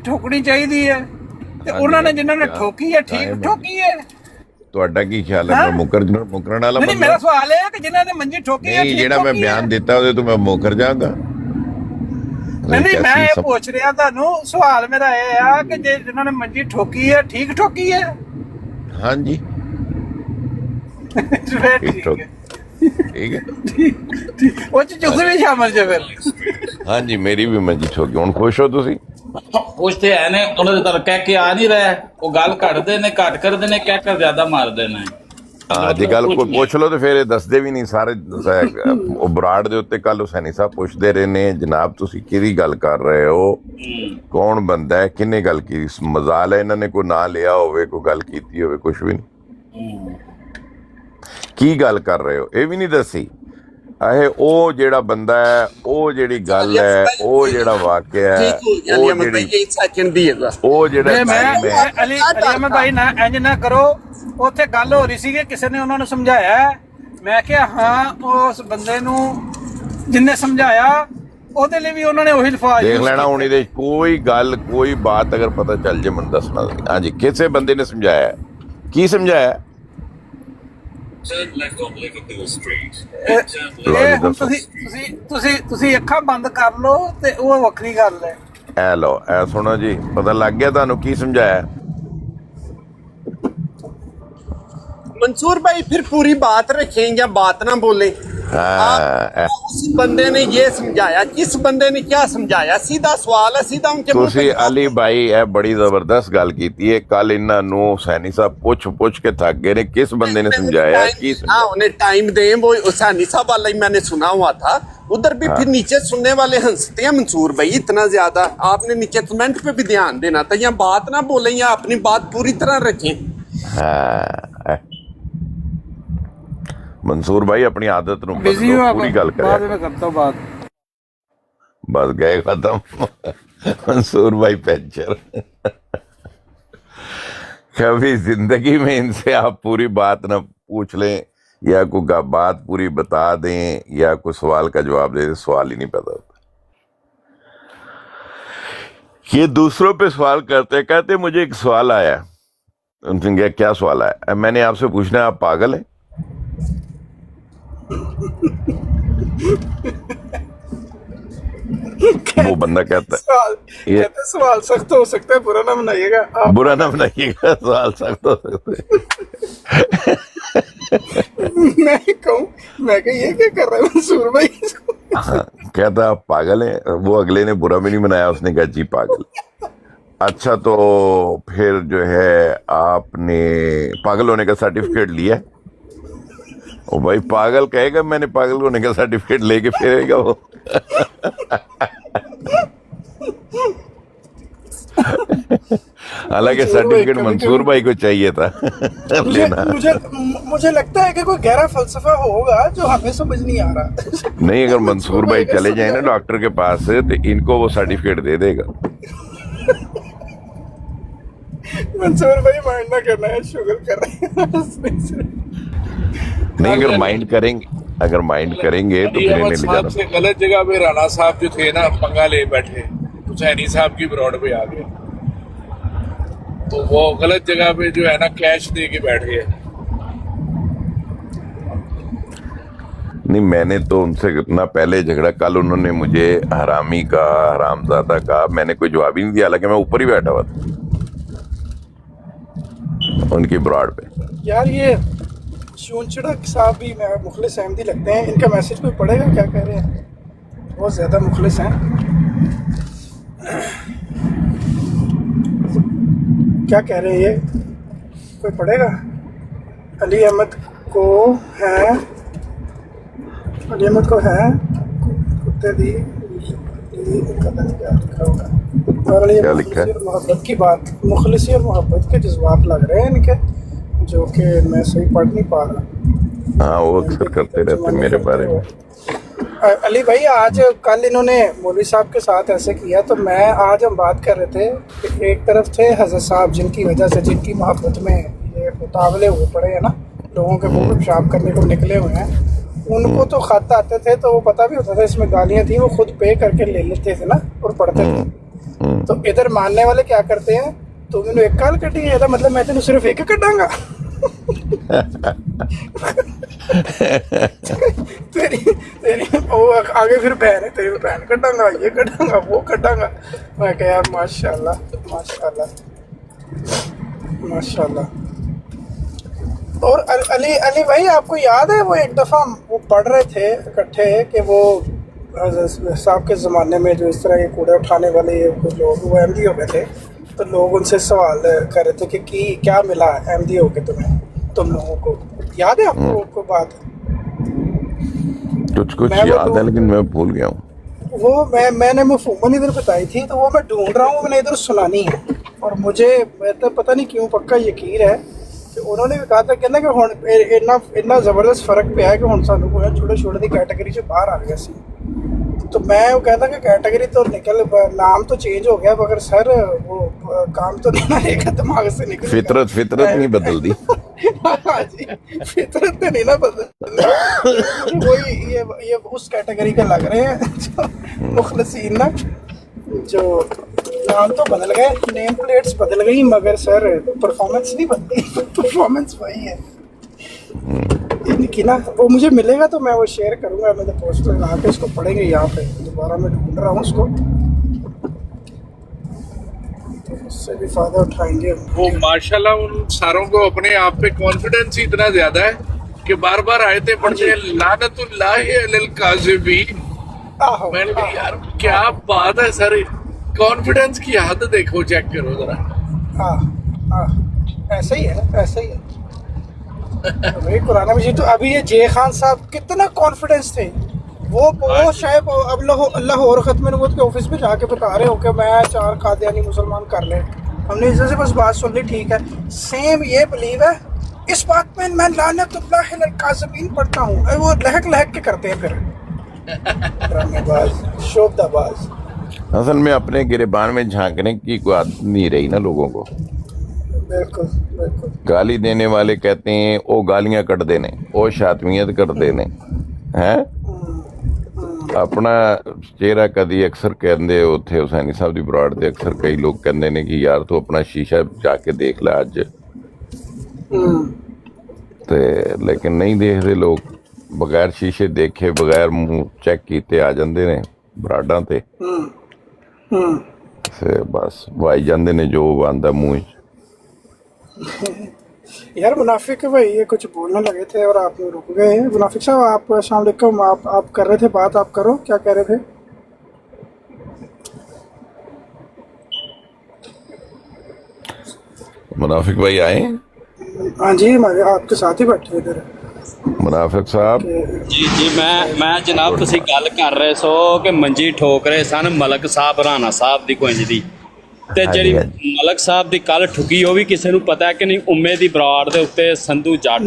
ਠੋਕਣੀ ਚਾਹੀਦੀ ਹੈ ਤੇ ਉਹਨਾਂ ਨੇ ਜਿਨ੍ਹਾਂ ਨੇ ਠੋਕੀ ਹੈ ਠੀਕ ਠੋਕੀ ਹੈ। ਤੁਹਾਡਾ ਕੀ ਖਿਆਲ ਹੈ? ਮੈਂ ਮੁਕਰਨ ਵਾਲਾ ਨਹੀਂ, ਮੇਰਾ ਸਵਾਲ ਹੈ ਕਿ ਜਿਨ੍ਹਾਂ ਨੇ ਮੰਜੀ ਠੋਕੀ ਹੈ ਨਹੀਂ, ਜਿਹੜਾ ਮੈਂ ਬਿਆਨ ਦਿੱਤਾ ਉਹਦੇ ਤੋਂ ਮੈਂ ਮੁਕਰ ਜਾਵਾਂਗਾ? ਨਹੀਂ, ਮੈਂ ਇਹ ਪੁੱਛ ਰਿਹਾ ਤੁਹਾਨੂੰ, ਸਵਾਲ ਮੇਰਾ ਇਹ ਆ ਕਿ ਜੇ ਜਿਨ੍ਹਾਂ ਨੇ ਮੰਜੀ ਠੋਕੀ ਹੈ ਠੀਕ ਠੋਕੀ ਹੈ? ਹਾਂਜੀ ਠੀਕ ਹੈ, ਠੀਕ ਹੈ, ਉਹ ਚ ਤੁਸੀਂ ਵੀ ਸ਼ਾਮਲ ਜੇ ਫਿਰ? ਹਾਂਜੀ ਮੇਰੀ ਵੀ ਮੰਜੀ ਠੋਕੀ। ਹੁਣ ਖੁਸ਼ ਹੋ ਤੁਸੀਂ? ਪੁੱਛਦੇ ਹੈ ਨੇ ਉਹਨਾਂ ਦੇ ਤਾਂ ਕਹਿ ਕੇ ਆ ਨਹੀਂ ਰਿਹਾ, ਉਹ ਗੱਲ ਘੱਟਦੇ ਨੇ, ਘੱਟ ਕਰਦੇ ਨੇ, ਕਹਿ ਕਰ ਜ਼ਿਆਦਾ ਮਾਰਦੇ ਨੇ। ਅੱਜ ਕੱਲ ਕੋਈ ਪੁੱਛ ਲਓ ਤੇ ਫਿਰ ਇਹ ਦੱਸਦੇ ਵੀ ਨਹੀਂ ਸਾਰੇ। ਉਹ ਬਰਾੜ ਦੇ ਉੱਤੇ ਕੱਲ ਹੁਸੈਨੀ ਸਾਹਿਬ ਪੁੱਛਦੇ ਰਹੇ ਨੇ, ਜਨਾਬ ਤੁਸੀਂ ਕਿਹਦੀ ਗੱਲ ਕਰ ਰਹੇ ਹੋ, ਕੌਣ ਬੰਦਾ ਹੈ, ਕਿੰਨੇ ਗੱਲ ਕੀ? ਮਜ਼ਾਲ ਹੈ ਇਹਨਾਂ ਨੇ ਕੋਈ ਨਾਂ ਲਿਆ ਹੋਵੇ, ਕੋਈ ਗੱਲ ਕੀਤੀ ਹੋਵੇ? ਕੁਛ ਵੀ ਨਹੀਂ। ਕੀ ਗੱਲ ਕਰ ਰਹੇ ਹੋ ਇਹ ਵੀ ਨਹੀਂ ਦੱਸੀ। ਉਹ ਜਿਹੜਾ ਬੰਦਾ ਹੈ, ਉਹ ਜਿਹੜੀ ਗੱਲ ਹੈ, ਉਹ ਜਿਹੜਾ ਵਾਕਿਆ ਹੈ, ਉਹ ਜਿਹੜਾ ਅਲੀ ਅਹਿਮਦ ਭਾਈ ਨਾ ਇੰਜ ਨਾ ਕਰੋ। ਉੱਥੇ ਗੱਲ ਹੋ ਰਹੀ ਸੀ ਕਿ ਕਿਸੇ ਨੇ ਉਹਨਾਂ ਨੂੰ ਸਮਝਾਇਆ, ਮੈਂ ਕਿਹਾ ਹਾਂ ਉਸ ਬੰਦੇ ਨੂੰ ਜਿੰਨੇ ਸਮਝਾਇਆ ਉਹਦੇ ਲਈ ਵੀ ਉਹਨਾਂ ਨੇ ਉਹੀ ਅਲਫਾਜ਼ ਦੇਖ ਲੈਣਾ। ਹੁਣ ਇਹਦੇ ਕੋਈ ਗੱਲ ਕੋਈ ਬਾਤ ਅਗਰ ਪਤਾ ਚੱਲ ਜੇ ਮੈਨੂੰ ਦੱਸਣਾ। ਹਾਂਜੀ ਕਿਸੇ ਬੰਦੇ ਨੇ ਸਮਝਾਇਆ, ਕੀ ਸਮਝਾਇਆ? ਤੁਸੀਂ ਅੱਖਾਂ ਬੰਦ ਕਰ ਲਓ ਤੇ ਉਹ ਵੱਖਰੀ ਗੱਲ ਹੈ। ਐ ਲਓ ਐ ਸੁਣੋ ਜੀ, ਪਤਾ ਲੱਗ ਗਿਆ ਤੁਹਾਨੂੰ ਕੀ ਸਮਝਾਇਆ? मंसूर भाई फिर पूरी बात रखें या बात ना बोले। उस बंदे ने ये समझाया, किस बंदे ने क्या समझाया? सीधा सवाल है, सीधा उनके मुंह पे। अली भाई ਇਹ ਬੜੀ ਜ਼ਬਰਦस्त ਗੱਲ ਕੀਤੀ ਹੈ। ਕੱਲ ਇਹਨਾਂ ਨੂੰ हुसैनी साहब पुछ के थक गए ने, किस बंदे ने समझाया? हाँ उन्हें टाइम दें। वो हुसैनी साहब वाला ही मैंने सुना हुआ था उधर भी। फिर नीचे सुनने वाले हंसते हैं मंसूर भाई इतना ज्यादा। आपने नीचे कमेंट पे भी ध्यान देना था, या बात ना बोले या अपनी बात पूरी तरह रखें। मंसूर भाई अपनी आदत नु पूरी गल करे। बस गए खत्म मंसूर भाई पेंचर। कभी जिंदगी में इनसे आप पूरी बात ना पूछ लें या कोई बात पूरी बता दें या कोई सवाल का जवाब दे दें, सवाल ही नहीं पैदा होता। ये दूसरों पे सवाल करते कहते मुझे एक सवाल आया। उनसे क्या सवाल आया? मैंने आपसे पूछना है आप पागल हैं? वो बंदा कहता है सवाल सख्त हो सकता है, बुरा ना बनाइएगा। बुरा ना बनाइएगा, सवाल सख्त हो सकते हैं। मैं कहूँ मैं ये क्या कर रहा है मंसूर भाई? हाँ, कहता आप पागल हैं। वो अगले ने बुरा भी नहीं बनाया, उसने कहा जी पागल। अच्छा तो फिर जो है आपने पागल होने का सर्टिफिकेट लिया? ओ भाई पागल कहेगा मैंने पागल होने का सर्टिफिकेट लेके फिरेगा वो। हालांकि सर्टिफिकेट मंसूर भाई को चाहिए था लेना। मुझे लगता है कि कोई गहरा फलसफा होगा जो हमें समझ नहीं आ रहा। नहीं, अगर मंसूर भाई चले जाए ना डॉक्टर के पास से तो इनको वो सर्टिफिकेट दे देगा। मंसूर भाई माइंड ना करना है, शुगर कर रहे हैं। नहीं अगर माइंड करेंगे तो फिर इन्हें ले जाना। गलत जगह पे राणा साहब जो थे ना पंगा ले बैठे, हुसैनी साहब की ब्रॉड पे आ गए, तो वो गलत जगह पे जो है ना कैश दे के बैठ गए। नहीं मैंने तो उनसे इतना पहले झगड़ा, कल उन्होंने मुझे हरामी का, हरामजादा का, मैंने कोई जवाब ही नहीं दिया, हालांकि मैं ऊपर ही बैठा हुआ था उनकी ब्रॉड पे। यार ये शूनचड़क साहब भी मुखलिस अहमदी लगते हैं, इनका मैसेज कोई पढ़ेगा? क्या कह रहे हैं? बहुत ज़्यादा मुखलिस हैं। क्या कह रहे हैं ये? कोई पढ़ेगा? अली अहमद को है, अली अहमद को है कुत्ते दी और मोहब्बत की बात, मुखलिसी और मोहब्बत के जज्बात लग रहे हैं इनके, जो कि मैं सही पढ़ नहीं पा रहा। हाँ वो अक्सर करते रहते मेरे बारे में। अली भाई आज कल इन्होंने मौलवी साहब के साथ ऐसे किया, तो मैं आज हम बात कर रहे थे कि एक तरफ थे हज़रत साहब जिनकी वजह से, जिनकी मोहब्बत में ये मुतावले हुए पड़े हैं ना, लोगों के मुँह पेशाब करने को निकले हुए हैं। उनको तो खत आते थे तो वो पता भी होता था इसमें गालियाँ थी, वो खुद पे करके ले लेते थे ना और पढ़ते थे। तो इधर मानने वाले क्या करते हैं, तू मैंने एक गाल कटी है ਇਹਦਾ मतलब मैं तेन सिर्फ एक कटांगा। तेरी तेरी वो आगे फिर बहन है, तेरी बहन कटांगा, ये कटांगा, वो कटांगा। मैं कहा यार माशाल्लाह माशाल्लाह माशाल्लाह। और अली अली भाई आपको याद है वो एक दफ़ा वो पढ़ रहे थे इकट्ठे कि वो साहब के ज़माने में जो इस तरह के कूड़े उठाने वाले कुछ लोग वो एमडी हो गए थे, तो लोग उनसे सवाल कर रहे थे कि क्या मिला एमडी हो के तुम लोगों को, याद है आपको वो बात? कुछ याद है लेकिन मैं भूल गया हूँ। वो मैंने मफहूमन इधर बताई थी, तो वो मैं ढूंढ रहा हूँ, मैंने इधर सुनानी है। और मुझे तो पता नहीं क्यों पक्का यकीन है कि उन्होंने भी कहा था कहना कि हुण इन्ना ज़बरदस्त फ़र्क पिया है कि हुण सानू कोई छोटे छोटे की कैटेगरी से बाहर आ गया सी। तो मैं वो कहता कि कैटेगरी तो निकल, नाम तो चेंज हो गया, मगर सर वो काम तो नहीं ना एक दिमाग से निकल। फितरत नहीं बदल दी। हाँ जी, फितरत तो नहीं ना बदल। वही ये उस कैटेगरी के लग रहे हैं जो मुखलसीन ना, जो नाम तो बदल गए, नेम प्लेट्स बदल गई, मगर सर परफॉर्मेंस नहीं बदली। परफॉर्मेंस वही है इनकी ना। वो मुझे मिलेगा तो मैं वो शेयर करूंगा, मैं तो पोस्ट लगा के इसको पढ़ेंगे यहाँ पे। दोबारा मैं ढूंढ रहा हूँ उसको, तो उससे भी फायदा उठाएंगे। वो माशाल्लाह उन सारों को अपने आप पे कॉन्फिडेंस ही इतना ज्यादा है कि बार बार आयतें पढ़ते हैं लानतुल्लाहि अलल काज़िबीन। आहो मैंने कहा यार क्या बात है सर, कॉन्फिडेंस की हद देखो, चेक करो जरा। हाँ ऐसा ही है, ऐसा ही है भाई कुरान मजीद। तो अभी ये जे खान साहब कितना कॉन्फिडेंस थे, वो शायद अब लाहौर खत्म नबूवत के ऑफिस में जाके बता रहे हो कि मैं 4 कादियानी मुसलमान कर ले। हमने इधर से बस बात सुन ली, ठीक है। सेम ये बिलीव है इस बात में, मैं लानतुल्लाहि अलल काज़िबीन पढ़ता हूँ, वो लहक लहक के करते हैं फिर ड्रामेबाज शोबदाबाज। असल में अपने गिरेबान में झांकने की कोई आदत नहीं रही ना लोगों को। बिल्कुल बिल्कुल। गाली देने वाले कहते हैं ओ गालियां कट देने, ओ शातमियत कर देने हैं। अपना चेहरा कदी अक्सर कहते उत्थे हुसैनी साहब की बराड़ से अक्सर कई लोग कहते हैं कि यार तू अपना शीशा जाके देख ला अज, ते लेकिन नहीं देखते लोग, बगैर शीशे देखे बगैर मुंह चेक किए आ जाते ने बराडां ते बस वाई जाते ने जो आंदा मुंह। यार मुनाफिक भाई ये कुछ बोलने लगे थे और आप रुक गए। मुनाफिक साहब आप अस्सलाम वालेकुम, आप कर रहे थे बात, आप करो, क्या कह रहे थे? मुनाफिक भाई आए? हाँ जी, हमारे आपके साथ ही बैठे इधर। मुनाफिक साहब जी मैं जनाब तुसी गल कर रहे सो कि मंजी ठोक रहे सन मलक साहब राणा साहब दी कुंज दी, ਤੇ ਜਿਹੜੀ ਮਲਕ ਸਾਹਿਬ ਦੀ ਕੱਲ ਠੁਕੀ ਉਹ ਵੀ ਕਿਸੇ ਨੂੰ ਪਤਾ ਹੈ ਕਿ ਨਹੀਂ? ਉਮੇ ਦੀ ਬਰਾੜ ਦੇ ਉੱਤੇ ਸੰਧੂ ਜੱਟ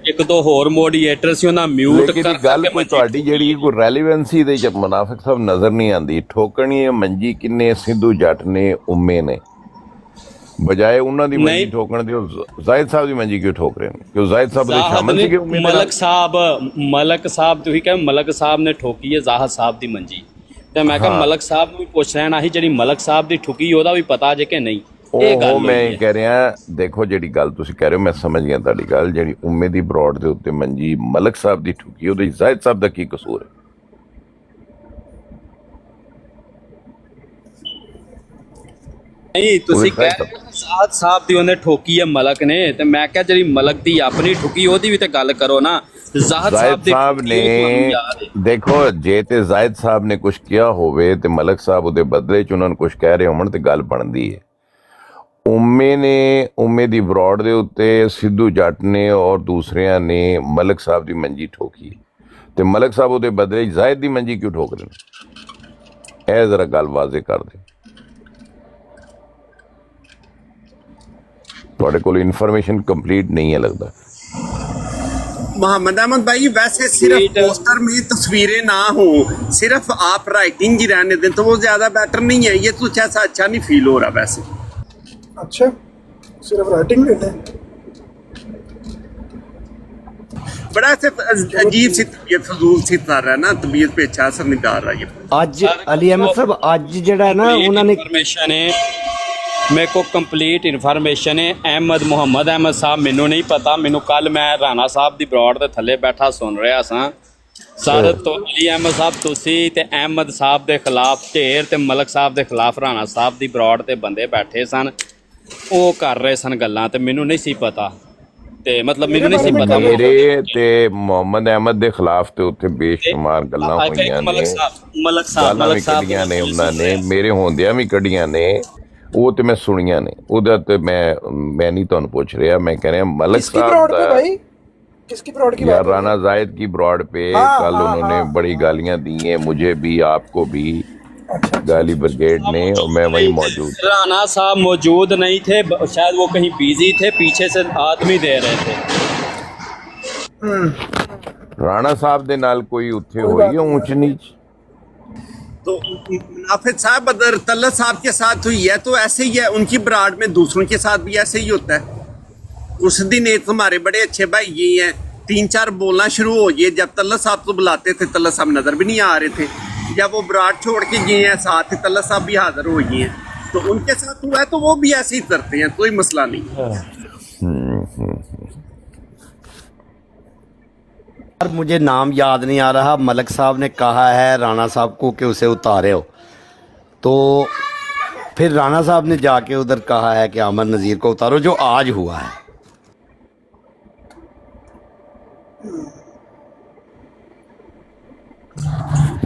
ਇੱਕ ਦੋ ਹੋਰ ਮੋਡੀਏਟਰ ਸੀ, ਉਹਨਾਂ ਮਿਊਟ ਕਰ ਗੱਲ ਕੋਈ ਤੁਹਾਡੀ ਜਿਹੜੀ ਕੋਈ ਰੈਲੇਵੈਂਸੀ ਦੇ ਚ ਮੁਨਾਫਿਕ ਸਾਹਿਬ ਨਜ਼ਰ ਨਹੀਂ ਆਉਂਦੀ। ਠੋਕਣੀ ਹੈ ਮੰਜੀ ਕਿੰਨੇ ਸਿੰਧੂ ਜੱਟ ਨੇ ਉਮੇ ਨੇ, ਬਜਾਏ ਉਹਨਾਂ ਦੀ ਮੰਜੀ ਠੋਕਣ ਦੇ ਜ਼ਾਹਿਦ ਸਾਹਿਬ ਦੀ ਮੰਜੀ ਕਿਉਂ ਠੋਕ ਰਹੇ ਨੇ? ਕਿਉਂ ਜ਼ਾਹਿਦ ਸਾਹਿਬ ਦੇ ਸ਼ਾਮਲ ਸੀਗੇ ਉਮੇ ਦੇ? ਮਲਕ ਸਾਹਿਬ ਤੁਸੀਂ ਕਹੇ ਮਲਕ ਸਾਹਿਬ ਨੇ ਠੋਕੀ ਹੈ ਜ਼ਾਹਿਦ ਸਾਹਿਬ ਦੀ ਮੰਜੀ, ਤੇ ਮੈਂ ਕਿਹਾ ਮਲਕ ਸਾਹਿਬ ਨੂੰ ਵੀ ਪੁੱਛ ਲੈਣਾ ਸੀ ਜਿਹੜੀ ਮਲਕ ਸਾਹਿਬ ਦੀ ਠੁਕੀ ਉਹਦਾ ਵੀ ਪਤਾ ਜੇ ਕਿ ਨਹੀਂ। ਉਹ ਮੈਂ ਕਹਿ ਰਿਹਾ, ਦੇਖੋ ਜਿਹੜੀ ਗੱਲ ਤੁਸੀਂ ਕਹਿ ਰਹੇ ਹੋ ਮੈਂ ਸਮਝ ਗਿਆ ਤੁਹਾਡੀ ਗੱਲ। ਜਿਹੜੀ ਉਮੇ ਦੀ ਬਰੋਡ ਦੇ ਉੱਤੇ ਮੰਜੀ ਮਲਕ ਸਾਹਿਬ ਦੀ ਠੁਕੀ, ਉਹਦੇ ਜ਼ਾਹਿਦ ਸਾਹਿਬ ਦਾ ਕੀ ਕਸੂਰ ਹੈ? ਨਹੀਂ ਤੁਸੀਂ ਕਹਿ ਜ਼ਾਹਿਦ ਸਾਹਿਬ ਦੀ ਉਹਨੇ ਠੋਕੀ ਹੈ ਮਲਕ ਨੇ, ਤੇ ਮੈਂ ਕਿਹਾ ਜਿਹੜੀ ਮਲਕ ਦੀ ਆਪਣੀ ਠੁਕੀ ਉਹਦੀ ਵੀ ਤੇ ਗੱਲ ਕਰੋ ਨਾ। ਜ਼ਾਹਿਦ ਸਾਹਿਬ ਨੇ ਦੇਖੋ ਜੇ ਤੇ ਜ਼ਾਹਿਦ ਸਾਹਿਬ ਨੇ ਕੁਝ ਕਿਹਾ ਹੋਵੇ ਤੇ ਮਲਕ ਸਾਹਿਬ ਉਹਦੇ ਬਦਲੇ ਚ ਉਹਨਾਂ ਨੂੰ ਕੁਝ ਕਹਿ ਰਹੇ ਹੋਣ ਤੇ ਗੱਲ ਬਣਦੀ ਹੈ। ਉਮੇ ਨੇ ਉਮੇ ਦੀ ਬਰੋਡ ਦੇ ਉੱਤੇ ਸਿੱਧੂ ਜੱਟ ਨੇ ਔਰ ਦੂਸਰਿਆਂ ਨੇ ਮਲਕ ਸਾਹਿਬ ਦੀ ਮੰਜੀ ਠੋਕੀ, ਤੇ ਮਲਕ ਸਾਹਿਬ ਉਹਦੇ ਬਦਲੇ ਜ਼ਾਹਿਦ ਦੀ ਮੰਜੀ ਕਿਉਂ ਠੋਕ ਰਹੇ ਨੇ? ਇਹ ਜ਼ਰਾ ਗੱਲ ਵਾਜ਼ੇ ਕਰ ਦੇ। ਤੁਹਾਡੇ ਕੋਲ ਇਨਫੋਰਮੇਸ਼ਨ ਕੰਪਲੀਟ ਨਹੀਂ ਹੈ ਲੱਗਦਾ। मोहम्मद अहमद भाई वैसे सिर्फ पोस्टर में तस्वीरें ना हो, सिर्फ आप राइटिंग ही रहने दें तो वो ज्यादा बेटर नहीं है। ये कुछ ऐसा अच्छा नहीं फील हो रहा वैसे। अच्छा सिर्फ राइटिंग देते हैं? बड़ा से अजीब सी तबीयत फजूल सी तर है ना, तबीयत पे अच्छा असर नहीं डाल रहा ये। ਅੱਜ ਅਲੀ ਅਹਿਮਦ ਸਾਹਿਬ ਅੱਜ ਜਿਹੜਾ ਹੈ ਨਾ ਉਹਨਾਂ ਨੇ ਇਨਫੋਰਮੇਸ਼ਨ ਹੈ ਮੇਰੇ ਕੋ ਕੰਪਲੀਟ ਇਨਫੋਰਮੇਸ਼ਨ ਹੈ। ਅਹਿਮਦ ਮੁਹੰਮਦ ਅਹਿਮਦ ਸਾਹਿਬ ਮੈਨੂੰ ਨਹੀਂ ਪਤਾ, ਮੈਨੂੰ ਕੱਲ ਮੈਂ ਰਾਣਾ ਸਾਹਿਬ ਦੀ ਬਰੋਡ ਦੇ ਥੱਲੇ ਬੈਠਾ ਸੁਣ ਰਿਹਾ ਸਾਂ ਸਰ ਤੋਂ ਅਲੀ ਅਹਿਮਦ ਸਾਹਿਬ ਤੁਸੀਂ ਤੇ ਅਹਿਮਦ ਸਾਹਿਬ ਦੇ ਖਿਲਾਫ ਢੇਰ ਤੇ ਮਲਕ ਸਾਹਿਬ ਦੇ ਖਿਲਾਫ ਰਾਣਾ ਸਾਹਿਬ ਦੀ ਬਰੋਡ ਤੇ ਬੰਦੇ ਬੈਠੇ ਸਨ, ਉਹ ਕਰ ਰਹੇ ਸਨ ਗੱਲਾਂ ਤੇ ਮੈਨੂੰ ਨਹੀਂ ਸੀ ਪਤਾ, ਤੇ ਮਤਲਬ ਮੈਨੂੰ ਨਹੀਂ ਸੀ ਪਤਾ। ਮੇਰੇ ਤੇ ਮੁਹੰਮਦ ਅਹਿਮਦ ਦੇ ਖਿਲਾਫ ਤੇ ਉੱਥੇ ਬੇਸ਼ੁਮਾਰ ਗੱਲਾਂ ਹੋਈਆਂ ਨੇ, ਮਲਕ ਸਾਹਿਬ ਕੱਢੀਆਂ ਨੇ ਉਹਨਾਂ ਨੇ, ਮੇਰੇ ਹੁੰਦਿਆਂ ਵੀ ਕੱਢੀਆਂ ਨੇ, ਉਹ ਤੇ ਮੈਂ ਸੁਣੀਆਂ ਨੇ। ਉਹਦਾ ਤੇ ਮੈਂ ਨਹੀਂ ਤੁਹਾਨੂੰ ਪੁੱਛ ਰਿਹਾ, ਮੈਂ ਕਹਿ ਰਿਹਾ मलक साहब भाई किसकी ब्रॉड की यार राना जायद की ब्रॉड पे कल उन्होंने बड़ी गालियां दी हैं, मुझे भी आपको भी, गाली ब्रिगेड ने, और मैं वहीं मौजूद। राणा साहब मौजूद नहीं थे, शायद वो कहीं बिजी थे, पीछे से आदमी दे रहे थे। राणा साहब दे नाल कोई उत्थे हुई है ऊंच नीच? तो मुनाफिद साहब अगर तलत साहब के साथ हुई है तो ऐसे ही है, उनकी ब्राड में दूसरों के साथ भी ऐसे ही होता है। उस दिन एक हमारे बड़े अच्छे भाई ये हैं, 3-4 बोलना शुरू हो गए, जब तलत साहब तो बुलाते थे तलत साहब नजर भी नहीं आ रहे थे, जब वो ब्राड छोड़ के गए हैं साथ ही तलत साहब भी हाजिर हो गए हैं, तो उनके साथ हुआ है तो वो भी ऐसे ही करते हैं, कोई मसला नहीं। मुझे नाम याद नहीं आ रहा, मलक साहब ने कहा है राणा साहब को कि उसे उतारे हो, तो फिर राणा साहब ने जाके उधर कहा है कि आमर नज़ीर को उतारो, जो आज हुआ है।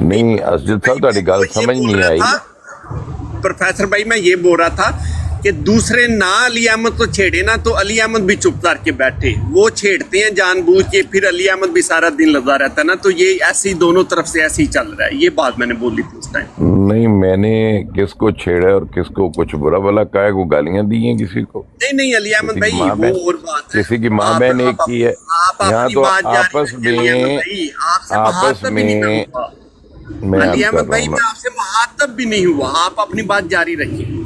नहीं असजद साहब ਤੁਹਾਡੀ ਗੱਲ समझ नहीं आई। प्रोफेसर भाई मैं ये बोल रहा था कि दूसरे ना अली अहमद को छेड़े ना तो अली अहमद भी चुप करके बैठे, वो छेड़ते हैं जानबूझ के, फिर अली अहमद भी सारा दिन लगा रहता है ना, तो ये ऐसे ही दोनों तरफ से ऐसे ही चल रहा है। ये बात मैंने बोली थी उस टाइम। नहीं मैंने किसको छेड़ा और किसको कुछ बुरा भला कहा है, वो गालियां दी हैं किसी को? नहीं अली अहमद भाई वो और बात है, किसी की माँ बहन एक की है, यहाँ तो आपस में मैं अली अहमद भाई मैं आपसे मुखातब भी नहीं हुआ, आप अपनी बात जारी रखिए।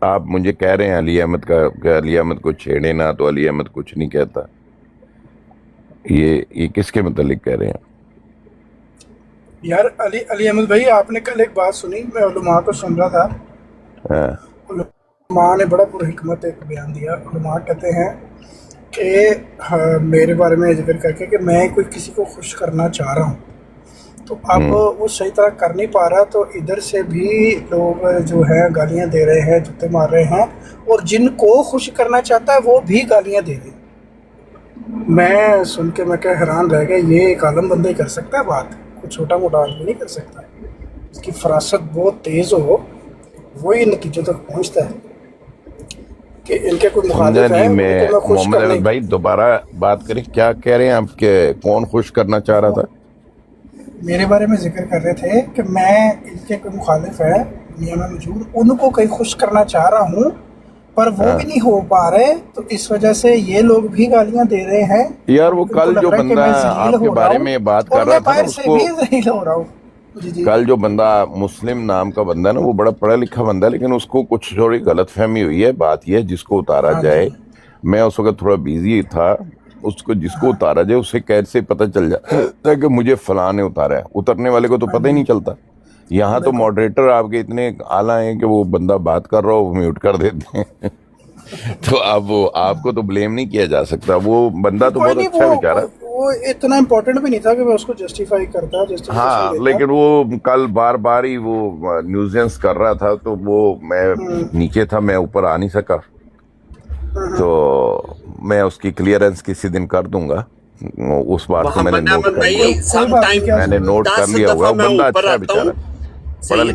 आप मुझे कह रहे हैं अली अहमद अली अहमद को छेड़े ना, तो अली अहमद कुछ नहीं कहता, ये किसके मुतालिक कह रहे हैं? यार अली अहमद भाई आपने कल एक बात सुनी, मैं उलमा को सुन रहा था, उलमा ने बड़ा पुरहिकमत एक बयान दिया। उलमा कहते हैं कि मेरे बारे में जिक्र करके कि मैं कोई किसी को खुश करना चाह रहा हूँ, तो अब वो सही तरह कर नहीं पा रहा, तो इधर से भी लोग जो है गालियाँ दे रहे हैं, जूते मार रहे हैं, और जिनको खुश करना चाहता है वो भी गालियाँ दे रहे हैं। मैं सुन के मैं क्या हैरान रह गया, ये एक आलम बंदा ही कर सकता है बात, कोई छोटा मोटा आदमी नहीं कर सकता। इसकी फरासत बहुत तेज़ हो, वही नतीजे तक पहुँचता है कि इनके कोई मुखालिफ है। मैं मोहम्मद अहमद भाई दोबारा बात करें, क्या कह रहे हैं आप, कौन खुश करना चाह रहा था? मेरे बारे में जिक्र कर रहे थे कि मैं इनके कोई मुखालिफ है दुनिया में मौजूद, उनको कहीं खुश करना चाह रहा हूँ, पर वो भी नहीं हो पा रहे, तो इस वजह से ये लोग भी गालियाँ दे रहे हैं। यार वो कल जो बंदा आपके बारे में बात कर रहा था उसको, हो रहा हूँ कल जो बंदा मुस्लिम नाम का बंदा ना, वो बड़ा पढ़ा लिखा बंदा, लेकिन उसको कुछ थोड़ी गलतफहमी हुई है। बात यह है जिसको उतारा जाए, मैं उस वक्त थोड़ा बिजी था, उसको जिसको उतारा जाए उसे कैसे पता चल जाए कि मुझे फलां ने उतारा है, उतरने वाले को तो पता ही नहीं चलता। यहाँ तो मॉडरेटर आपके इतने आला हैं कि वो बंदा बात कर रहा हो वो म्यूट कर देते हैं तो अब वो आपको तो ब्लेम नहीं किया जा सकता, वो बंदा तो बहुत अच्छा बेचारा, वो इतना इम्पोर्टेंट भी नहीं था कि मैं उसको जस्टिफाई करता। हाँ लेकिन वो कल बार बार ही वो न्यूज़ेंस कर रहा था, तो वो मैं नीचे था, मैं ऊपर आ नहीं सका, तो मैं उसकी क्लियरेंस किसी दिन कर दूंगा। उस बात को मैंने नोट कर लिया हुआ, बंदा अच्छा बेचारा,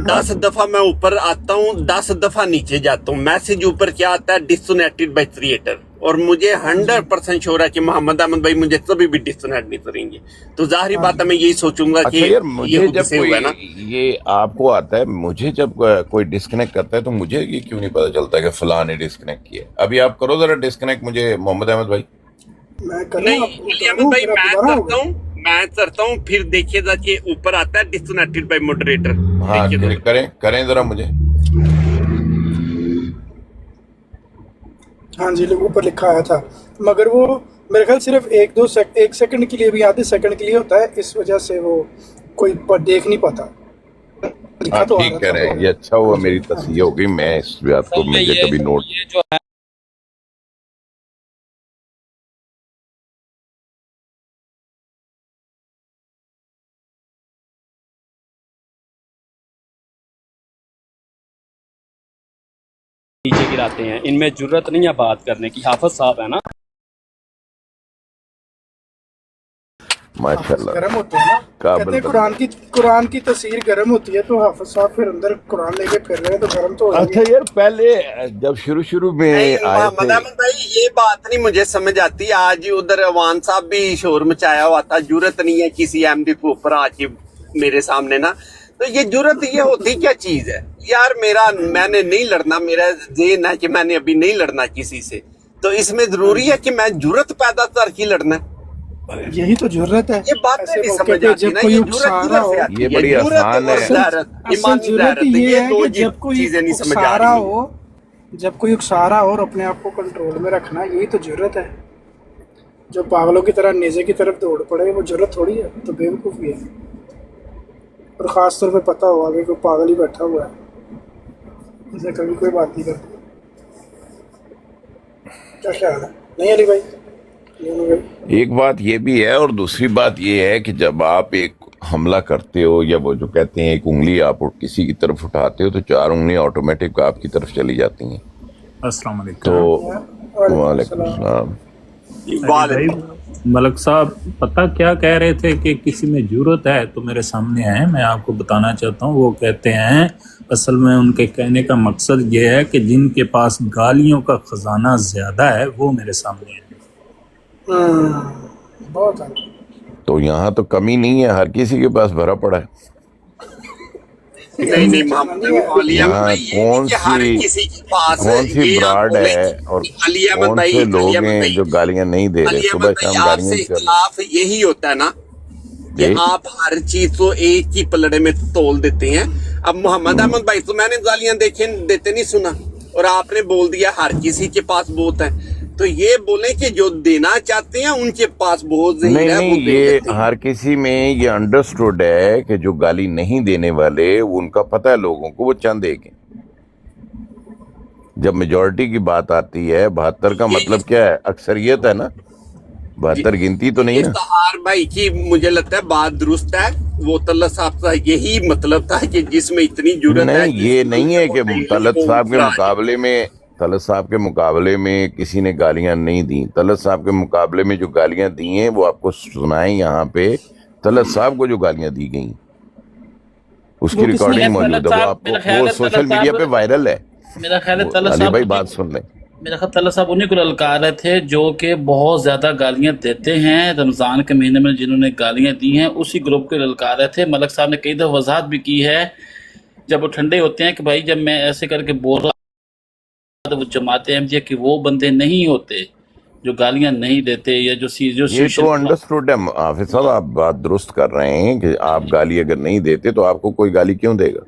10 दफा मैं ऊपर आता हूँ, 10 दफा नीचे जाता हूँ, मैसेज ऊपर क्या आता है, डिसकनेक्टेड बाय क्रिएटर, और मुझे 100% श्योर है कि मोहम्मद अहमद भाई मुझे कभी भी डिस्कनेक्ट नहीं करेंगे। तो जाहिर बात है मैं यही सोचूंगा कि यार मुझे जब कोई हुआ ना, ये आपको आता है, मुझे जब कोई डिस्कनेक्ट करता है तो मुझे ये क्यों नहीं पता चलता कि फलां ने डिस्कनेक्ट किया। अभी आप करो जरा डिस्कनेक्ट मुझे मोहम्मद अहमद भाई। नहीं अहमद भाई मैं करता हूँ, फिर देखिएगा कि ऊपर आता है डिस्कनेक्टेड बाय मॉडरेटर। हाँ करें जरा मुझे। हाँ जी ऊपर लिखा आया था, मगर वो मेरे ख्याल सिर्फ एक सेकंड के लिए भी, आधे सेकंड के लिए होता है, इस वजह से वो कोई देख नहीं पाता। लिखा हाँ तो आ ठीक रहा कह था रहे हैं, ये अच्छा हुआ मेरी तस्वीर हो गई, मैं इस बात को असल में मुझे कभी नोट ये जो है नीचे गिराते हैं, इनमें जुर्रत नहीं है बात करने की। हाफिज साहब है ना, माशाल्लाह गर्म होते हैं ना, काबिल कहते हैं कुरान की तस्वीर गर्म होती है, तो हाफिज साहब फिर अंदर कुरान लेके फिर रहे हैं तो गर्म तो हो अच्छा जाएगी। यार, पहले जब शुरू में नहीं आए मोहम्मद थे, अहमद भाई, ये बात नहीं मुझे समझ आती। आज ही उधर अवान साहब भी शोर मचाया हुआ था, जरूरत नहीं है किसी एमडी के ऊपर आके मेरे सामने ना, तो ये जरूरत ये होती क्या चीज है यार? मैंने नहीं लड़ना, मेरा ज़हन है कि मैंने अभी नहीं लड़ना किसी से, तो इसमें जरूरी है कि मैं जरूरत पैदा करके लड़ना? यही तो जरूरत है। ये बात ऐसे नहीं मौके समझ पे आती जब ना, कोई ये उकसा जरूरत रहा हो, किधर से आती ये है? बड़ी जरूरत आसान और है। ज़रूरत, असल ईमानी जरूरत ज़रूरत, ये ये है दो कि जब कोई चीजें नहीं समझ उकसा आ रहा रही हो, जब कोई उकसा रहा हो और अपने आप को कंट्रोल में रखना, यही तो जरूरत है। जो पागलों की तरह नेज़े की तरफ दौड़ पड़े, वो जरूरत थोड़ी है, तो बेवकूफ़ी है। और ख़ास तौर पे पता होगा कि कोई पागल ही बैठा हुआ है, इसे कभी कोई बात नहीं करती। क्या ख्याल है? नहीं अली भाई? एक बात ये भी है, और दूसरी बात ये है कि जब आप एक हमला करते हो, या वो जो कहते हैं एक उंगली आप किसी की तरफ उठाते हो, तो 4 उंगलियां ऑटोमेटिक आपकी तरफ चली जाती हैं। अस्सलाम वालेकुम। तो वालेकुम सलाम। भाई मलक साहब पता क्या कह रहे थे कि किसी में जरूरत है, तो मेरे सामने है, मैं आपको बताना चाहता हूँ। वो कहते हैं असल में उनके कहने का मकसद ये है कि जिनके पास गालियों का खजाना ज्यादा है वो मेरे सामने है। बहुत है। तो यहाँ तो कमी नहीं है, हर किसी के पास भरा पड़ा है। नहीं मोहम्मद अली अहमद यहाँ भाई, ये नहीं कि हर किसी के पास कौन सी ये आप ब्रांड बोले है कि और अली अहमद कौन भाई, से लोग अली अहमद हैं भाई, जो गालियां नहीं दे रहे, अली सुबह अहमद भाई, शाम आपसे गालियां चल रही। इख्तिलाफ यही होता है ना कि जी। आप हर चीज को एक ही पलड़े में तोल देते हैं। अब मोहम्मद अहमद भाई, तो मैंने गालियां देते नहीं सुना, और आपने बोल दिया हर किसी के पास बहुत है, तो ये बोले कि जो देना चाहते हैं उनके पास बहुत ज़हीर नहीं है, वो नहीं, दे ये देते हैं। हर किसी में ये अंडरस्टूड है कि जो गाली नहीं देने वाले, वो उनका पता है लोगों को, वो चंद एक हैं। जब मेजॉरिटी की बात आती है, 72 का मतलब क्या है? अक्सरियत है ना, 72 गिनती तो नहीं ना। इफ्तिखार भाई की मुझे लगता है बात दुरुस्त है, वो तल्ला साहब का यही मतलब था कि जिसमें इतनी जरूरत है। नहीं, ये नहीं है कि तलत साहब के मुकाबले में किसी ने गालियां नहीं दी। तलत साहब के मुकाबले में जो गालियां दी हैं वो आपको सुनाएं यहाँ पे। तलत साहब को जो गालियां दी गई उसकी रिकॉर्डिंग मौजूद है, वो आपको, वो सोशल मीडिया पे वायरल है। मेरा ख्याल है तलत अली साहब, भाई बात सुन लें। मेरा ख्याल तलत साहब उन्हीं को ललकार रहे थे जो कि बहुत ज्यादा गालियां देते हैं। रमजान के महीने में जिन्होंने गालियां दी हैं, उसी ग्रुप को ललकार रहे थे। मलक साहब ने कई दफा वजाहत भी की है जब वो ठंडे होते हैं कि भाई जब मैं ऐसे करके बोल रहा, तो वो जमात अहमदिया कि वो बंदे नहीं होते जो गालियां नहीं देते, या जो ये तो अंडरस्टूड है हाफिज साहब, आप बात दुरुस्त कर रहे हैं कि आप गाली अगर नहीं देते तो आपको कोई गाली क्यों देगा।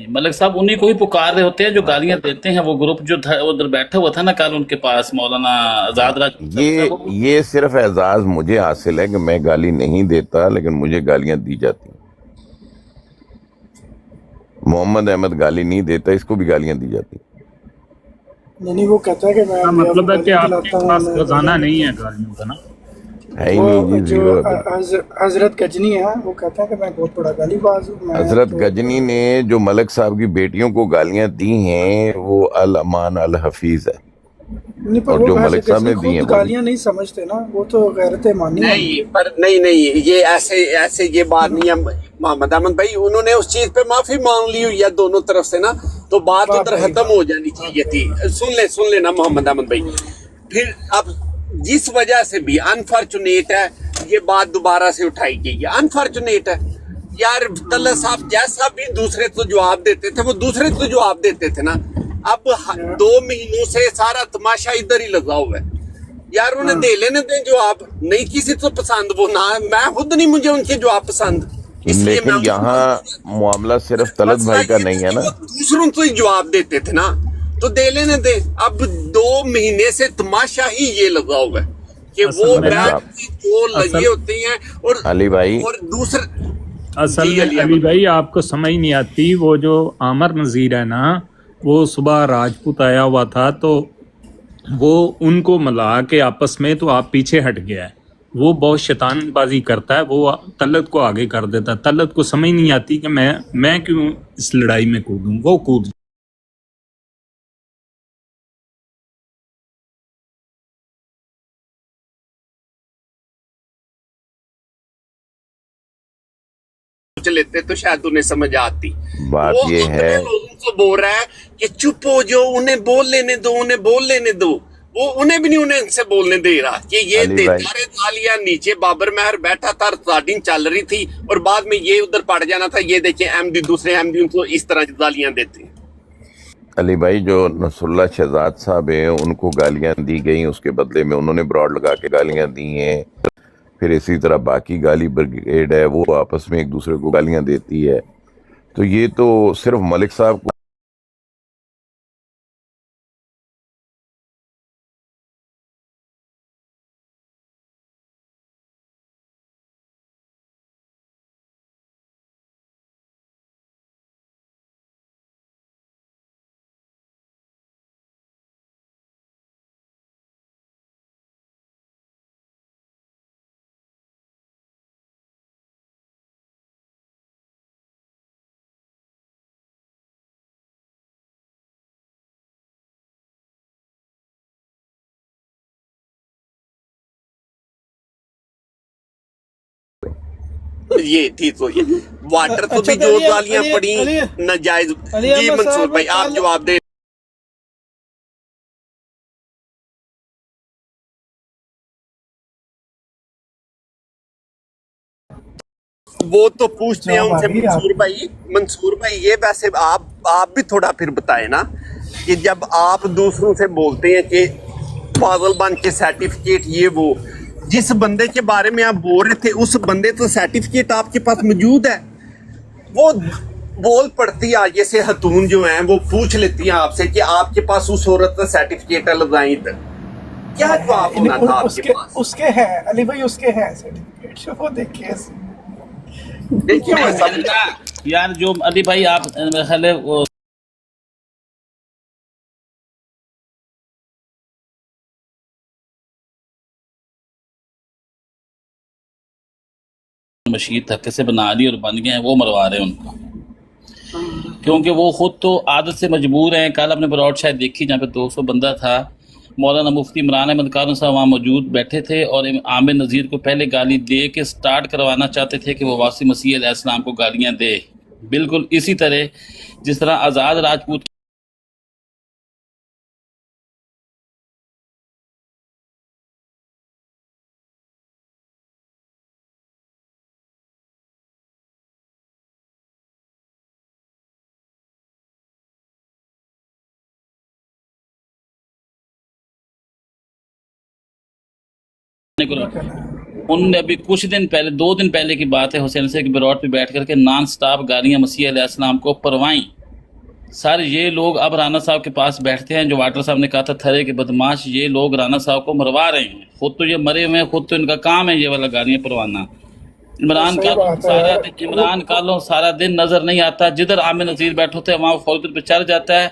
मलिक साहब उन्हीं को ही पुकार रहे होते हैं जो गालियां देते हैं। वो ग्रुप जो उधर बैठा हुआ था ना कल उनके पास, मौलाना आजाद राज, ये सिर्फ एजाज मुझे हासिल है कि मैं गाली नहीं देता, लेकिन मुझे गालियां दी जाती हैं। मोहम्मद अहमद गाली नहीं देता, इसको भी गालियां दी जाती। नहीं, वो कहता है कि मैं मतलब है कि आपके पास खजाना नहीं है गालियों का ना। है ही नहीं जी, जो जीरो। हजरत गजनी है, वो कहता है कि मैं बहुत बड़ा गालीबाज हूँ। हजरत गजनी ने जो मलक साहब की बेटियों को गालियां दी हैं, वो अल अमान अल हफीज है, नहीं, पर और वो जो हजरत मलिक साहब ने गजनी दी हैं खुद गालियां नहीं समझते ना, वो तो गैरत मानी है। नहीं पर नहीं ये ऐसे ये बात नहीं है मोहम्मद अहमद भाई। उन्होंने उस चीज पे माफी मांग ली हुई है दोनों तरफ से ना, तो बात उधर खत्म हो जानी चाहिए थी। सुन लेना मोहम्मद अहमद भाई, फिर अब जिस वजह से भी अनफॉर्चुनेट है ये बात दोबारा से उठाई गई है, अनफॉर्चुनेट है यार। तल्ला साहब जैसा भी दूसरे को जवाब देते थे, वो दूसरे को जवाब देते थे ना। अब 2 महीनों से सारा तमाशा इधर ही लगा हुआ है यार। उन्हें दे लेने दें जवाब, नहीं किसी को पसंद वो ना, मैं खुद नहीं, मुझे उनके जवाब पसंद, इसलिए लेकिन मैं यहाँ मामला सिर्फ तलत भाई का नहीं है ना। वो दूसरों को ही जवाब देते थे ना, तो दे लेने दे। अब 2 महीने से तमाशा ही ये लगा हुआ है کہ اصل وہ میں بیٹھ کی جو لگے ہوتے ہیں اور علی بھائی اور دوسرے اصل جی میں علی علی بھائی آپ کو سمجھ نہیں آتی، وہ جو عامر نذیر ہے نا، وہ صبح راجپوت آیا ہوا تھا تو وہ ان کو ملا کے آپس میں، تو آپ پیچھے ہٹ گیا ہے. وہ بہت شیطان بازی کرتا ہے، وہ طلعت کو آگے کر دیتا ہے. طلعت کو سمجھ نہیں آتی کہ میں کیوں اس لڑائی میں کودوں، وہ کود لیتے تو شاید انہیں سمجھ آتی. بات وہ یہ اپنے ہے لوگوں کو بول رہا ہے کہ چپ ہو جو، انہیں بول لینے دو، انہیں بول لینے دو. وہ انہیں بھی نہیں انہیں سے بولنے دے رہا کہ یہ علی بھائی دیتا رہے تالیاں. نیچے بابر مہر بیٹھا تھا، ریکارڈنگ چل رہی تھی اور بعد میں یہ ادھر پڑ جانا تھا. یہ دیکھیں احمدی دوسرے احمدی ان کو اس طرح گالیاں دیتے ہیں. علی بھائی جو نصر اللہ شہزاد صاحب ہیں ان کو گالیاں دی گئیں، اس کے بدلے میں انہوں نے براڈ لگا کے گالیاں دی ہیں. پھر اسی طرح باقی گالی بریگیڈ ہے وہ آپس میں ایک دوسرے کو گالیاں دیتی ہے. تو یہ تو صرف ملک صاحب کو یہ تھی تو یہ واٹر تو بھی جو گالیاں پڑی ناجائز. جی منصور بھائی آپ جواب دیں. وہ تو پوچھتے ہیں ان سے منصور بھائی یہ ویسے آپ بھی تھوڑا پھر بتائیں نا کہ جب آپ دوسروں سے بولتے ہیں کہ پاگل بن کے سرٹیفکیٹ یہ وہ، جس بندے کے بارے میں آپ بول رہے تھے اس بندے تو سرٹیفکیٹ آپ کے پاس موجود ہے. وہ بول پڑتی آگے سے خاتون جو ہیں وہ پوچھ لیتی ہیں آپ سے کہ آپ کے پاس اس عورت کا سرٹیفکیٹ ہے لگائیں تھا، کیا جواب ہونا تھا آپ کے پاس؟ اس کے ہے علی بھائی، اس کے ہے سرٹیفکیٹ، وہ دیکھیے. دیکھیے میں سمجھا یار جو علی بھائی آپ میرے خیال ہے وہ مشید دھکے سے بنا لی اور بن گئے ہیں، وہ مروا رہے ہیں ان کو، کیونکہ وہ خود تو عادت سے مجبور ہیں. کل اپنے براڈ شاید دیکھی جہاں پہ 200 بندہ تھا، مولانا مفتی عمران احمد کارون صاحب وہاں موجود بیٹھے تھے اور عامر نذیر کو پہلے گالی دے کے سٹارٹ کروانا چاہتے تھے کہ وہ واپسی مسیح علیہ السلام کو گالیاں دے. بالکل اسی طرح جس طرح آزاد راجپوت انہوں نے ابھی کچھ دن پہلے 2 دن پہلے کی بات ہے حسین سے براڈ پہ بیٹھ کر کے نان سٹاپ گالیاں مسیح علیہ السلام کو پروائیں. سر یہ لوگ اب رانا صاحب کے پاس بیٹھتے ہیں، جو واٹر صاحب نے کہا تھا تھرے کے بدماش، یہ لوگ رانا صاحب کو مروا رہے ہیں. خود تو یہ مرے ہوئے ہیں، خود تو ان کا کام ہے یہ والا گالیاں پروانا. عمران کالوں سارا دن نظر نہیں آتا، جدھر عامر نذیر بیٹھے تھے وہاں فوجر پہ چڑھ جاتا ہے،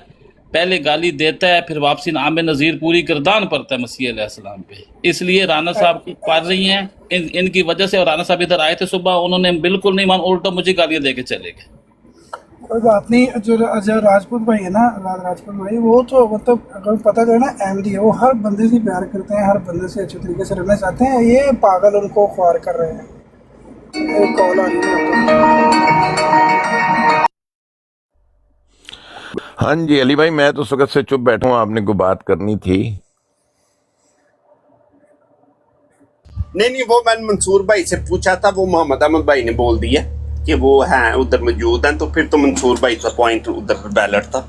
پہلے گالی دیتا ہے، پھر واپسی عامر نذیر پوری گردان پڑتا ہے مسیح علیہ السلام پہ. اس لیے رانا صاحب کو پار رہی ہیں ان کی وجہ سے. اور رانا صاحب ادھر آئے تھے صبح، انہوں نے بالکل نہیں مان، الٹا مجھے گالیاں دے کے چلے گئے. کوئی بات نہیں. جو راجپوت بھائی ہے نا، راجپوت بھائی، وہ تو مطلب اگر پتہ چلے نا احمدی ہے، وہ ہر بندے سے پیار کرتے ہیں، ہر بندے سے اچھے طریقے سے رہنا چاہتے ہیں. یہ پاگل ان کو خوار کر رہے ہیں. ایک کال آ رہی ہے. ہاں جی علی بھائی میں تو اس وقت سے چپ بیٹھا ہوں، آپ نے کوئی بات کرنی تھی؟ نہیں وہ میں نے منصور بھائی سے پوچھا تھا، وہ محمد احمد بھائی نے بول دیا کہ وہ ہیں ادھر موجود ہیں، تو پھر تو منصور بھائی کا پوائنٹ ادھر بیلٹ تھا.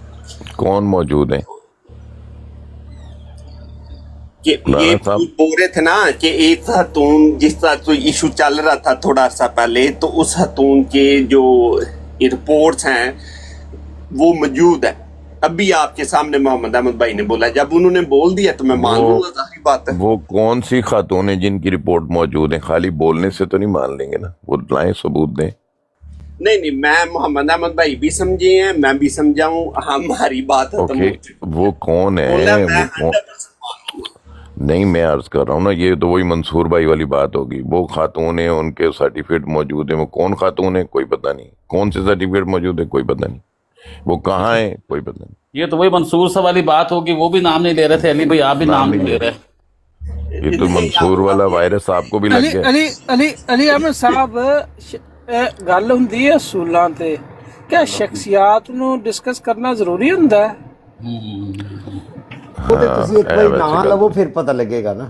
کون موجود ہیں؟ کہ یہ بول رہے تھے نا کہ ایک خاتون جس طرح تو ایشو چل رہا تھا تھوڑا عرصہ پہلے، تو اس خاتون کے جو رپورٹس ہیں وہ موجود ہیں. ابھی آپ کے سامنے محمد احمد بھائی نے بولا، جب انہوں نے بول دیا تو میں مان لوں گا. की बात है। वो कौन सी खातून है जिनकी रिपोर्ट मौजूद है? खाली बोलने से तो नहीं मान लेंगे ना, वो लाएं सबूत दें। नहीं नहीं, मैं मोहम्मद अहमद भाई भी समझे हैं, मैं भी समझा हूँ, हमारी बात खत्म ओके, हो चुकी वो कौन बोला है? मैं वो कौन? 100% मानूंगा। नहीं, मैं अर्ज कर रहा हूँ ना, ये तो वही मंसूर भाई वाली बात होगी। वो खातून है, उनके सर्टिफिकेट मौजूद है, वो कौन खातून है कोई पता नहीं, कौन से सर्टिफिकेट मौजूद है कोई पता नहीं, वो कहाँ है कोई पता नहीं। ये तो वही मंसूर साहब वाली बात होगी, वो भी नाम नहीं ले रहे थे अली भाई, आप भी नाम नहीं ले रहे। ये तो मंसूर वाला वायरस आपको भी लग ਅਲੀ गया। ਅਲੀ ਅਲੀ ਅਲੀ ਅਹਿਮਦ ਸਾਹਿਬ ਗੱਲ ਹੁੰਦੀ ਹੈ ਅਸੂਲਾਂ ਤੇ, ਕਿਆ ਸ਼ਖਸੀਅਤ ਨੂੰ ਡਿਸਕਸ ਕਰਨਾ ਜ਼ਰੂਰੀ ਹੁੰਦਾ ਹੈ? ਉਹਦੇ ਤੁਸੀਂ ਇੱਕ ਵਾਰੀ ਨਾਂ ਲਵੋ ਫਿਰ ਪਤਾ ਲੱਗੇਗਾ ਨਾ।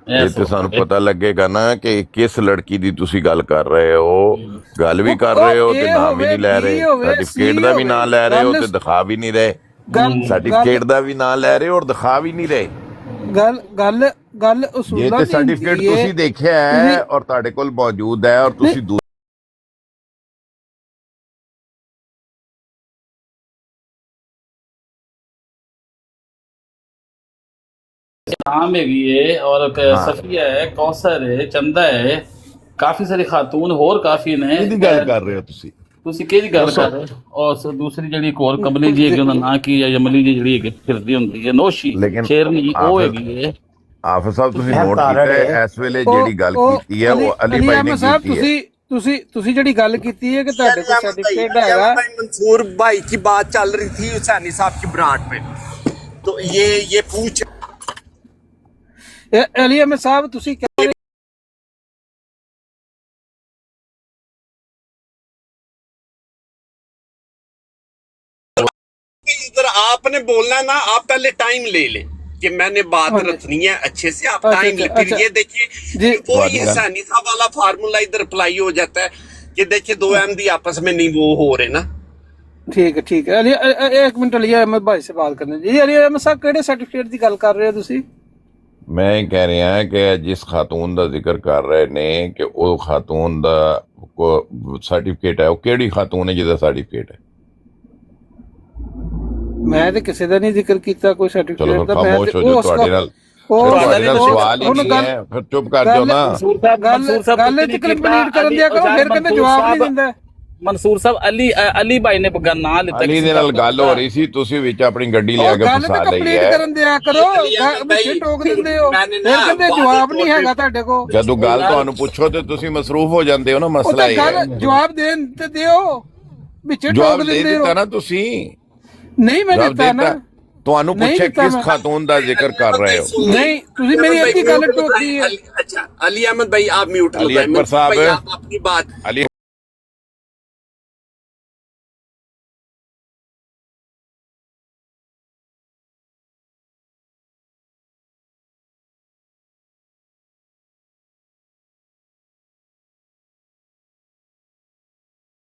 ਇਹ ਤੇ ਸਾਨੂੰ ਪਤਾ ਲੱਗੇਗਾ ਨਾ ਕਿ ਕਿਸ ਲੜਕੀ ਦੀ ਤੁਸੀਂ ਗੱਲ ਕਰ ਰਹੇ ਹੋ, ਗੱਲ ਵੀ ਕਰ ਰਹੇ ਹੋ ਤੇ ਨਾਮ ਹੀ ਨਹੀਂ ਲੈ ਰਹੇ, ਸਰਟੀਫਿਕੇਟ ਦਾ ਵੀ ਨਾਂ ਲੈ ਰਹੇ ਹੋ ਤੇ ਦਿਖਾ ਵੀ ਨਹੀਂ ਰਹੇ, ਸਰਟੀਫਿਕੇਟ ਦਾ ਵੀ ਨਾਂ ਲੈ ਰਹੇ ਹੋ ਔਰ ਦਿਖਾ ਵੀ ਨਹੀਂ ਰਹੇ। ਗੱਲ ਗੱਲ ਗੱਲ ਇਹ ਅਸੂਲਾਂ ਤੇ ਦੀ ਸਰਟੀਫਿਕੇਟ ਹੁੰਦੀ ਹੈ। ਤੁਸੀਂ ਦੇਖਿਆ ਹੈ ਔਰ ਤੁਹਾਡੇ ਕੋਲ ਮੌਜੂਦ ਹੈ ਔਰ ਤੁਸੀਂ नाम है ये, और सफिया है, कौसर है, चंदा है, काफी सारी खातून होर काफी ने। ਕਿਹਦੀ ਗੱਲ ਕਰ ਰਹੇ ਹੋ ਤੁਸੀਂ? ਤੁਸੀਂ ਕਿਹਦੀ ਗੱਲ ਕਰ ਰਹੇ ਹੋ? ਔਰ ਦੂਸਰੀ ਜਿਹੜੀ ਇੱਕ ਹੋਰ ਕਮਲੀ ਜੀ ਹੈਗੀ, ਉਹਨਾਂ ਨਾਂ ਕੀ ਹੈ, ਯਮਲੀ ਜੀ ਜਿਹੜੀ ਹੈਗੀ ਫਿਰਦੀ ਹੁੰਦੀ ਹੈ, ਨੋਸ਼ੀ ਸ਼ੇਰਨੀ ਜੀ, ਉਹ ਹੈਗੀ ਹੈ। ਆਫਿਸ ਸਾਹਿਬ ਤੁਸੀਂ ਨੋਟ ਕੀਤਾ ਹੈ ਇਸ ਵੇਲੇ ਜਿਹੜੀ ਗੱਲ ਕੀਤੀ ਹੈ ਉਹ ਅਲੀ ਭਾਈ ਨੇ ਸਾਹਿਬ ਕੀਤੀ ਹੈ। ਤੁਸੀਂ ਜਿਹੜੀ ਗੱਲ ਕੀਤੀ ਹੈ ਕਿ ਤੁਹਾਡੇ ਕੋਲ ਸਰਟੀਫਿਕੇਟ अली ਹੈਗਾ, अहमद भाई, मंसूर भाई की बात चल रही थी हुसैनी साहब की ब्रांड पे, तो ये पूछ ਅਲੀ ਅਹਿਮਦ ਸਾਹਿਬ ਤੁਸੀਂ ਕਹਿ ਰਹੇ इधर आपने बोलना ना, आप पहले टाइम ले ले कि मैंने बात रखनी है अच्छे से, आप अच्छा, टाइम ले। फिर अच्छा। ये देखिए जी। वो हुसैनी साहब वाला फार्मूला इधर अप्लाई हो जाता है कि देखिए दो अहमदी आपस में नहीं वो हो रहे ना। ਠੀਕ ਹੈ ਅਲੀ ਇੱਕ ਮਿੰਟ ਅਲੀ ਅਹਿਮਦ ਭਾਈ ਸੇ ਬਾਤ ਕਰਨੀ ਜੀ। ਅਲੀ ਅਹਿਮਦ ਸਾਹਿਬ ਕਿਹੜੇ ਸਰਟੀਫਿਕੇਟ ਦੀ ਗੱਲ ਕਰ ਰਹੇ ਹੋ ਤੁਸੀਂ? ਮੈਂ ਇਹ ਕਹਿ ਰਿਹਾ ਕਿ ਜਿਸ ਖਾਤੂਨ ਦਾ ਜ਼ਿਕਰ ਕਰ ਰਹੇ ਨੇ ਕਿ ਉਹ ਖਾਤੂਨ ਦਾ ਸਰਟੀਫਿਕੇਟ ਹੈ, ਉਹ ਕਿਹੜੀ ਖਾਤੂਨ ਹੈ ਜਿਹਦਾ ਸਰਟੀਫਿਕੇਟ ਹੈ? ਮੈਂ ਤੇ ਕਿਸੇ ਦਾ ਨਹੀਂ ਜ਼ਿਕਰ ਕੀਤਾ ਕੋਈ ਚਲੋ ਸਰਟੀਫਿਕੇਟ ਦਾ। ਮੈਂ ਖਾਮੋਸ਼ ਹੋ ਜਾਓ, ਤੁਹਾਡੇ ਨਾਲ ਤੁਹਾਡੇ ਨਾਲ ਸਵਾਲ ਹੀ ਨਹੀਂ ਹੈ, ਫਿਰ ਚੁੱਪ ਕਰ ਜਾਓ ਨਾ। ਗੱਲ ਤੇ ਕੰਪਲੀਟ ਕਰਨ ਦਿਆ ਕਰੋ, ਫਿਰ ਕਹਿੰਦੇ ਜਵਾਬ ਨਹੀਂ ਦਿੰਦਾ। ਮਨਸੂਰ ਸਾਹਿਬ ਅਲੀ ਭਾਈ ਨੇ ਨਾਂ ਲਿੱਤਾ, ਅਲੀ ਦੇ ਨਾਲ ਗੱਲ ਹੋ ਰਹੀ ਸੀ, ਤੁਸੀਂ ਵਿੱਚ ਆਪਣੀ ਗੱਡੀ ਲਿਆ ਕੇ ਗੱਲ ਤੇ ਫਸਾ ਲਈ ਕੰਪਲੀਟ ਹੈ। ਕਰਨ ਦਿਆ ਕਰੋ, ਵਿੱਚ ਟੋਕ ਦਿੰਦੇ ਹੋ, ਫਿਰ ਕਹਿੰਦੇ ਜਵਾਬ ਨਹੀਂ ਹੈਗਾ ਤੁਹਾਡੇ ਕੋਲ। ਜਦੋਂ ਗੱਲ ਤੁਹਾਨੂੰ ਪੁੱਛੋ ਤੇ ਤੁਸੀਂ ਮਸਰੂਫ ਹੋ ਜਾਂਦੇ ਹੋ ਨਾ, ਮਸਲਾ ਇਹ ਹੈ। ਜਵਾਬ ਦੇਣ ਤੇ ਦਿਓ, ਵਿੱਚ ਟੋਕ ਜਵਾਬ ਦੇ ਦਿੰਦੇ ਦਿੱਤਾ ਹੋ। ਨਾ ਤੁਸੀਂ, ਨਹੀਂ ਮੈਂ ਜਵਾਬ ਦਿੱਤਾ ਨਾ, ਤੁਹਾਨੂੰ ਨਹੀਂ ਪੁੱਛਿਆ ਦਿੱਤਾ ਕਿਸ ਮੈਂ। ਖਾਤੂਨ ਦਾ ਜ਼ਿਕਰ ਕਰ ਰਹੇ ਹੋ? ਨਹੀਂ ਤੁਸੀਂ ਮੇਰੀ ਅੱਧੀ ਗੱਲ ਟੋਕੀ ਹੈ। अच्छा अली अहमद भाई आप म्यूट लो अली भाई, अकबर मंसूर भाई, साहब। आप अपनी बात अली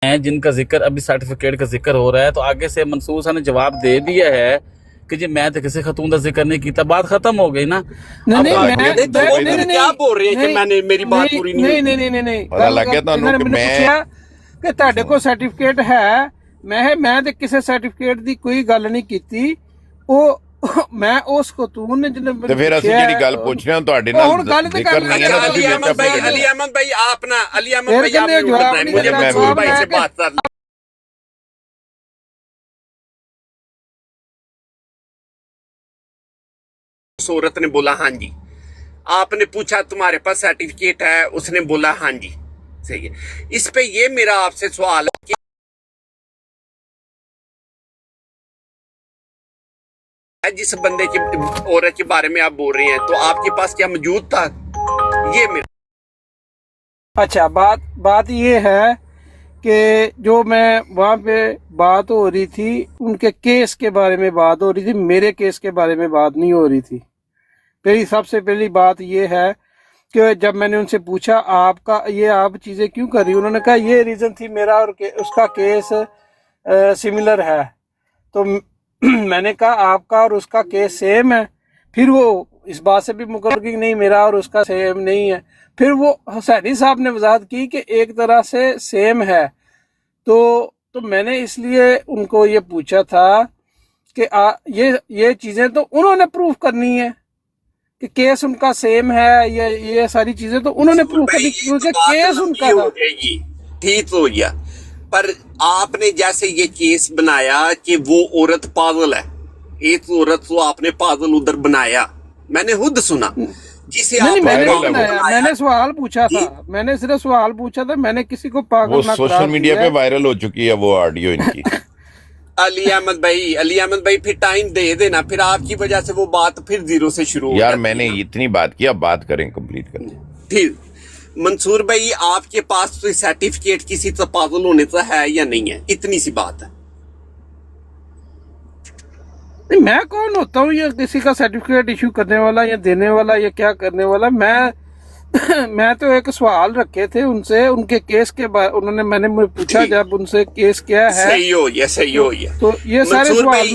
हैं जिनका जिक्र अभी सर्टिफिकेट का जिक्र हो रहा है, तो आगे से मंसूर साहब ने जवाब दे दिया है कि जी मैं तो किसी खातून का जिक्र नहीं किया, बात खत्म हो गई ना। क्या बोल रहे हैं कि मैंने मेरी बात पूरी नहीं ਨਹੀਂ ਪਤਾ ਲੱਗ ਗਿਆ ਤੁਹਾਨੂੰ ਕਿ ਮੈਂ ਕਿ ਤੁਹਾਡੇ ਕੋਲ ਸਰਟੀਫਿਕੇਟ ਹੈ। ਮੈਂ ਤੇ ਕਿਸੇ ਸਰਟੀਫਿਕੇਟ ਦੀ ਕੋਈ ਗੱਲ ਨਹੀਂ ਕੀਤੀ। ਉਹ ਮੈਂ ਉਸ ਖਾਤੂਨ ਨੇ ਜਿਹਨੇ ਤੇ ਫਿਰ ਅਸੀਂ ਜਿਹੜੀ ਗੱਲ ਪੁੱਛ ਰਹੇ ਹਾਂ ਤੁਹਾਡੇ ਨਾਲ ਹੁਣ ਗੱਲ ਤੇ ਜ਼ਿਕਰ ਨਹੀਂ ਹੈ ਨਾ, ਤੁਸੀਂ ਵਿੱਚ ਆਪਣੀ ਗੱਡੀ अली अहमद भाई आप ना, अली अहमद फिर भाई आप कहते म्यूट जवाब रहे, नहीं मुझे देना, मंसूर भाई जवाब से बात कर सूरत ने बोला हाँ जी, आपने पूछा तुम्हारे पास सर्टिफिकेट है, उसने बोला हाँ जी, सही है। इस पे ये मेरा आपसे सवाल है कि जिस बंदे की औरत के बारे में आप बोल रहे हैं, तो आपके पास क्या मौजूद था? ये मेरा अच्छा बात ये है कि जो मैं वहाँ पे बात हो रही थी, उनके केस के बारे में बात हो रही थी, मेरे केस के बारे में बात नहीं हो रही थी। सबसे पहली बात ये है कि जब मैंने उनसे पूछा आपका ये आप चीज़ें क्यों कर रही, उन्होंने कहा ये रीज़न थी मेरा और उसका केस सिमिलर है। तो मैंने कहा आपका और उसका केस सेम है। फिर वो इस बात से भी मुकर कि नहीं मेरा और उसका सेम नहीं है। फिर वो हुसैनी साहब ने वजाहत की कि एक तरह से सेम है। तो मैंने इसलिए उनको ये पूछा था कि ये चीज़ें तो उन्होंने प्रूफ करनी है। कि केस उनका सेम है, ये सारी चीजें तो उन्होंने प्रूव कर दी क्योंकि केस उनका था। ठीक हो गया, पर आपने जैसे ये केस बनाया कि वो औरत पागल है, एक औरत को आपने पागल उधर बनाया, मैंने खुद सुना जिसे नहीं, आप मैंने नहीं पागल बनाया, बनाया। मैंने सवाल पूछा था, मैंने सिर्फ सवाल पूछा था, मैंने किसी को वो पागल ना सोशल करार मीडिया दिया पे है। वायरल हो चुकी है वो ऑडियो इनकी। अली अहमद भाई फिर टाइम दे देना, फिर आपकी वजह से वो बात फिर जीरो से शुरू हो यार जाती मैंने है। इतनी बात की, अब बात करें, कंप्लीट करें। ठीक, मंसूर भाई आपके पास कोई सर्टिफिकेट किसी से पागल होने का है या नहीं है, इतनी सी बात है। नहीं, मैं कौन होता हूँ ये किसी का सर्टिफिकेट इशू करने वाला या देने वाला या क्या करने वाला? मैं तो एक सवाल रखे थे उनसे, उनके केस के बारे मैंने पूछा जब उनसे केस क्या है। सही हो गया। तो ये सारे मंसूर सवाल भाई,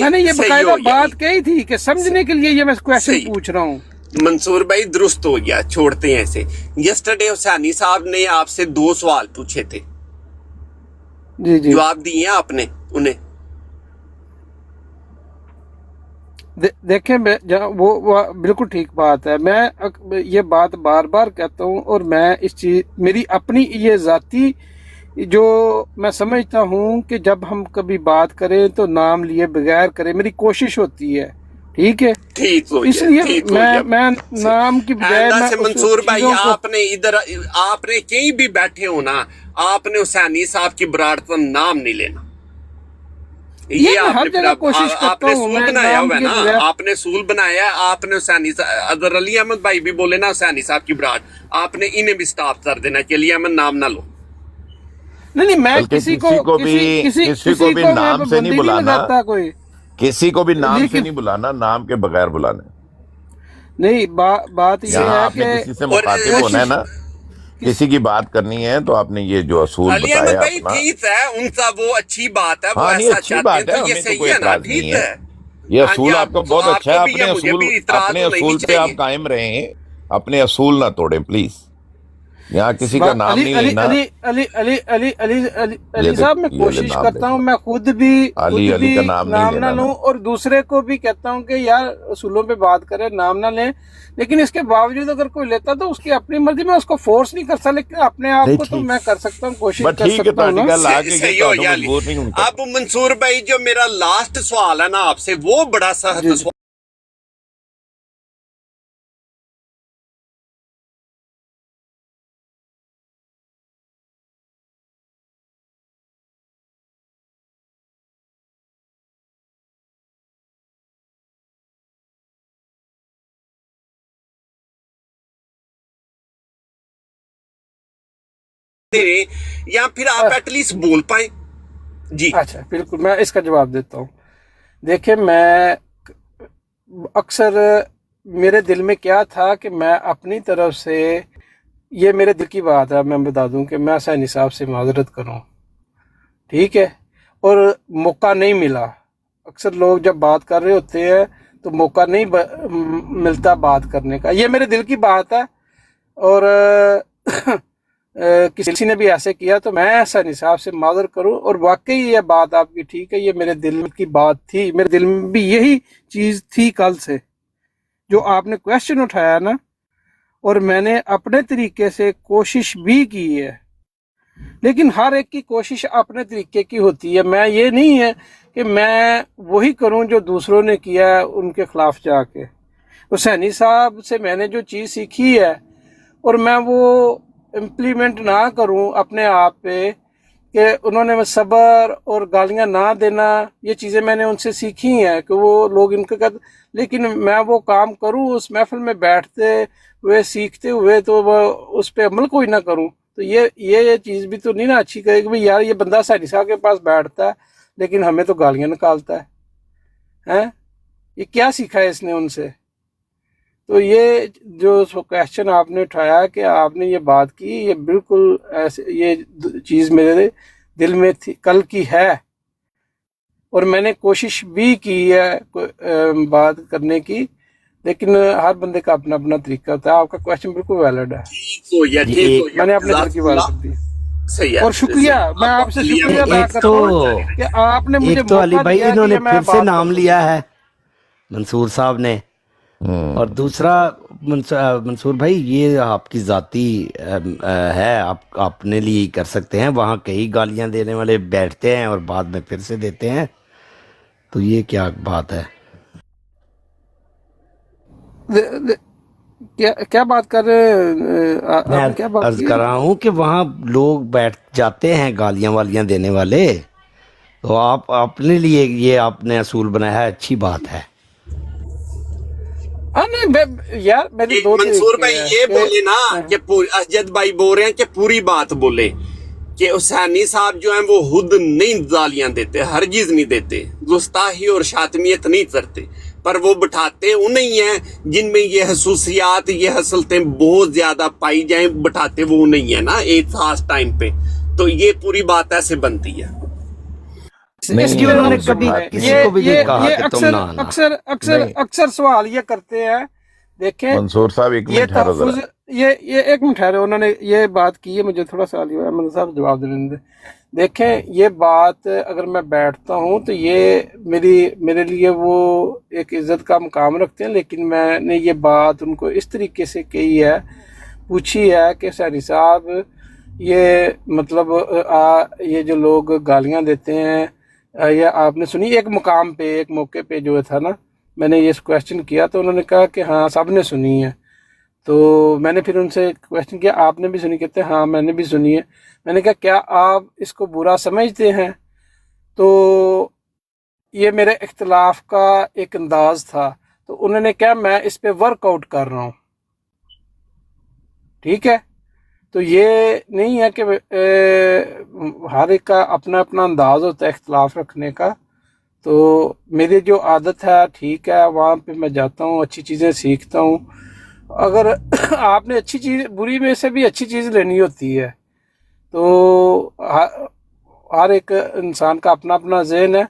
मैंने ये सही बकायदा हो गया। बात कही थी कि समझने के लिए ये मैं क्वेश्चन सही। पूछ रहा हूँ। मंसूर भाई दुरुस्त हो गया, छोड़ते हैं ऐसे। यस्टरडे हुसैनी साहब ने आपसे 2 सवाल पूछे थे, जी जी, जवाब दिए आपने उन्हें? देखें वो बिल्कुल ठीक बात है। मैं ये बात बार बार कहता हूँ, और मैं इस चीज मेरी अपनी ये जाती जो मैं समझता हूँ कि जब हम कभी बात करें तो नाम लिए बगैर करें, मेरी कोशिश होती है, ठीक है? ठीक हो इसलिए गया। मैं नाम की बजाय ऐसा मैं से उस मंसूर भाई चीज़ों को- आपने इधर आपने कहीं भी बैठे हो ना, आपने हुसैनी साहब की बरात का नाम नहीं लेना। ये मैं हर जगह कोशिश करता आपने हूँ, सूल मैं बनाया नाम हुआ है के ना, बजाय- आपने सूल बनाया, आपने हुसैनी अदर अली अहमद भाई भी बोले ना हुसैनी साहब की बरात, आपने इन्हें भी स्टॉप कर देना कि अली अहमद नाम ना लो। नहीं, मैं बल्कि किसी को किसी को भी मैं नाम से नहीं पाबंदी बुलाना, लगाता कोई। किसी को भी नाम से लेकिन- नहीं बुलाना, नाम के बगैर बुलाना। नहीं, बात ये यहाँ है आपने किसी कि से मुखातिब होना है ना, किसी की बात करनी है तो आपने ये जो असूल अली अहमद बताया भाई अपना। ठीक है, उनका वो अच्छी बात है, वो हाँ नहीं, ऐसा अच्छी चाहते बात हैं है, तो ये हमें तो सही कोई है ना, एतराज नहीं ठीक है। है। ये हाँ असूल जी, आपका आपको- बहुत अच्छा है, आपको भी अपने है, मुझे असूल भी इतराज अपने तो नहीं असूल पे आप चाहिए। कायम रहें, अपने असूल ना तोड़ें प्लीज। यहाँ किसी का नाम नहीं लेना। अली साहब, मैं कोशिश नाम करता हूँ लेना। मैं खुद भी अली का नाम नहीं नाम ना लेना लूं, ना। और दूसरे को भी कहता हूँ कि यार असूलों पे बात करें, नाम ना लें। लेकिन इसके बावजूद अगर कोई लेता तो उसकी अपनी मर्जी, मैं उसको फोर्स नहीं कर सकता, लेकिन अपने आप को तो मैं कर सकता हूँ, कोशिश बट कर ठीक है, सकता हूँ ना। गल आगे सही हो गया। मजबूर नहीं उनका। अब मंसूर भाई जो मेरा लास्ट सवाल है ना आपसे, वो बड़ा सख्त जी। सवाल दे, या फिर आप एटलीस्ट बोल पाए जी। अच्छा, बिल्कुल, मैं इसका जवाब देता हूँ। देखिए, मैं अक्सर मेरे दिल में क्या था कि मैं अपनी तरफ से, ये मेरे दिल की बात है, मैं बता दूं कि मैं हुसैनी साहब से माजरत करूं, ठीक है? और मौका नहीं मिला। अक्सर लोग जब बात कर रहे होते हैं तो मौका नहीं मिलता बात करने का, ये मेरे दिल की बात है। और किसी ने भी ऐसे किया तो मैं हुसैनी साहब से माजर करूं, और वाकई ये बात आपकी ठीक है, ये मेरे दिल की बात थी, मेरे दिल में भी यही चीज़ थी कल से जो आपने क्वेश्चन उठाया ना, और मैंने अपने तरीके से कोशिश भी की है। लेकिन हर एक की कोशिश अपने तरीके की होती है। मैं ये नहीं है कि मैं वही करूं जो दूसरों ने किया है उनके खिलाफ जाके। हुसैनी साहब से मैंने जो चीज़ सीखी है और मैं वो इम्प्लीमेंट ना करूं अपने आप पे, कि उन्होंने सब्र और गालियां ना देना, ये चीज़ें मैंने उनसे सीखी हैं कि वो लोग इनके कहते, लेकिन मैं वो काम करूं उस महफिल में बैठते हुए सीखते हुए तो वो उस पर अमल कोई ना करूं, तो ये चीज़ भी तो नहीं ना अच्छी कहे कि भाई यार ये बंदा हुसैनी साहब के पास बैठता है लेकिन हमें तो गालियां निकालता है, हैं? ये क्या सीखा है इसने उनसे? तो ये जो क्वेश्चन आपने उठाया कि आपने ये बात की, ये बिल्कुल ऐसे ये चीज़ मेरे दिल में थी, कल की है, और मैंने कोशिश भी की है बात करने की, लेकिन हर बंदे का अपना अपना तरीका होता है। आपका क्वेश्चन बिल्कुल वैलिड है, ठीक हो गया, ठीक हो गया। मैंने अपने दिल की बात कर दी। सही है। और शुक्रिया, मैं आपसे शुक्रिया अदा एक करता हूँ कि आपने मुझे एक तो अली मौका भाई दिया कि इन्होंने मैं फिर से बात नाम कर लिया है मंसूर साहब ने, اور دوسرا منصور بھائی یہ آپ کی ذاتی ہے، آپ اپنے لیے ہی کر سکتے ہیں، وہاں کئی گالیاں دینے والے بیٹھتے ہیں اور بعد میں پھر سے دیتے ہیں، تو یہ کیا بات ہے؟ کیا بات کر رہے ہیں میں آپ نے کیا بات عرض کی؟ کر رہا ہوں کہ وہاں لوگ بیٹھ جاتے ہیں گالیاں والیاں دینے والے، تو آپ اپنے لیے یہ آپ نے اصول بنایا ہے، اچھی بات ہے۔ نہیں یار میری دو منصور بھائی یہ بولے نا کہ اسجد بھائی بول رہے ہیں کہ پوری بات بولے کہ حسینی صاحب جو ہیں وہ خود نہیں گالیاں دیتے، ہرگز نہیں دیتے، گستاخی اور شاتمیت نہیں کرتے، پر وہ بٹھاتے انہیں ہیں جن میں یہ خصوصیات، یہ حصلتیں بہت زیادہ پائی جائیں، بٹھاتے وہ نہیں ہیں نا ایک خاص ٹائم پہ، تو یہ پوری بات ایسے بنتی ہے۔ اس کی انہوں نے کبھی کسی کو بھی نہیں کہا کہ تم نہ آنا۔ اکثر سوال یہ کرتے ہیں، دیکھیں منصور صاحب ایک یہ منٹ ٹھہرو ذرا، تحفظ، یہ ایک منٹ ٹھہرے، انہوں نے یہ بات کی ہے، مجھے تھوڑا سا احمد صاحب جواب دینے دیں۔ دیکھیں یہ بات اگر میں بیٹھتا ہوں تو یہ میرے لیے وہ ایک عزت کا مقام رکھتے ہیں، لیکن میں نے یہ بات ان کو اس طریقے سے کہی ہے، پوچھی ہے کہ حسینی صاحب یہ مطلب یہ جو لوگ گالیاں دیتے ہیں یا آپ نے سنی؟ ایک مقام پہ ایک موقع پہ جو تھا نا، میں نے یہ کویسچن کیا تو انہوں نے کہا کہ ہاں سب نے سنی ہے، تو میں نے پھر ان سے کویسچن کیا آپ نے بھی سنی؟ کہتے ہیں ہاں میں نے بھی سنی ہے۔ میں نے کہا کیا آپ اس کو برا سمجھتے ہیں؟ تو یہ میرے اختلاف کا ایک انداز تھا، تو انہوں نے کہا میں اس پہ ورک آؤٹ کر رہا ہوں، ٹھیک ہے؟ تو یہ نہیں ہے کہ ہر ایک کا اپنا اپنا انداز ہوتا ہے اختلاف رکھنے کا، تو میری جو عادت ہے ٹھیک ہے، وہاں پہ میں جاتا ہوں، اچھی چیزیں سیکھتا ہوں۔ اگر آپ نے اچھی چیز، بری میں سے بھی اچھی چیز لینی ہوتی ہے، تو ہر ایک انسان کا اپنا اپنا ذہن ہے،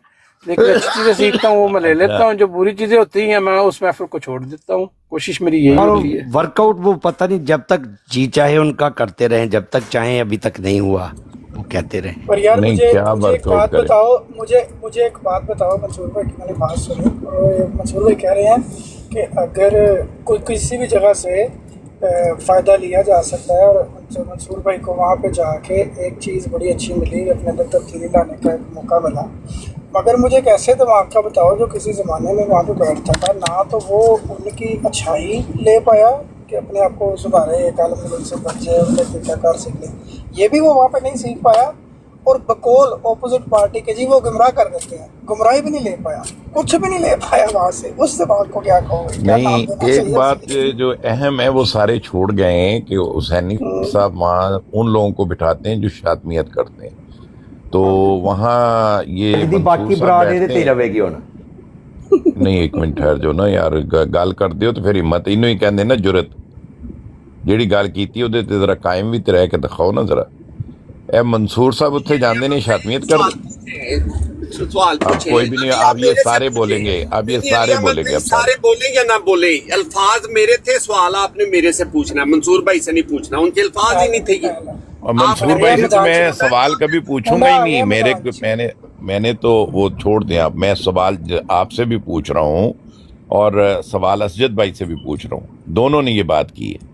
لیکن اچھی چیزیں سیکھتا ہوں وہ میں لے لیتا ہوں، جو بری چیزیں ہوتی ہیں میں اس محفل کو چھوڑ دیتا ہوں، کوشش میری یہی اور ہوتی ہے۔ ورک آؤٹ وہ پتہ نہیں جب تک جی چاہے ان کا کرتے رہیں، جب تک چاہیں ابھی تک نہیں ہوا وہ کہتے رہیں۔ پر یار نہیں مجھے کیا ایک ورک آؤٹ بات کرے؟ بتاؤ، مجھے ایک بات بتاؤ منصور بھائی، میں نے بات سنی، منصور بھائی کہہ رہے ہیں کہ اگر کوئی کسی بھی جگہ سے فائدہ لیا جا سکتا ہے، اور منصور بھائی کو وہاں پہ جا کے ایک چیز بڑی اچھی ملی، اپنے اندر تبدیلی لانے کا ایک موقع ملا، مگر مجھے ایک ایسے دماغ کا بتاؤ جو کسی زمانے میں وہاں پہ بیٹھتا تھا، نہ تو وہ ان کی اچھائی لے پایا کہ اپنے آپ کو سدھارے، ایک عالم علم سے بچ جائے، ان کا طریقہ کار سیکھ لے، یہ بھی وہ وہاں پہ نہیں سیکھ پایا، اور بقول اپوزٹ پارٹی کے جی وہ گمراہ کر دیتے ہیں، گمراہی بھی نہیں لے پایا، کچھ بھی نہیں لے پایا وہاں سے، اس سے بات کو کیا کہو گے؟ کیا نام نہیں، دینا ایک چاہیے بات اسے؟ جو اہم ہے وہ سارے چھوڑ گئے ہیں کہ حسینی صاحب وہاں ان لوگوں کو بٹھاتے ہیں جو شاتمیت کرتے ہیں، تو وہاں یہ جدی منصور باقی صاحب برا دے بیٹھتے تے ہیں۔ رہے گی ہونا۔ نہیں ایک منٹ ٹھہر جو نا یار، گل کر دیو تو پھر ہمت انہوں ہی کہندے نا جرت، جیڑی گل کیتی وہ ذرا قائم بھی تے رہ کے دکھاؤ نا ذرا۔ اے منصور صاحب اتنے جاندے نہیں شاتمیت کر دے، سوال اب پوچھیں کوئی بھی نہیں، ابھی اب یہ میرے سے سارے بولیں پوچھیں، گے، اب یہ اتنی سارے علی احمد بولیں گے، بھائی اب سارے بولیں یا نہ بولیں، الفاظ میرے تھے، سوال آپ نے میرے سے پوچھنا ہے، منصور بھائی سے نہیں پوچھنا، ان کے الفاظ ہی نہیں تھے یہ۔ اور آپ منصور نے بھائی سے تو میدان میں سے سوال کبھی پوچھوں گا ہی نہیں، میں نے تو وہ چھوڑ دیں، آپ میں سوال آپ سے بھی پوچھ رہا ہوں اور سوال اسجد بھائی سے بھی پوچھ رہا ہوں، دونوں نے یہ بات کی ہے،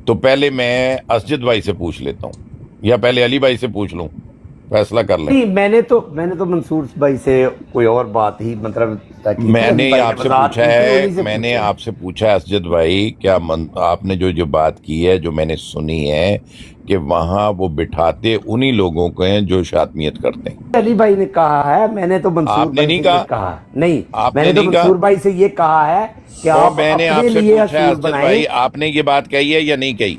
تو پہلے میں اسجد بھائی سے پوچھ لیتا ہوں یا پہلے علی بھائی سے پوچھ لوں، فیصلہ کر لیں۔ نہیں میں نے تو منصور بھائی سے کوئی اور بات ہی مطلب کی میں تھی، علی نے بھائی آپ سے وضاحت پوچھا کی تھی، ہے، انہی سے میں نے پوچھیں۔ آپ سے پوچھا ہے اسجد بھائی، کیا آپ نے جو بات کی ہے، جو میں نے سنی ہے کہ وہاں وہ بٹھاتے انہی لوگوں کو ہیں جو شاتمیت کرتے ہیں۔ علی بھائی نے کہا ہے، میں نے تو منصور آپ نے بھائی نہیں سے کہا، یہ کہا نہیں، آپ میں نے نے تو نہیں کہا، منصور بھائی سے یہ کہا ہے کہ اور آپ میں نے آپ اپنے سے لیے پوچھا ہے اصول اسجد بنائیں۔ بھائی، آپ نے یہ بات کہی ہے یا نہیں کہی؟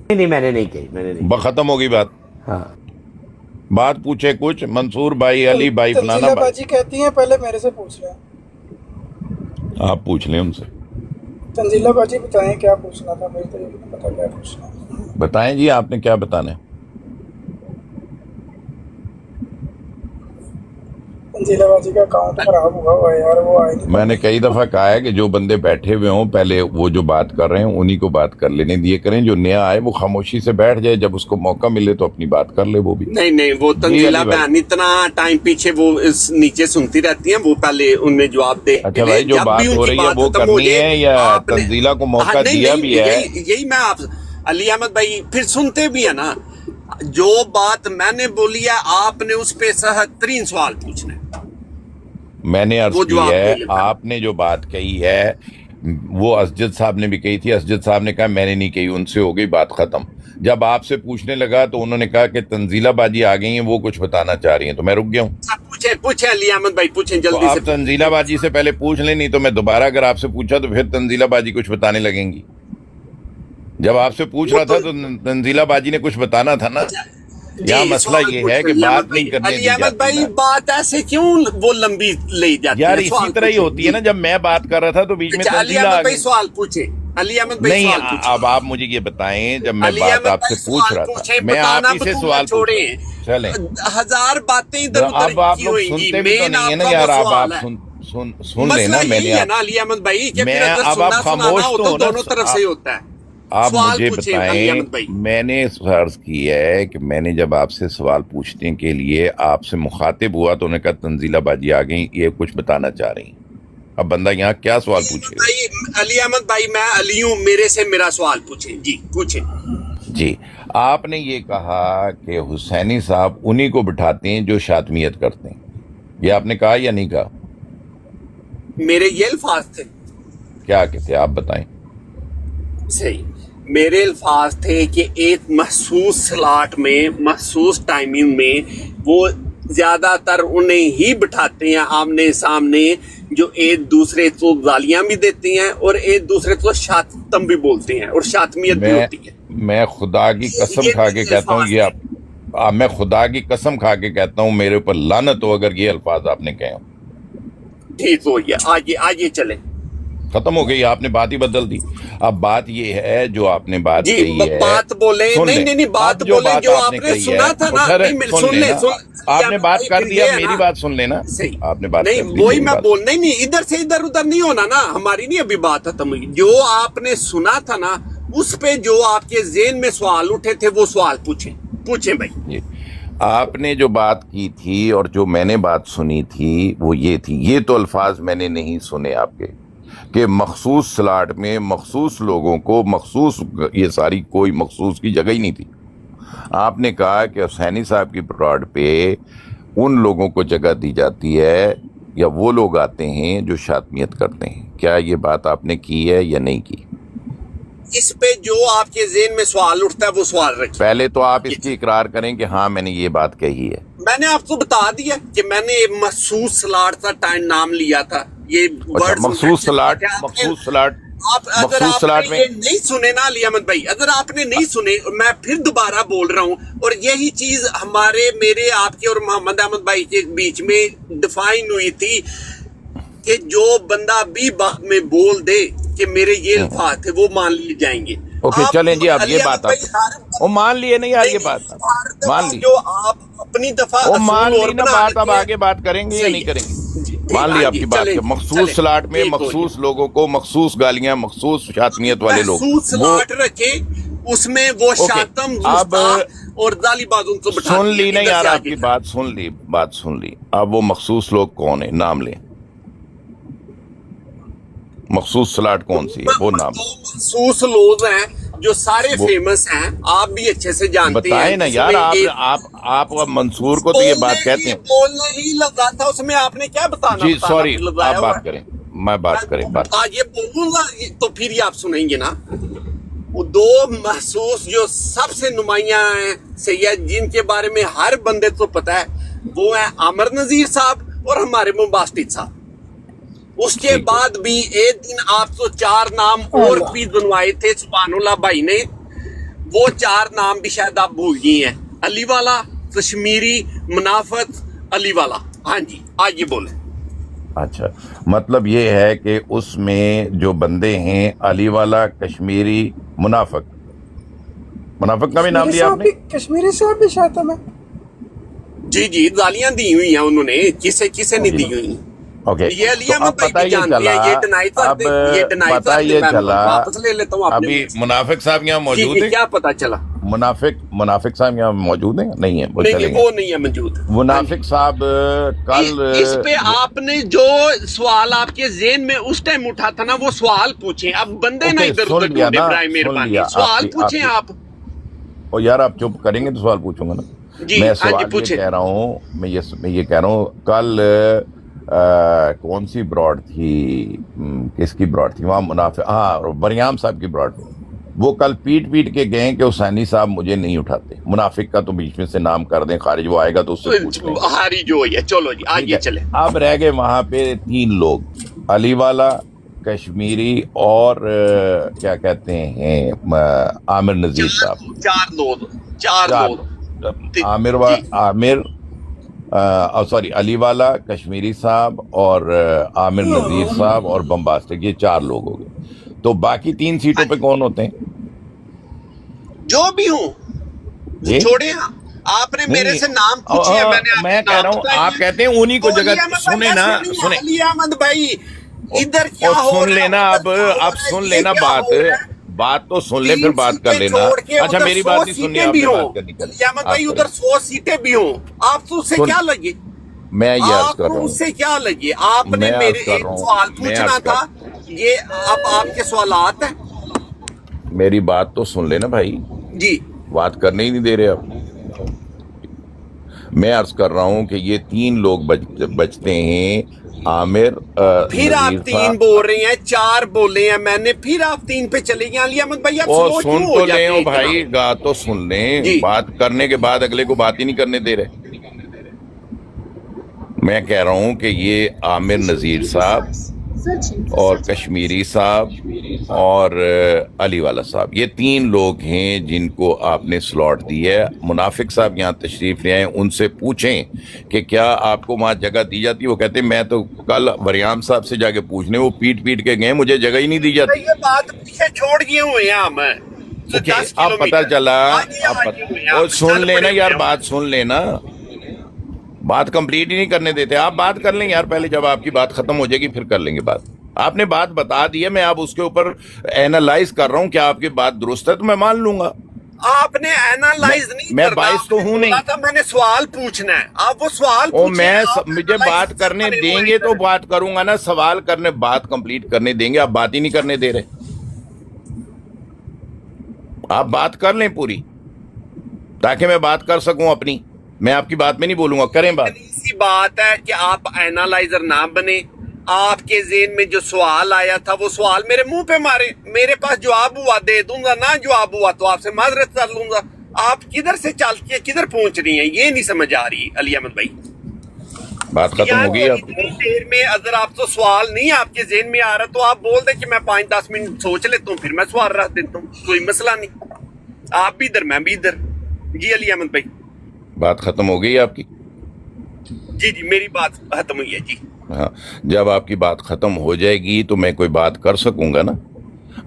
نہیں میں نے نہیں کہی، میں نے نہیں کہی۔ ختم ہوگی بات، ہاں بات پوچھے کچھ منصور بھائی، علی بھائی، فلانا تنزیلہ بھائی، باجی کہتی ہیں پہلے میرے سے پوچھ رہے ہیں، آپ پوچھ لیں ان سے، تنزیلہ باجی بتائیں کیا پوچھنا تھا، مجھے تو یہ بھی نہیں پتا کیا پوچھنا ہے۔ بتائیں جی آپ نے کیا بتانا ہے۔ तंजीला बाजी का अकाउंट खराब हुआ हुआ है यार, वो आए नहीं। मैंने कई दफा कहा है कि जो बंदे बैठे हुए हों पहले वो जो बात कर रहे हैं उन्हीं को बात कर लेने दिए करें, जो नया आए वो खामोशी से बैठ जाए, जब उसको मौका मिले तो अपनी बात कर ले वो भी। नहीं नहीं, वो तंजीला अली भाई। बहन इतना टाइम पीछे वो इस नीचे सुनती रहती हैं, वो पहले उनमें जवाब दे। अच्छा भाई, जो जब बात भी हो उनकी रही है बात वो खत्म करनी हो जाए, है या आपने- तंजीला को मौका हाँ, नहीं, दिया नहीं, भी है? यही मैं आप अली अहमद भाई फिर सुनते भी है ना, जो बात मैंने बोली है आपने उस पे 73 सवाल पूछने। मैंने अर्ज वो की जवाब है, नहीं लेता। आपने जो बात कही है वो असजद साहब ने भी कही थी, असजद साहब ने कहा मैंने नहीं कही, उनसे हो गई बात खत्म। जब आपसे पूछने लगा तो उन्होंने कहा कि तंजीला बाजी आ गई हैं, वो कुछ बताना चाह रही हैं, तो मैं रुक गया हूँ। पूछे पूछे अली अहमद भाई, पूछें तो जल्दी आप से। तंजीला बाजी से पहले पूछ लें, नहीं तो मैं दोबारा अगर आपसे पूछा तो फिर तंजीला बाजी कुछ बताने लगेंगी। जब आपसे पूछ रहा था तो तंजीला बाजी ने कुछ बताना था ना। यहाँ मसला ये है कि बात नहीं करने दी अली अहमद जाती भाई, ना। बात ऐसे क्यों वो लंबी ले जाती यार है? इसी सवाल तरह ही पूछें। होती है ना, जब मैं बात कर रहा था तो बीच में अच्छा, अली तंजीला आ अहमद भाई गई। सवाल पूछे, अली अहमद भाई नहीं, सवाल पूछे। अब आप मुझे ये बताएं, जब मैं अली बात अहमद आपसे भाई पूछ सवाल रहा पूछे, था, मैं बताना आप ही से बतूना सवाल छोड़े। चलें। हजार बातें इधर उधर अब आप की लोग होंगी, सुनते भी तो मेन नहीं है ना आपका यार, वो आप सवाल है। सुन मसला लेना। यही मैंने है ना अली अहमद भाई कि मैं फिर अगर अब आप सुनना खामोश सुनाना हो तो तो हो ना, दोनों तरफ से ही होता है। आप सवाल मुझे पूछे अली अहमद बताएं, भाई। मैंने अर्ज की है कि मैंने जब आपसे सवाल पूछने के लिए आपसे मुखातिब हुआ तो उन्होंने कहा तंजीला बाजी आ गई, ये कुछ बताना चाह रही। अब बंदा यहाँ क्या सवाल पूछेगा? भाई अली अहमद भाई, मैं अली हूँ, मेरे से मेरा सवाल पूछे जी, पूछे। जी, आपने ये कहा कि हुसैनी साहब उन्हीं को बिठाते हैं जो शातमियत करते हैं, ये आपने कहा या नहीं कहा? मेरे ये अल्फाज थे। क्या कहते आप बताएं। सही, मेरे अल्फाज थे कि एक महसूस स्लॉट में, महसूस टाइमिंग में वो ज्यादातर उन्हें ही बिठाते हैं आमने सामने, जो एक दूसरे को गालियां भी देते हैं और एक दूसरे को शातम भी बोलते हैं और शातमियत भी होती है। मैं खुदा की कसम खा के कहता हूँ, ये मैं खुदा की कसम खा के कहता हूँ, मेरे ऊपर लानत हो अगर ये अल्फाज आपने कहे हो। ठीक हो गया, आगे चले। खत्म हो गई, आपने बात ही बदल दी। अब बात ये है जो आपने बात जी, कही है, बात बोले, सुन नहीं लें। नहीं नहीं, बात अब जो बोले बात जो आपने आपने कही सुना है, था ना, उधर नहीं, सुन सुन ले, लेना। सुन। आपने बात कर दी, ये अब है मेरी ना। बात सुन लेना। सही, आपने बात नहीं कर दी, वही मेरी मैं बात बोल, नहीं नहीं, इधर से इधर उधर नहीं होना ना, हमारी नहीं अभी बात खत्म हुई। जो आपने सुना था ना, उस पे जो आपके ज़हन में सवाल उठे थे वो सवाल पूछे भाई। जी, आपने जो बात की थी और जो मैंने बात सुनी थी वो ये थी, ये तो अल्फाज मैंने नहीं सुने आपके कि मखसूस स्लॉट में मखसूस लोगों को मखसूस, ये सारी कोई मखसूस की जगह ही नहीं थी। आपने कहा कि हुसैनी साहब की प्लॉट पे उन लोगों को जगह दी जाती है या वो लोग आते हैं जो शातमियत करते हैं। क्या ये बात आपने की है या नहीं की? इस पे जो आपके ज़हन में सवाल उठता है वो सवाल रखिए। पहले तो आप इसकी इकरार करें कि हाँ मैंने ये बात कही है। मैंने आपको बता दिया कि मैंने महसूस स्लॉट का टाइम नाम लिया था। ये अच्छा, मखसूस स्लॉट, मखसूस स्लॉट, आप अगर मखसूस स्लॉट आपने में ये नहीं सुने ना अली अहमद भाई, अगर आपने नहीं सुने, मैं फिर दोबारा बोल रहा हूँ, और यही चीज हमारे, मेरे, आपके और मोहम्मद अहमद भाई के बीच में डिफाइन हुई थी कि जो बंदा भी बात में बोल दे कि मेरे ये अल्फाज थे, वो मान लिए जाएंगे। ओके, चलें जी, अब अली ये अहमद बात भाई, आप वो मान लिए नहीं यार, ये बात मान ली, जो आप अपनी दफा वो मान असूल और ली ना बना बात। लेते अब हैं। आगे बात करेंगे या सही नहीं है। करेंगे? जी, मान ली हाँ आपकी जी, बात चलें, कि मखसूस चलें, स्लॉट में ठीक हो मखसूस लोगों को मखसूस गालियां, मखसूस शातमियत वाले लोग, महसूस वो स्लॉट रखे, उसमें वो शातम, अब गुस्ताख और जालिबाज उनको बिठा सुन दिया। ली नहीं इधर यार, से आपकी आगे। बात सुन ली, बात सुन ली। अब वो मखसूस लोग कौन है, नाम लें। मखसूस स्लॉट कौन सी है, वो नाम दो मखसूस लोग हैं जो सारे फेमस हैं, आप भी अच्छे से जानते हैं। बताए ना यार। आप अब मंसूर को तो ये बात कहते हैं। बोलने ही लगा था, उसमें आपने क्या बताना? जी बताना सॉरी, लगाया आप हुआ बात है। करें, मैं बात करें, बात। ये बोलूंगा तो फिर ही आप सुनेंगे ना। वो दो महसूस जो सबसे नुमाइयां हैं सैयद, जिनके बारे में हर बंदे को पता है, वो है आमिर नजीर साहब और हमारे मुबास्तिद साहब। उसके बाद भी एक दिन आपको 4 नाम और भी बनवाए थे सुभानुल्लाह भाई ने, वो 4 नाम भी शायद आप भूल गई हैं। अली वाला, कश्मीरी, मुनाफत, अली वाला। हाँ जी, आज ये बोले। अच्छा, मतलब ये है कि उसमें जो बंदे हैं अली वाला, कश्मीरी, मुनाफक, मुनाफक का भी नाम लिया आपने? कश्मीरी साहब भी शातम है। जी जी गालियां दी हुई हैं उन्होंने, किसे किसे नहीं दी हुई। ओके, ये अली तो अहमद अब भाई पता भी ये जानते हैं, चला, ये deny कर अब दे, ये deny पता कर दे, ये मैं चला, वापस ले लेता हूँ अपने अभी मुंह से। मुनाफिक साहब यहाँ जी मौजूद जी, है? क्या पता चला? मुनाफिक साहब यहाँ मौजूद है? नहीं है, वो नहीं चलेंगे। वो नहीं है मौजूद। मुनाफिक साहब कल इस पे आपने जो सवाल आपके जेहन में उस टाइम उठा था ना, वो सवाल पूछे। अब बंदे ना ओके, इधर सुन उधर लिया ढूंढे, ना, बराए सुन मेहरबानी लिया। सवाल पूछे आप। ओ यार, आप चुप करेंगे तो सवाल पूछूंगा ना। जी, मैं हाँ जी, सवाल ये पूछे। कह रहा हूँ, मैं ये कह रहा हूँ, कल कौन सी ब्रॉड थी, किसकी ब्रॉड थी वहाँ? मुनाफिक, हाँ, बरियाम साहब की ब्रॉड। वो कल पीट के गए कि हुसैनी साहब मुझे नहीं उठाते। मुनाफिक का तो बीच में से नाम कर दें, खारिज, वो आएगा तो उससे पूछ लेंगे। हारी जो है, चलो जी ठीक आगे है। चले। अब रह गए वहां पे 3 लोग, अली वाला, कश्मीरी और क्या कहते हैं, आमिर नजीर साहब। चार लोग आमिर सॉरी, अली वाला, कश्मीरी साहब और आमिर नजीर साहब और बम्बास्टिक, ये 4 लोग हो गए। तो बाकी 3 सीटों पे कौन होते हैं? जो भी हूँ ये? छोड़े। आपने मेरे नहीं, से नाम पूछे हैं, मैंने मैं आपके कह नाम रहा हूँ, बताए आप हैं। कहते हैं उन्हीं को तो अली जगह, अहमद सुने भाई ना, ऐसे नहीं है, सुने, अली अहमद भाई इधर क्या और हो सुन रहा है, लेना। अब उधर क्या हो आप रहा है, सुन ये लेना क्या बात, हो रहा है। बात तो सुन ले, 3 फिर बात कर सीटें लेना। छोड़ के अच्छा, उधर मेरी 100 बात नहीं सुननी, सीटें भी आपने हों। बात करनी कर। अली अहमद आप भाई करें। उधर 100 सीटें भी हों, आपको उससे सुन, क्या लगे? मैं ये अर्ज कर आपको रहा हूँ, उससे क्या लगे? आपने मैं अर्ज मेरे कर एक रहा हूँ, सवाल मैं पूछना अर्ज था, कर, ये अब आपके सवालात हैं। मेरी बात तो सुन लेना भाई, जी बात करने ही नहीं दे रहे आप। मैं अर्ज कर रहा हूँ कि ये 3 लोग बचते हैं, आमिर, फिर आप नजीर 3 साहब। बोल रहे हैं, 4 बोले हैं मैंने, फिर आप 3 पे चले गए। अली अहमद भाई आप ओ स्लो सुन क्यों तो हो ले जाते हैं इतना? भाई, गा तो सुन लें। जी। बात करने के बाद अगले को बात ही नहीं करने दे रहे। मैं कह रहा हूँ कि ये आमिर नजीर साहब और कश्मीरी साहब और अली वाला साहब, ये 3 लोग हैं जिनको आपने स्लॉट दी है। मुनाफिक साहब यहाँ तशरीफ ले आए, उनसे पूछें कि क्या आपको वहाँ जगह दी जाती है। वो कहते हैं मैं तो कल बरियाम साहब से जाके पूछने, वो पीट के गए, मुझे जगह ही नहीं दी जाती। ये बात पीछे छोड़ दिए हुए हैं हम। तो ओके, 10 अब पता किलोमीटर चला, आगे अब आगे हुए हैं, और हम सुन चल लेना पड़े यार, हुए हैं। बात सुन लेना, बात कंप्लीट ही नहीं करने देते आप। बात कर लेंगे यार, पहले जब आपकी बात खत्म हो जाएगी फिर कर लेंगे बात। आपने बात बता दी है, मैं अब उसके ऊपर एनालाइज कर रहा हूँ, क्या आपकी बात दुरुस्त है तो मैं मान लूंगा। आपने एनालाइज नहीं मैं करना, 22 तो आपने हूं नहीं। बोला था मैंने सवाल पूछना है, आप वो सवाल ओ पूछे, मैं आप मुझे analyze बात करने करे हुए देंगे हैं। तो बात करूंगा ना, सवाल करने, बात कंप्लीट करने देंगे, आप बात ही नहीं करने दे रहे। आप बात कर लें पूरी, ताकि मैं बात कर सकूं अपनी। मैं आपकी बात में नहीं बोलूंगा, करें बात। सी बात है कि आप एनालाइजर ना बने। आपके जेहन में जो सवाल आया था वो सवाल मेरे मुंह पे मारे, मेरे पास जवाब हुआ दे दूंगा, ना जवाब हुआ तो आपसे माजरत कर लूंगा। आप किधर से चल के किधर पहुंच रही हैं, ये नहीं समझ आ रही अली अहमद भाई। बात खत्म हो गई। यार, आप इतनी देर में अगर आप तो सवाल नहीं आपके जेहन में आ रहा तो आप बोल दे कि मैं 5-10 मिनट सोच लेता हूँ, फिर मैं सवाल रख देता हूँ, कोई मसला नहीं। आप भी इधर, मैं भी इधर। जी अली अहमद भाई, बात खत्म हो गई आपकी? जी जी मेरी बात खत्म हुई है जी। हाँ, जब आपकी बात खत्म हो जाएगी तो मैं कोई बात कर सकूंगा ना।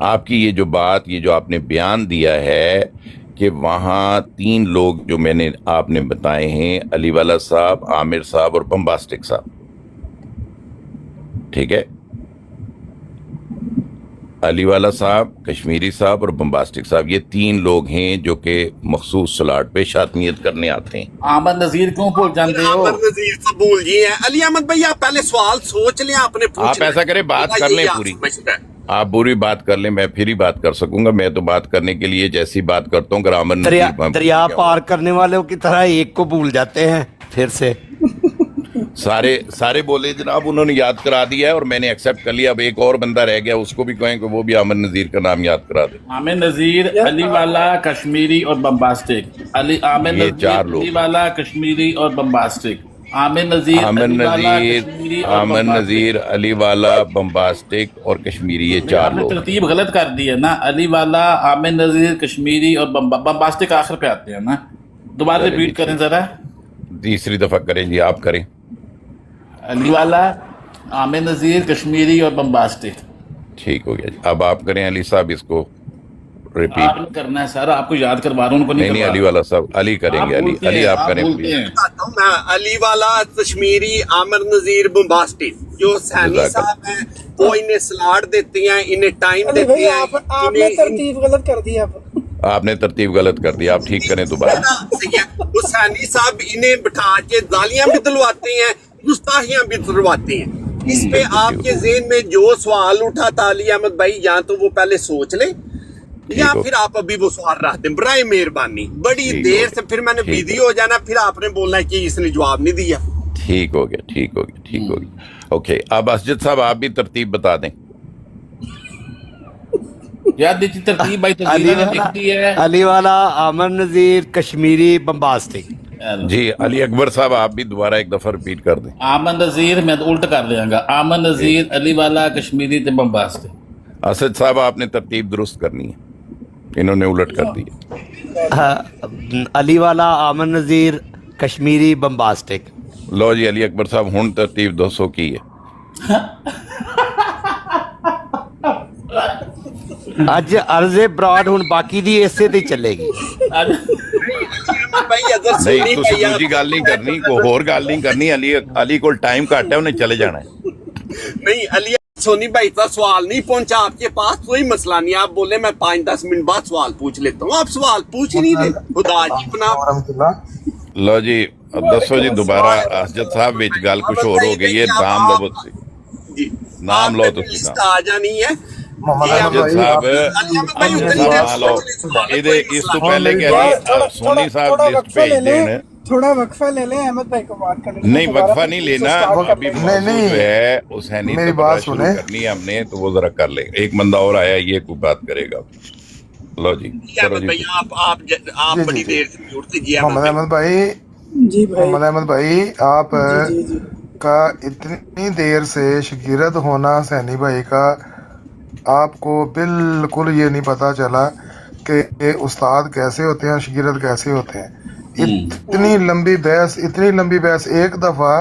आपकी ये जो बात, ये जो आपने बयान दिया है कि वहाँ 3 लोग जो मैंने आपने बताए हैं, अली वाला साहब, आमिर साहब और बम्बास्टिक साहब, ठीक है? अली वाला साहब, कश्मीरी साहब और बम्बास्टिक साहब, ये 3 लोग हैं जो कि मखसूस स्लॉट पे शातनियत करने आते हैं। आमद नजीर क्यों भूल जाते हो? आमिर नजीर से भूल गए हैं। अली अहमद भाई आप पहले सवाल सोच लें, आपने पूछना आप ऐसा करें, बात है। कर लें ये आप पूरी। समझता है। आप बुरी बात कर लें, मैं फिर ही बात कर सकूंगा। मैं तो बात करने के लिए जैसी बात करता हूँ, ग्रामर दरिया पार करने वालों की तरह एक को भूल जाते हैं फिर से। सारे बोले जनाब, उन्होंने याद करा दिया है और मैंने एक्सेप्ट कर लिया। अब एक और बंदा रह गया, उसको भी कहें कि वो भी आमिर नजीर का नाम याद करा दे। आमिर नजीर, अली वाला, कश्मीरी और बम्बास्टिक। आमिर ये नजीर, 4 लोग। अली वाला, कश्मीरी और बम्बास्टिक। आमिर नजीर, अली वाला, बम्बास्टिक और कश्मीरी, ये 4 आपने लोग। तरतीब गलत कर दी है ना। अली वाला, आमिर नजीर, कश्मीरी और बम्बास्टिक आखिर पे आते हैं ना। दोबारा रिपीट करें जरा, तीसरी दफा करें जी, आप करें। अली वाला, आमिर नजीर, कश्मीरी और बम्बास्टिक। ठीक हो गया जी, अब आप करें अली साहब, इसको रिपीट। आपने करना है सर, आपको याद करवा रहा हूँ, उनको नहीं नहीं, अली वाला साहब, अली करेंगे, अली आप करें प्लीज। बताता हूँ मैं, अली वाला, कश्मीरी, आमिर नजीर, बम्बास्टिक, जो सैनी जज़ाक साहब हैं वो इन्हें सलाड देते हैं, इन्हें टाइम अली देते भाई हैं, आपने तरतीब गलत कर दी अब। आपने तरतीब गलत कर दी, आप ठीक करें दोबारा। वो सैनी साहब इन्हें बिठा के गालियां भी दिलवाते हैं, गुस्ताखियां भी दिलवाते हैं। इस पे आपके ज़हन में जो सवाल उठा था अली अहमद भाई, या तो वो पहले सोच ले या हो। फिर आप अभी वो सवाल रख दें, बराए मेहरबानी। बड़ी ठीक देर हो से फिर मैंने ठीक बिजी हो। हो जाना, फिर आपने बोलना है कि इसने जवाब नहीं दिया। ठीक हो गया, ठीक हो गया, ठीक हो गया। ओके, अब असजद साहब आप भी तरतीब बता दें। याद दीजिए तरतीब भाई, अली तस्वीरें वाला, दिखती है। अली वाला, आमर नजीर, कश्मीरी, बम्बास्टिक। जी अली अकबर साहब आप भी दोबारा एक दफा रिपीट कर दें। आमन नजीर, मैं तो उल्ट कर देंगा, आमन नजीर, अली वाला, कश्मीरी ते बम्बास्टिक। असद साहब आपने तरतीब दुरुस्त करनी है, इन्होंने उलट कर दी। अली वाला, आमर नजीर, कश्मीरी, बम्बास्टिक। लो जी अली अकबर साहब हुण तरतीब 200 की है। ਅੱਜ ਅਰਜ਼ੇ ਬਰਾਡ ਹੁਣ ਬਾਕੀ ਦੀ ਇਸੇ ਤੇ ਚੱਲੇਗੀ। भाई अगर नहीं सुनी तुसी भैया, दूजी गल नहीं करनी, कोई होर गल नहीं करनी। अली को टाइम घट है, उन्हें चले जाना है। नहीं अली सोनी भाई का सवाल नहीं पहुंचा आपके पास, कोई मसला नहीं। आप बोले मैं 5-10 मिनट बाद सवाल पूछ लेता हूँ, आप सवाल पूछ ही नहीं रहे। खुदा जी अपना लो जी दसो जी दोबारा, असजद साहब विच गल कुछ होर हो गई है। नाम लो तुसी, जी नाम लो तुसी, लिस्ट आ जानी है। असजद साहब नाम लो। इहदे इस तो पहले कि अली सोनी साहब लिस्ट भेज देन। थोड़ा वक्फा ले लें अहमद भाई को बात करने के लिए। नहीं दोबारा वक्फा नहीं फिर लेना, से start अभी करते हैं। मौजूद है हुसैनी मेरी से बात शुरू सुने। करनी है हमने, तो वो जरा कर ले। एक बंदा और आया, ये कोई बात करेगा। लो जी करो अहमद भाई जी। आप जी, बड़ी जी। देर से म्यूट कीजिए। मोहम्मद अहमद भाई, जी भाई, मोहम्मद अहमद भाई, आप जी जी का इतनी देर से शकीरत होना सैनी भाई का, आपको बिल्कुल ये नहीं पता चला कि ये उस्ताद कैसे होते हैं, शकीरत कैसे होते हैं। इतनी लंबी बहस एक दफा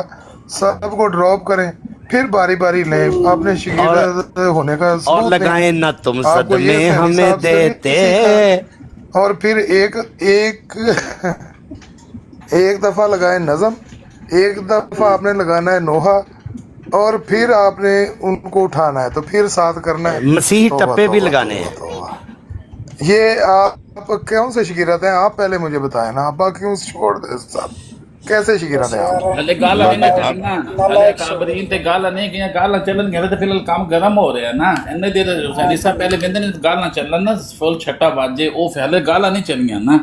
सबको ड्रॉप करें, फिर बारी बारी लें। आपने शकीरत होने का और सबूत दें। लगाए ना तुम आपको ये सदमे सैनी हमें साहब से भी देते। सीखा। और फिर एक दफा लगाए नज़म, एक दफा आपने लगाना है नोहा, और फिर आपने उनको उठाना है, तो फिर साथ करना है। मसीही तौबा, टप्पे भी तौबा, लगाने हैं। तौबा। ये आप कौन से शकीरत हैं? आप पहले मुझे बताएं ना, आप क्यों छोड़ दे साहब, कैसे शकीरत हैं आप? हले गाला नहीं करना, हले काबरीन ते गाला नहीं किया, गाला चलन गए तो फिलहाल काम गर्म हो रहा है ना। इन्ने देर हुसैनी साहब पहले कहते ने गाला चलन ना, फुल छट्टा बाजे ओ पहले गाला नहीं चलियां ना।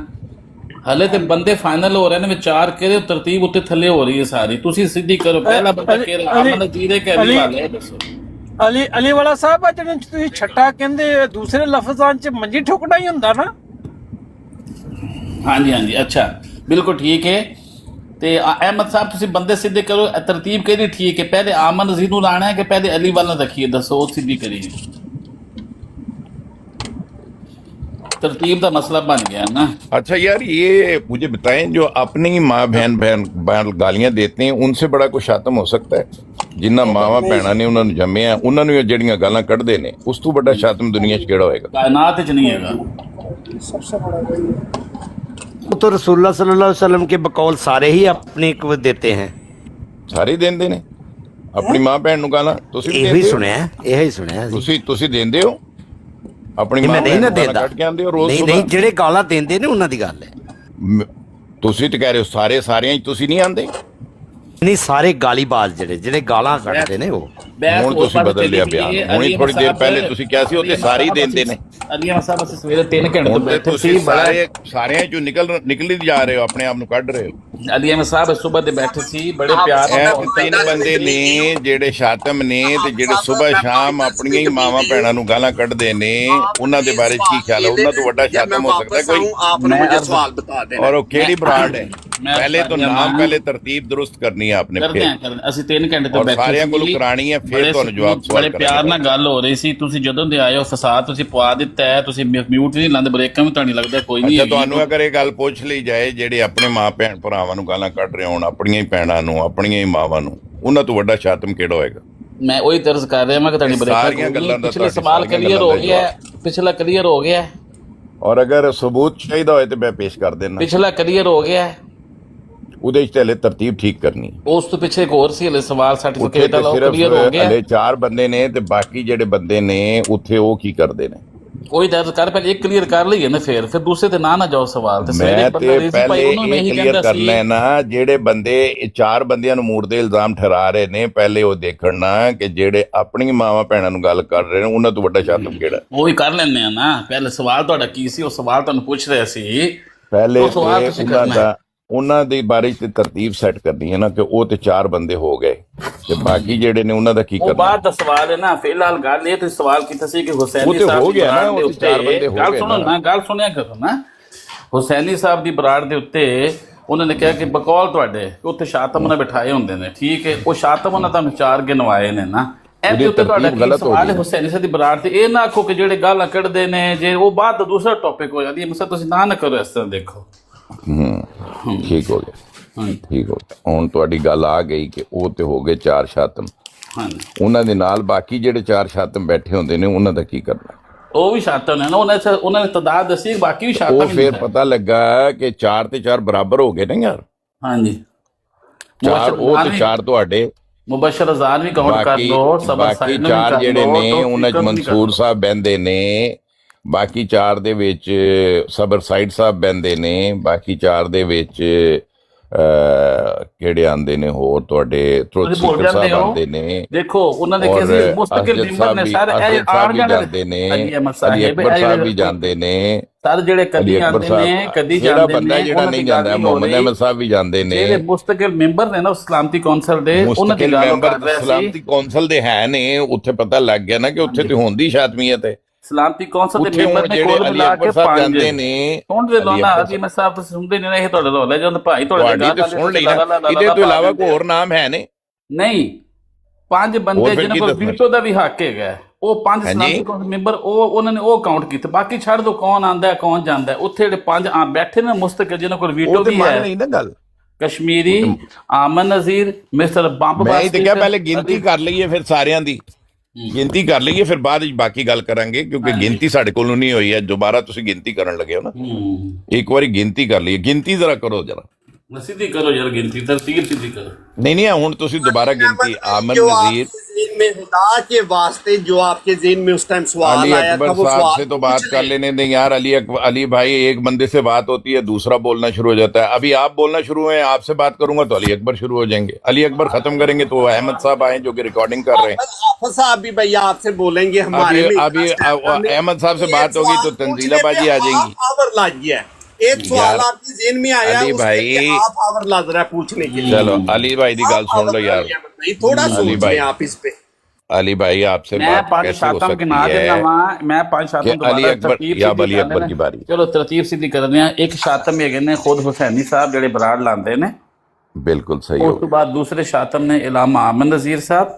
हले ते बंदे फाइनल हो रहे ने, विचार करे तरतीब उत्ते थल्ले हो रही है सारी। तुसी सीधी करो, पहला बंदा केरा आमन जीरे के अली वाले दसो। ਅਲੀ ਵਾਲਾ ਸਾਹਿਬ, ਆ ਜਿਹੜੇ ਤੁਸੀਂ ਛੱਟਾ ਕਹਿੰਦੇ ਦੂਸਰੇ ਲਫ਼ਜ਼ਾਂ 'ਚ ਮੰਜੀ ਠੋਕਣਾ ਹੀ ਹੁੰਦਾ ਨਾ। हाँ जी, हाँ जी, अच्छा बिल्कुल ठीक है। ਤੇ ਅਹਿਮਦ ਸਾਹਿਬ ਤੁਸੀਂ ਬੰਦੇ ਸਿੱਧੇ ਕਰੋ, ਤਰਤੀਬ ਕਿਹੜੀ ਠੀਕ ਹੈ? ਪਹਿਲੇ ਆਮਨ ਨਜ਼ੀਰ ਨੂੰ ਲਾਣਾ ਹੈ ਕਿ ਪਹਿਲੇ ਅਲੀ ਵਾਲਾ ਰੱਖੀਏ? ਦੱਸੋ, ਉਹ ਸਿੱਧੀ ਕਰੀਏ। तरतीब का मसला बन गया ना। अच्छा यार ये मुझे बताएं, जो अपनी माँ बहन गालियां देते हैं, उनसे बड़ा कोई शातम हो सकता है? जिन्ना मावा भैणा ने उन्होंने जम्मिया, उन्होंने जड़ियां गालां कढ़दे ने, उस तो बड़ा शातम दुनिया च केड़ा होएगा? कायनात च नहीं हैगा। सबसे बड़ा वही है। वो तो रसूलुल्लाह सल्लल्लाहु अलैहि वसल्लम के बकौल सारे ही अपने को देते हैं। ਸਾਰੇ ਦਿੰਦੇ ਨੇ ਆਪਣੀ ਮਾਂ ਭੈਣ ਨੂੰ ਗਾਲਾਂ? ਤੁਸੀਂ ਵੀ ਇਹੀ ਦਿੰਦੇ ਹੋ? ਸੁਣਿਆ, ਇਹੀ ਸੁਣਿਆ ਜੀ। ਤੁਸੀਂ ਦਿੰਦੇ ਹੋ ਆਪਣੀ ਮਾਂ ਮੈਂ ਨਹੀਂ ਭੈਣ ਨਾ ਨੂੰ ਗਾਲਾਂ ਦੇਦਾ। ਕੱਢ ਕੇ ਆਉਂਦੇ ਹੋ ਰੋਜ਼ ਨਹੀਂ ਸੁਬਾਹ? ਨਹੀਂ, ਜਿਹੜੇ ਗਾਲਾਂ ਦਿੰਦੇ ਨੇ ਉਹਨਾਂ ਦੀ ਗੱਲ ਹੈ। ਤੁਸੀਂ ਤਾਂ ਕਹਿ ਰਹੇ ਹੋ ਸਾਰਿਆਂ 'ਚ ਤੁਸੀਂ ਨਹੀਂ ਆਉਂਦੇ। ਨਹੀਂ, ਸਾਰੇ ਗਾਲੀਬਾਜ਼ ਜਿਹੜੇ ਗਾਲਾਂ ਕੱਢਦੇ ਨੇ ਉਹ। ਹੁਣ ਤੁਸੀਂ ਬਦਲ ਲਿਆ ਬਿਆਨ। ਹੁਣੀ ਥੋੜੀ ਦੇਰ ਪਹਿਲੇ ਤੁਸੀਂ ਕਿਹਾ ਸੀ ਉਹ ਤੇ ਸਾਰੇ ਹੀ ਦਿੰਦੇ ਨੇ। ਅਲੀ ਅਹਿਮਦ ਸਾਹਿਬ ਅਸੀਂ ਸਵੇਰੇ 3 ਘੰਟੇ ਤੋਂ ਹੁਣ ਤੇ ਬੈਠੇ ਤੁਸੀਂ ਸੀ। ਬੜਾ ਸਾਰਿਆਂ 'ਚੋਂ ਨਿਕਲ ਜਾ ਰਹੇ ਹੋ, ਆਪਣੇ ਆਪ ਨੂੰ ਕੱਢ ਰਹੇ ਹੋ। ਅਲੀ ਅਹਿਮਦ ਸਾਹਿਬ ਸੁਬਹ ਦੇ ਬੈਠੇ ਸੀ, ਬੜੇ ਪਿਆਰ ਇਹ ਨਾਲ। ਤਿੰਨ ਬੰਦੇ ਨੇ ਜਿਹੜੇ ਸ਼ਾਤਮ ਨੇ ਤੇ ਜਿਹੜੇ ਸਵੇਰ ਸ਼ਾਮ ਆਪਣੀਆਂ ਹੀ ਮਾਵਾਂ ਭੈਣਾਂ ਨੂੰ ਗਾਲਾਂ ਕੱਢਦੇ ਨੇ, ਉਹਨਾਂ ਦੇ ਬਾਰੇ ਕੀ ਖਿਆਲ ਹੈ? ਉਹਨਾਂ ਤੋਂ ਵੱਡਾ ਸ਼ਾਤਮ ਹੋ ਸਕਦਾ ਕੋਈ? आपने मुझे सवाल बता देना। और वो केड़ी ब्रांड है? मैं पहले तो सारियां नाम, मांग- पहले तरतीब दुरुस्त करनी है आपने, ਕਰਦੇ ਆਂ फिर ਅਸੀਂ 3 ਘੰਟੇ ਤੋਂ ਔਰ ਬੈਠੇ ਸਾਰਿਆਂ ਕੋਲੋਂ ਸੀ। ਕਰਾਣੀ ਹੈ, ਫਿਰ ਬੜੇ ਤੁਹਾਨੂੰ ਜਵਾਬ ਸਵਾਲ ਬੜੇ ਪਿਆਰ ਨਾਲ ਗੱਲ ਹੋ ਰਹੀ ਸੀ। ਤੁਸੀਂ ਜਦੋਂ ਦੇ ਆਏ ਹੋ ਫਸਾਦ ਤੁਸੀਂ ਪਵਾ ਦਿੱਤਾ ਹੈ। ਤੁਸੀਂ ਮਿਊਟ ਨਹੀਂ ਲਾਉਂਦੇ, ਬ੍ਰੇਕਾਂ ਵੀ ਤੁਹਾਨੂੰ ਲੱਗਦਾ ਕੋਈ ਨਹੀਂ ਅੱਛਾ ਹੈਗੀ। ਤੁਹਾਨੂੰ ਅਗਰ ਇਹ ਗੱਲ ਪੁੱਛ ਲਈ ਜਾਏ, ਜਿਹੜੇ ਆਪਣੇ ਮਾਂ ਭੈਣ ਭਰਾਵਾਂ ਨੂੰ ਗਾਲਾਂ ਕੱਢ ਰਹੇ ਹੋਣ, ਆਪਣੀਆਂ ਹੀ ਭੈਣਾਂ ਨੂੰ, ਆਪਣੀਆਂ ਹੀ ਮਾਵਾਂ ਨੂੰ, ਉਹਨਾਂ ਤੋਂ ਵੱਡਾ ਸ਼ਾਤਮ ਕਿਹੜਾ ਹੋਏਗਾ? ਮੈਂ ਉਹੀ ਤਰਸ ਕਰ ਰਿਹਾ ਮੈਂ ਕਿ ਤੁਹਾਡੀ ਇਹ ਬ੍ਰੇਕਾਂ ਸਾਰੀਆਂ ਗੱਲਾਂ ਦਾ ਪਿਛਲੇ ਤੁਹਾਡੀ ਸਵਾਲ ਸਾਰੀਆਂ ਕਲੀਅਰ ਗੱਲਾਂ ਹੋ ਦਾ ਗਿਆ, ਪਿਛਲਾ ਕਲੀਅਰ ਹੋ ਗਿਆ। ਔਰ ਅਗਰ ਸਬੂਤ ਚਾਹੀਦਾ ਹੋਏ ਤੇ ਮੈਂ ਪੇਸ਼ ਕਰ ਦੇਣਾ। ਪਿਛਲਾ ਕਲੀਅਰ ਹੋ ਗਿਆ ਹੈ, ਉਹਦੇ 'ਚ ਹਲੇ ਤਰਤੀਬ ਠੀਕ ਕਰਨੀ ਹੈ। ਉਸ ਤੋਂ ਪਿੱਛੇ ਇੱਕ ਹੋਰ ਸੀ ਹਲੇ ਸਵਾਲ ਉੱਥੇ ਸਰਟੀਫਿਕੇਟ ਤੇ ਵਾਲਾ, ਉਹ ਸਿਰਫ ਕਲੀਅਰ ਹੋ ਗਿਆ। ਹਲੇ 4 ਬੰਦੇ ਨੇ ਤੇ ਬਾਕੀ ਜਿਹੜੇ ਬੰਦੇ ਨੇ ਉੱਥੇ ਉਹ ਕੀ ਕਰਦੇ ਨੇ? ਕੋਈ ਦਰਜ ਕਰ, ਪਹਿਲੇ ਇੱਕ ਕਲੀਅਰ ਕਰ ਲਈਏ ਨਾ, ਫਿਰ ਦੂਸਰੇ ਤੇ ਨਾ ਜਾਓ ਸਵਾਲ ਤੇ। ਮੈਂ ਤੇ ਪਹਿਲੇ ਇਹ ਕਲੀਅਰ ਕਰਨਾ ਹੈ ਨਾ, ਜਿਹੜੇ ਬੰਦੇ ਇਹ 4 ਬੰਦਿਆਂ ਨੂੰ ਮੂੜ ਦੇ ਇਲਜ਼ਾਮ ਠਹਿਰਾ ਰਹੇ ਨੇ, ਪਹਿਲੇ ਉਹ ਦੇਖਣ ਨਾ ਕਿ ਜਿਹੜੇ ਆਪਣੀ ਮਾਵਾਂ ਭੈਣਾਂ ਨੂੰ ਗੱਲ ਕਰ ਰਹੇ ਨੇ ਉਹਨਾਂ ਤੋਂ ਵੱਡਾ ਸ਼ਾਤਮ ਕਿਹੜਾ? ਉਹ ਵੀ ਕਰ ਲੈਂਦੇ ਆ ਨਾ। ਪਹਿਲੇ ਸਵਾਲ ਤੁਹਾਡਾ ਕੀ ਸੀ? ਉਹ ਸਵਾਲ ਤੁਹਾਨੂੰ ਪੁੱਛ ਰਿਹਾ ਸੀ। ਪਹਿਲੇ ਉਹ ਸਵਾਲ ਤੁਸੀਂ ਕਰਨਾ ਹੈ। ਉਹਨਾਂ ਦੇ ਬਾਰੇ ਚ ਤਰਤੀਬ ਸੈੱਟ ਕਰਨੀ ਹੈ ਨਾ, ਕਿ ਉਹ ਤੇ 4 ਬੰਦੇ ਹੋ ਗਏ ਤੇ ਬਾਕੀ ਜਿਹੜੇ ਨੇ ਉਹਨਾਂ ਦਾ ਕੀ ਉਹ ਕਰਨਾ? ਬਾਅਦ ਦਾ ਸਵਾਲ ਹੈ ਨਾ। ਫਿਲਹਾਲ ਗੱਲ ਇਹ, ਤੁਸੀਂ ਸਵਾਲ ਕੀਤਾ ਸੀ ਕਿ ਹੁਸੈਨੀ ਉਹ ਤੇ ਸਾਹਿਬ ਹੋ ਦੀ ਗਿਆ ਨਾ, ਬਰਾੜ ਦੇ ਉਹ 4 ਬੰਦੇ ਉੱਤੇ, ਹੋ ਗੱਲ ਗਏ ਸੁਣੋ ਨਾ, ਗੱਲ ਸੁਣਿਆ ਕਰੋ ਨਾ। ਹੁਸੈਨੀ ਸਾਹਿਬ ਦੀ ਬਰਾੜ ਦੇ ਉੱਤੇ ਉਹਨਾਂ ਨੇ ਕਿਹਾ ਕਿ ਬਕੌਲ ਤੁਹਾਡੇ ਉੱਥੇ ਸ਼ਾਤਮ ਉਹਨਾਂ ਬਿਠਾਏ ਹੁੰਦੇ ਨੇ, ਠੀਕ ਹੈ। ਉਹ ਸ਼ਾਤਮ ਉਹਨਾਂ ਤੁਹਾਨੂੰ 4 ਗਿਣਵਾਏ ਨੇ ਨਾ। ਇਹਦੇ ਉੱਤੇ ਤੁਹਾਡਾ ਕੀ ਸਵਾਲ ਹੈ ਹੁਸੈਨੀ ਸਾਹਿਬ ਦੀ ਬਰਾੜ ਤੇ? ਇਹ ਨਾ ਆਖੋ ਕਿ ਜਿਹੜੇ ਗਾਲਾਂ ਕੱਢਦੇ ਨੇ ਜੇ ਉਹ ਬਾਅਦ ਦਾ ਦੂਸਰਾ ਟੌਪਿਕ ਹੋ ਜਾਂਦੀ ਹੈ। ਮਸਾ ਤੁਸੀਂ ਨਾ ਕਰੋ ਇਸ ਤਰ੍ਹਾਂ। ਦੇਖੋ ਠੀਕ ਹੋ ਗਿਆ, ਠੀਕ ਹੋ ਗਿਆ। ਹੁਣ ਤੁਹਾਡੀ ਗੱਲ ਆ ਗਈ ਕਿ ਉਹ ਤੇ ਹੋ ਗਏ 4 ਸ਼ਾਤਮ, ਉਹਨਾਂ ਦੇ ਨਾਲ ਬਾਕੀ ਜਿਹੜੇ 4 ਸ਼ਾਤਮ ਬੈਠੇ ਹੁੰਦੇ ਨੇ ਉਹਨਾਂ ਦਾ ਕੀ ਕਰਨਾ? ਉਹ ਵੀ ਸ਼ਾਤਮ ਨੇ ਨਾ, ਉਹਨਾਂ ਨੇ ਤਦਾਦ ਦੱਸੀ, ਬਾਕੀ ਵੀ ਸ਼ਾਤਮ। ਉਹ ਫਿਰ ਪਤਾ ਲੱਗਾ ਕਿ 4 ਤੇ 4 ਬਰਾਬਰ ਹੋ ਗਏ ਨਾ ਯਾਰ। ਹਾਂਜੀ, 4 ਉਹ ਤੇ 4 ਤੁਹਾਡੇ, ਮੁਬਸ਼ਰ ਅਜ਼ਾਨ ਵੀ ਕਾਊਂਟ ਕਰ ਲਓ, ਬਾਕੀ 4 ਜਿਹੜੇ ਨੇ ਉਹਨਾਂ 'ਚ ਮਨਸੂਰ ਸਾਹਿਬ ਬਹਿੰਦੇ ਨੇ, ਬਾਕੀ 4 ਦੇ ਵਿੱਚ ਸਬਰ ਸਾਈਡ ਸਾਹਿਬ ਬਹਿੰਦੇ ਨੇ, ਬਾਕੀ 4 ਦੇ ਵਿੱਚ ਕਿਹੜੇ ਆਂਦੇ ਨੇ ਹੋਰ ਤੁਹਾਡੇ ਸਾਹਿਬ ਆਂਦੇ ਨੇ। ਦੇਖੋ ਉਹਨਾਂ ਦੇ ਕਿਸੇ ਮੁਸਤਕਿਲ ਮੈਂਬਰ ਨੇ ਸਾਰੇ ਆਣ ਜਾਂਦੇ ਨੇ, ਅਲੀ ਅਕਬਰ ਸਾਹਿਬ ਵੀ ਜਾਂਦੇ ਨੇ, ਸਾਰੇ ਜਿਹੜੇ ਕਦੀ ਆਉਂਦੇ ਨੇ ਕਦੀ ਜਾਂਦੇ ਨੇ। ਜਿਹੜਾ ਨਹੀਂ ਜਾਂਦਾ ਮੁਹੰਮਦ ਅਹਿਮਦ ਸਾਹਿਬ ਵੀ ਜਾਂਦੇ ਨੇ, ਜਿਹੜੇ ਮੁਸਤਕਿਲ ਮੈਂਬਰ ਨੇ ਨਾ ਸਲਾਮਤੀ ਕੌਂਸਲ ਦੇ, ਉਹਨਾਂ ਦੀ ਗੱਲ ਕਰ ਰਹੇ ਸੀ। ਸਲਾਮਤੀ ਕੌਂਸਲ ਦੇ ਹੈ ਨੇ, ਉੱਥੇ ਪਤਾ ਲੱਗ ਗਿਆ ਨਾ ਕਿ ਉੱਥੇ ਤੇ ਹੁੰਦੀ ਸ਼ਾਤਮੀਅਤ ਹੈ। ਸਲਾਮਤੀ ਕੌਂਸਲ ਦੇ ਮੈਂਬਰ ਨੇ ਕੋਲ ਮਿਲਾ ਕੇ 5 ਜਾਂਦੇ ਨੇ। ਸੁਣਦੇ ਲੋਨਾ ਅਜੀ ਮੈਂ ਸਾਹਿਬ ਤੁਸੀਂ ਸੁਣਦੇ ਨਹੀਂ, ਇਹ ਤੁਹਾਡਾ ਰੋਲ ਹੈ ਜਦੋਂ ਭਾਈ ਤੁਹਾਡੇ ਤੇ ਸੁਣ ਲਈ ਨਾ। ਇਹਦੇ ਤੋਂ ਇਲਾਵਾ ਕੋਈ ਹੋਰ ਨਾਮ ਹੈ ਨੇ? ਨਹੀਂ, 5 ਬੰਦੇ ਜਿਹਨਾਂ ਕੋਲ ਵੀਟੋ ਦਾ ਵੀ ਹੱਕ ਹੈਗਾ, ਉਹ 5 ਸਲਾਮਤੀ ਕੌਂਸਲ ਮੈਂਬਰ, ਉਹਨਾਂ ਨੇ ਉਹ ਕਾਊਂਟ ਕੀਤੇ। ਬਾਕੀ ਛੱਡ ਦੋ ਕੌਣ ਆਂਦਾ ਕੌਣ ਜਾਂਦਾ। ਉੱਥੇ ਜਿਹੜੇ 5 ਬੈਠੇ ਨੇ ਮੁਸਤਕਿਲ ਜਿਹਨਾਂ ਕੋਲ ਵੀਟੋ ਵੀ ਹੈ, ਨਹੀਂ ਨਾ ਗੱਲ ਕਸ਼ਮੀਰੀ, ਆਮਨ ਨਜ਼ੀਰ, ਮਿਸਟਰ ਬੰਬ। ਮੈਂ ਤੇ ਕਿਹਾ ਪਹਿਲੇ ਗਿਣਤੀ ਕਰ ਲਈਏ, ਫਿਰ ਸਾਰਿਆਂ ਦੀ ਗਿਣਤੀ ਕਰ ਲਈਏ, ਫਿਰ ਬਾਅਦ ਵਿੱਚ ਬਾਕੀ ਗੱਲ ਕਰਾਂਗੇ, ਕਿਉਂਕਿ ਗਿਣਤੀ ਸਾਡੇ ਕੋਲੋਂ ਨਹੀਂ ਹੋਈ ਹੈ। ਦੁਬਾਰਾ ਤੁਸੀਂ ਗਿਣਤੀ ਕਰਨ ਲੱਗੇ ਹੋ ਨਾ, ਇੱਕ ਵਾਰੀ ਗਿਣਤੀ ਕਰ ਲਈਏ। ਗਿਣਤੀ ਜ਼ਰਾ ਕਰੋ, ਜਰਾ ਸਿੱਧੀ ਕਰੋ ਯਾਰ, ਗਿਣਤੀ ਤਰਤੀਬ ਸਿੱਧੀ ਕਰੋ। नहीं ਹੁਣ ਤੁਸੀਂ दोबारा गिनती आमन नजीर में खुदा के वास्ते जो आपके ज़हन में उस टाइम सवाल अली आया अकबर था, वो साहब सवाल से तो बात कर लेने दें यार। अली भाई, एक बंदे से बात होती है दूसरा बोलना शुरू हो जाता है। अभी आप बोलना शुरू हुए, आपसे बात करूंगा तो अली अकबर शुरू हो जाएंगे। अली अकबर खत्म करेंगे तो अहमद साहब आए जो कि रिकॉर्डिंग कर रहे हैं। हाफिज साहब भी भैया आपसे बोलेंगे हमारे में। अभी अहमद साहब से बात होगी तो तंजीला बाजी आ जाएंगी। पावर लाइए, एक सवाल आपके ज़हन में आया, अली भाई आप पावर ला रहा है पूछने के लिए। चलो अली भाई की गल सुन लो यार, थोड़ा सोच लें आप इस पे। अली भाई आपसे बात कैसे हो सकती है? मैं 5 शातम अली अकबर या अली अकबर की बारी। चलो तरतीब सीधी करने हैं। एक शातम ये ने खुद हुसैनी साहब जेडे बराड़ लांदे ने, बिल्कुल सही। उस तो बाद दूसरे शातम ने इलामा आमन नज़ीर साहब,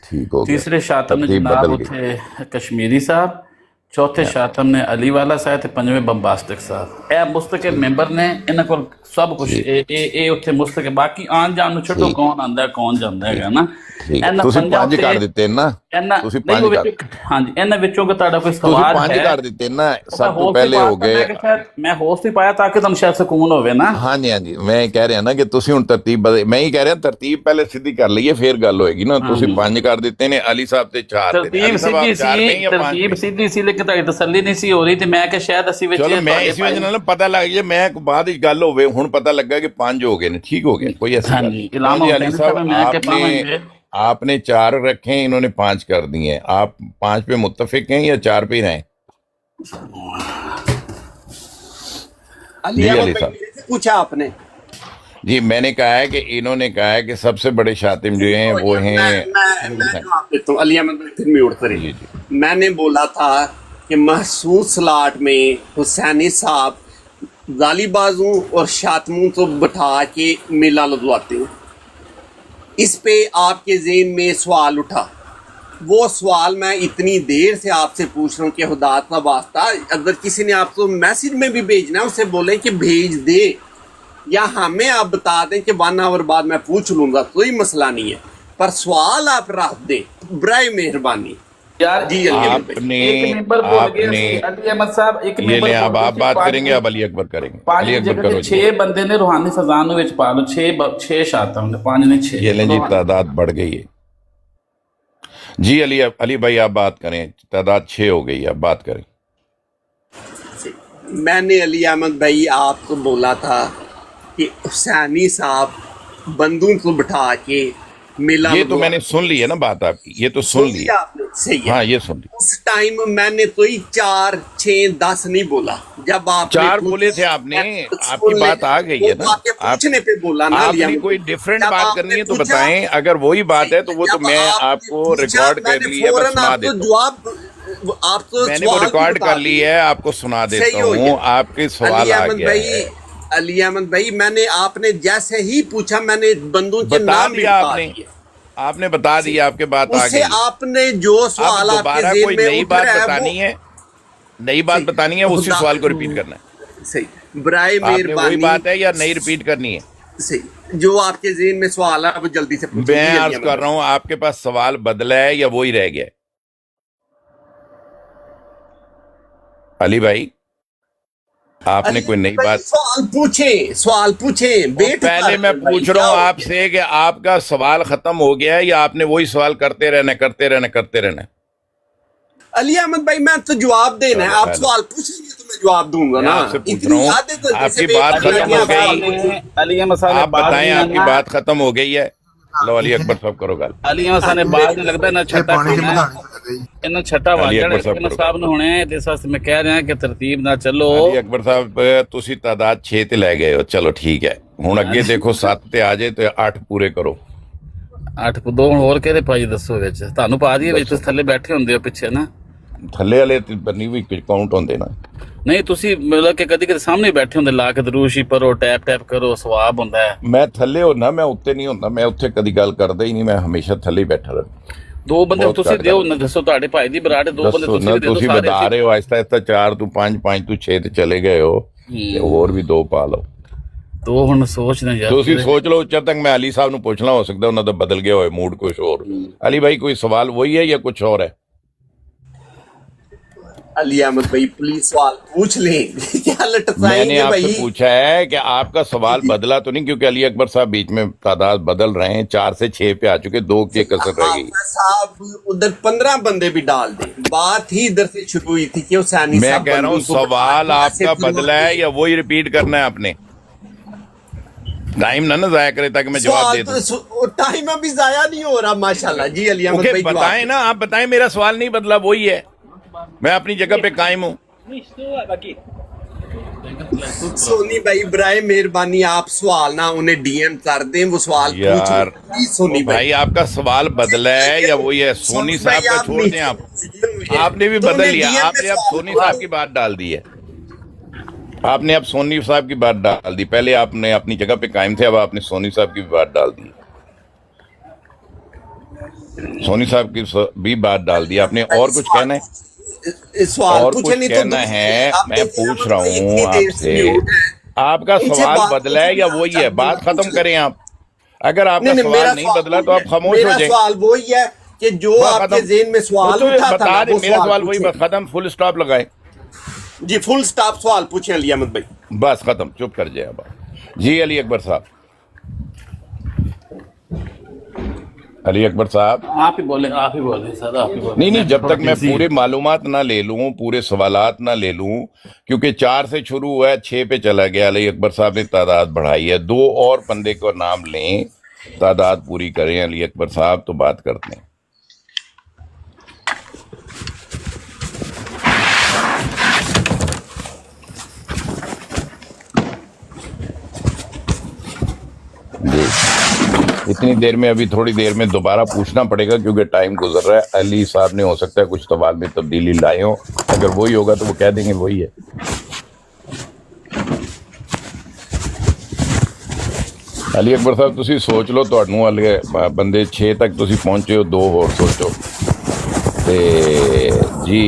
ठीक हो गया। तीसरे शातम ने जनाब उथे कश्मीरी साहब, चौथे शातम ने अली वाला साहब, पंजवें बम्बास्टिक साहब। ए मुस्तकिल मैंबर ने, इन्हां कोल सब कुछ ए उत्थे मुस्तकिल। बाकी आन जान नूं छड्डो, कौन आंदा कौन जांदा हैगा ना। ਤੁਸੀਂ 5 ਕਰ ਦਿੱਤੇ ਨਾ, ਤੁਸੀਂ 5 ਕਰ। ਹਾਂਜੀ, ਇਹਨਾਂ ਵਿੱਚੋਂ ਕਿ ਤੁਹਾਡਾ ਕੋਈ ਸਵਾਲ ਹੈ? 5 ਕਰ ਦਿੱਤੇ ਨਾ, ਸਭ ਤੋਂ ਪਹਿਲੇ ਹੋ ਗਏ। ਮੈਂ ਹੋਸਟ ਹੀ ਪਾਇਆ ਤਾਂ ਕਿ ਤੁਹਾਨੂੰ ਸ਼ਾਇਦ ਸਕੂਨ ਹੋਵੇ ਨਾ। ਹਾਂਜੀ ਹਾਂਜੀ, ਮੈਂ ਕਹਿ ਰਿਹਾ ਨਾ ਕਿ ਤੁਸੀਂ ਹੁਣ ਤਰਤੀਬ ਮੈਂ ਹੀ ਕਹਿ ਰਿਹਾ ਤਰਤੀਬ ਪਹਿਲੇ ਸਿੱਧੀ ਕਰ ਲਈਏ, ਫੇਰ ਗੱਲ ਹੋਏਗੀ ਨਾ। ਤੁਸੀਂ 5 ਕਰ ਦਿੱਤੇ ਨੇ, ਅਲੀ ਸਾਹਿਬ ਤੇ 4 ਤਰਤੀਬ ਸਿੱਧੀ ਸੀ, ਤਰਤੀਬ ਸਿੱਧੀ ਸੀ, ਲੇਕਿਨ ਤੁਹਾਡੀ ਤਸੱਲੀ ਨਹੀਂ ਸੀ ਹੋ ਰਹੀ ਤੇ ਮੈਂ ਕਿ ਸ਼ਾਇਦ ਅਸੀਂ ਵਿੱਚ ਚਲੋ ਮੈਂ ਇਸ ਵਜ੍ਹਾ ਨਾਲ ਪਤਾ ਲੱਗ ਜੇ, ਮੈਂ ਬਾਅਦ ਵਿੱਚ ਗੱਲ ਹੋਵੇ, ਹੁਣ ਪਤਾ ਲੱਗਾ ਕਿ 5 ਹੋ ਗਏ ਨੇ। ਠੀਕ ਹੋ ਗਿਆ, ਕੋਈ ਐਸੀ ਹਾਂਜੀ। ਇਲਾਮਾ अली साहब आपने 4 रखे, इन्होंने 5 कर दिए हैं। आप 5 पे मुत्तफिक हैं या 4 पे हैं? जी अली साहब, पूछा आपने? जी मैंने कहा है कि इन्होंने कहा है कि सबसे बड़े शातिम जो हैं वो हैं। मैंने बोला था कि महसूस स्लाट में हुसैनी साहब जालीबाजों और शातमों को बिठा के मेला लगवाते हैं। इस पे आपके ज़हन में सवाल उठा, वो सवाल मैं इतनी देर से आपसे पूछ रहा हूँ कि खुदा का वास्ता, अगर किसी ने आपको मैसेज में भी भेजना है उसे बोलें कि भेज दे, या हमें आप बता दें कि 1 आवर बाद मैं पूछ लूँगा, कोई मसला नहीं है। पर सवाल आप रख दें बराए मेहरबानी। यार जी आपने एक मेंबर बोल गए आपने अली अहमद साहब एक ये मेंबर ले अब बोल आप गए बात पांच करेंगे, अब अली अकबर करेंगे। पांच अली ਦੀ अकबर ਜਗ੍ਹਾ करो ਤੇ जी। 6 ਬੰਦੇ ਨੇ रूहानी फजान ਦੇ ਵਿੱਚ ਪਾ ਲਓ 6 ਸ਼ਾਤਾਂ ਨੇ 5 ਨੇ 6 ये लें जी, तादाद बढ़ गई है जी। अली भाई आप बात करें, तादाद 6 हो गई है, आप बात करें। मैंने अली अहमद भाई आपको बोला था कि हुसैनी साहब बंदूक को बिठा के मिला ये तो मैंने सुन ली है ना बात आपकी, ये तो सुन ली है। आपने सही है। हाँ, ये सुन ली। उस टाइम मैंने कोई 4, 6, 10 नहीं बोला। जब आप 4 बोले थे आपने, आपकी बात आ गई है ना। आप पूछने पे बोला ना अली आपने अहमद कोई भाई। डिफरेंट जब बात आपने करनी है तो पूछा, बताएं, अगर वही बात है तो वो तो जब मैं आपने आपको पूछा, रिकॉर्ड कर मैंने ली है, मैं फौरन सुना आपको देता हूँ। जवाब आपको मैंने वो सवाल रिकॉर्ड बता कर ली दिया। है, आपको सुना सही देता हो हूँ। गया। आपके सवाल अली आ अहमद गया भाई, है, अली अहमद भाई, मैंने आपने जैसे ही पूछा मैंने बंदूक के बता नाम भी दिया बता आपने, दिए। आपने बता दिया, आपके बात आ उससे गई। आपने जो अब सवाल आपके दोबारा जेहन कोई में नई उठ बात रहा है बतानी है, नई बात बतानी है, उसी सवाल को रिपीट करना है। सही, बराए आपने वही मेहरबानी बात है या नई रिपीट करनी है? सही, जो आपके जेहन में सवाल है वो जल्दी से पूछिए। मैं जी, अर्ज अली कर रहा हूँ, आपके पास सवाल बदला है या वही रह गया है? अली भाई, आपने अली कोई नई भाई, बात, सवाल पूछे तो पहले मैं पूछ रहा हूँ आपसे कि आपका सवाल खत्म हो गया है या आपने वही सवाल करते रहना? अली अहमद भाई, मैं तो जवाब देना है। चलो, आप पहले। सवाल पूछेंगे तो मैं जवाब दूंगा मैं ना। आपसे पूछ इतनी रहा हूँ, यादें तो आपकी जैसे बात बेटी खत्म हो बेटियां गई। अली अहमद साहब ने आप बात बताएं, नहीं आपकी माना। बात खत्म हो गई है। लो अली अकबर साहब करो गल। अली अहमद साहब ने बात नहीं लगता ना छठा पानी की पीना है। बधानी पड़ गई। ਇਹਨਾਂ ਛੱਟਾ ਅਲੀ ਵਾਜਣ ਅਕਬਰ ਸਾਹਿਬ ਇਹਨਾਂ ਸਾਹਿਬ ਨੂੰ ਹੁਣੇ ਤੇ ਇਸ ਵਾਸਤੇ ਮੈਂ ਕਹਿ ਰਿਹਾ ਕਿ ਤਰਤੀਬ ਨਾਲ ਚੱਲੋ। ਅਲੀ ਅਕਬਰ ਸਾਹਿਬ, ਤੁਸੀਂ ਤਾਦਾਦ 6 ਤੇ ਲੈ ਗਏ ਹੋ, ਚਲੋ ਠੀਕ ਹੈ। ਹੁਣ ਅੱਗੇ ਦੇਖੋ 7 ਤੇ ਆ ਜੇ ਤੇ 8 ਪੂਰੇ ਕਰੋ। 8 ਕੋ 2 ਹੋਰ ਕਿਹਦੇ ਭਾਜੀ ਦੱਸੋ ਵਿੱਚ ਤੁਹਾਨੂੰ ਪਾ ਦਈਏ ਵਿੱਚ ਤੁਸੀਂ ਥੱਲੇ ਬੈਠੇ ਹੁੰਦੇ ਹੋ ਪਿੱਛੇ ਨਾ। ਥੱਲੇ ਵਾਲੇ ਤੇ ਬੰਨੀ ਵੀ ਕਾਊਂਟ ਹੁੰਦੇ ਨਾ। ਨਹੀਂ ਤੁਸੀਂ ਮਤਲਬ ਕਿ ਕਦੀ ਕਦੀ ਸਾਹਮਣੇ ਬੈਠੇ ਹੁੰਦੇ ਲਾ ਕੇ ਦਰੂਸ਼ੀ ਪਰੋ ਟੈਪ ਟੈਪ ਕਰੋ ਸਵਾਬ ਹੁੰਦਾ ਹੈ। ਮੈਂ ਥੱਲੇ ਹੁੰਦਾ, ਮੈਂ ਉੱਤੇ ਨਹੀਂ ਹੁੰਦਾ, ਮੈਂ ਉੱਥੇ ਕਦੀ ਗੱਲ ਕਰਦਾ ਹੀ ਨਹੀਂ, ਮੈਂ ਹਮੇਸ਼ਾ ਥੱਲੇ ਹੀ ਬੈਠਾ ਰਹਿੰਦਾ। 2 ਬੰਦੇ ਬਹੁਤ ਤੁਸੀਂ ਘੱਟ ਦਿਓ ਗੱਲ। ਨਾ, ਦੱਸੋ ਤੁਹਾਡੇ ਭਾਈ ਦੀ ਬਰਾੜ 2 ਬੰਦੇ ਦੱਸੋ ਤੁਸੀਂ ਨਾ, ਵੀ ਦੇ ਦਿਓ ਤੁਸੀਂ ਸਾਰੇ ਵਧਾ ਰਹੇ ਹੋ ਆਹਿਸਤਾ ਆਹਿਸਤਾ, 4 ਤੋਂ 5, 5 ਤੋਂ 6 ਤੇ ਚਲੇ ਗਏ ਹੋ, ਤੇ ਹੋਰ ਵੀ 2 ਪਾ ਲਓ। 2 ਹੁਣ ਸੋਚਦੇ ਯਾਰ। ਤੁਸੀਂ ਸੋਚ ਲਓ। ਜਦ ਤੱਕ ਮੈਂ ਅਲੀ ਸਾਹਿਬ ਨੂੰ ਪੁੱਛਣਾ, ਹੋ ਸਕਦਾ ਉਹਨਾਂ ਦਾ ਬਦਲ ਗਿਆ ਹੋਏ ਮੂਡ ਕੁਝ ਹੋਰ। ਅਲੀ ਭਾਈ, कोई सवाल वही है या कुछ और है? अली अहमद भाई, प्लीज सवाल पूछ लें। क्या मैंने लटकाएंगे आपसे भाई? पूछा है कि आपका सवाल बदला तो नहीं, क्योंकि अली अकबर साहब बीच में तादाद बदल रहे हैं, 4 से 6 पे आ चुके, 2 की कसर रह गई। हाफिज साहब उधर 15 बंदे भी डाल दे। बात ही इधर से शुरू हुई थी कि हुसैनी मैं साहब कह रहा हूँ बंदूक को सवाल बिठा के आपका फिर बदला है या वही रिपीट करना है आपने? टाइम ना जाया करे ताकि मैं जवाब दे दूं। सवाल तो टाइम अभी जाया नहीं हो रहा माशाल्लाह। जी अली अहमद ओके, भाई, बताएं ना, आप बताएं, मेरा सवाल नहीं बदला, वही है, मैं अपनी जगह पे कायम हूँ। सोनी भाई, बराए मेहरबानी आप सवाल ना उन्हें डीएम कर दें, वो सवाल यार, पूछ लें। प्लीज सोनी भाई। भाई आपका सवाल बदला है या वही है? सोनी साहब का छोड़ दें आप, आपने भी बदल लिया। आपने अब सोनी साहब की बात डाल दी है, आपने अब सोनी साहब की बात डाल दी। पहले आपने अपनी जगह पे कायम थे, अब आपने सोनी साहब की भी बात डाल दी। सोनी साहब की भी बात डाल दी आपने। और कुछ कहना है? सवाल और पूछे कुछ नहीं तो कहना है? मैं पूछ रहा हूँ आपसे, आपका सवाल बदला है या वही है? बात खत्म करें आप। अगर आपका सवाल नहीं बदला तो आप खामोश हो जाए। सवाल वही है कि जो आपके जेहन में सवाल तो उठा था बता ना, दे, वो मेरा सवाल सवाल वही, पूछे। बस खत्म, फुल स्टॉप लगाए, जी फुल स्टॉप सवाल पूछे अली अहमद भाई। बस खत्म, चुप कर जाए अब। जी अली अकबर साहब, अली अकबर साहब, आप ही बोले सर, आप ही बोले। नहीं, जब तक मैं पूरे मालूमात ना ले लूं, पूरे सवालात ना ले लूं, क्योंकि 4 से शुरू हुआ है, 6 पे चला गया। अली अकबर साहब ने तादाद बढ़ाई है, 2 और बंदे का नाम लें, तादाद पूरी करें अली अकबर साहब, तो बात करते हैं। जी, इतनी देर में, अभी थोड़ी देर में दोबारा पूछना पड़ेगा क्योंकि टाइम गुजर रहा है। अली साहब ने हो सकता है कुछ सवाल में तब्दीली लाए हो, अगर वही होगा तो वो कह देंगे वही है। अली अकबर साहब, ਤੁਸੀਂ ਸੋਚ ਲਓ, ਤੁਹਾਨੂੰ ਹਲੇ ਬੰਦੇ 6 ਤੱਕ ਤੁਸੀਂ ਪਹੁੰਚੇ ਹੋ, 2 ਹੋਰ ਸੋਚੋ। ਤੇ ਜੀ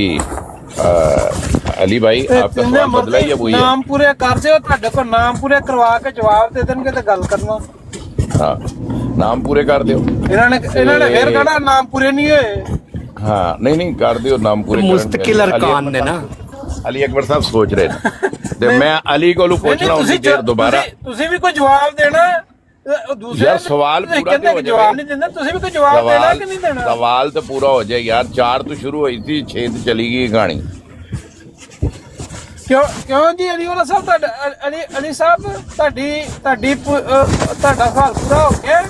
अली भाई, आपका सवाल बदला है या वही है? ਨਾਮ ਪੂਰੇ ਕਰ ਦਿਓ, ਤੁਹਾਡੇ ਕੋਲ ਨਾਮ ਪੂਰੇ ਕਰਵਾ ਕੇ ਜਵਾਬ ਦੇ ਦੇਣਗੇ ਤੇ ਗੱਲ ਕਰਨਾ। हाँ, नाम पूरे कर दो। ਇਹਨਾਂ ਨੇ ਫਿਰ ਕਹਣਾ ਨਾਮ ਪੂਰੇ ਨਹੀਂ ਹੋਏ। हाँ नहीं कर दियो नाम पूरे मुस्तकिल अरकान ने ना अली अकबर साहब सोच रहे ने ते मैं अली को पूछना उन्नी देर दोबारा ਤੁਸੀਂ ਵੀ ਕੋਈ ਜਵਾਬ ਦੇਣਾ ਦੂਸਰੇ यार सवाल पूरा तो हो ਜਵਾਬ ਨਹੀਂ ਦਿੰਦਾ ਤੁਸੀਂ ਵੀ ਕੋਈ ਜਵਾਬ ਦੇਣਾ ਕਿ ਨਹੀਂ ਦੇਣਾ सवाल तो पूरा हो जाए यार 4 तो शुरू हुई थी 6 तो चली गई कहानी ਕਿਉਂ ਜੀ ਅਲੀ ਵਾਲਾ ਸਾਹਿਬ ਤੁਹਾਡਾ ਅਲੀ ਸਾਹਿਬ ਤੁਹਾਡਾ ਸਵਾਲ ਪੂਰਾ ਹੋ ਗਿਆ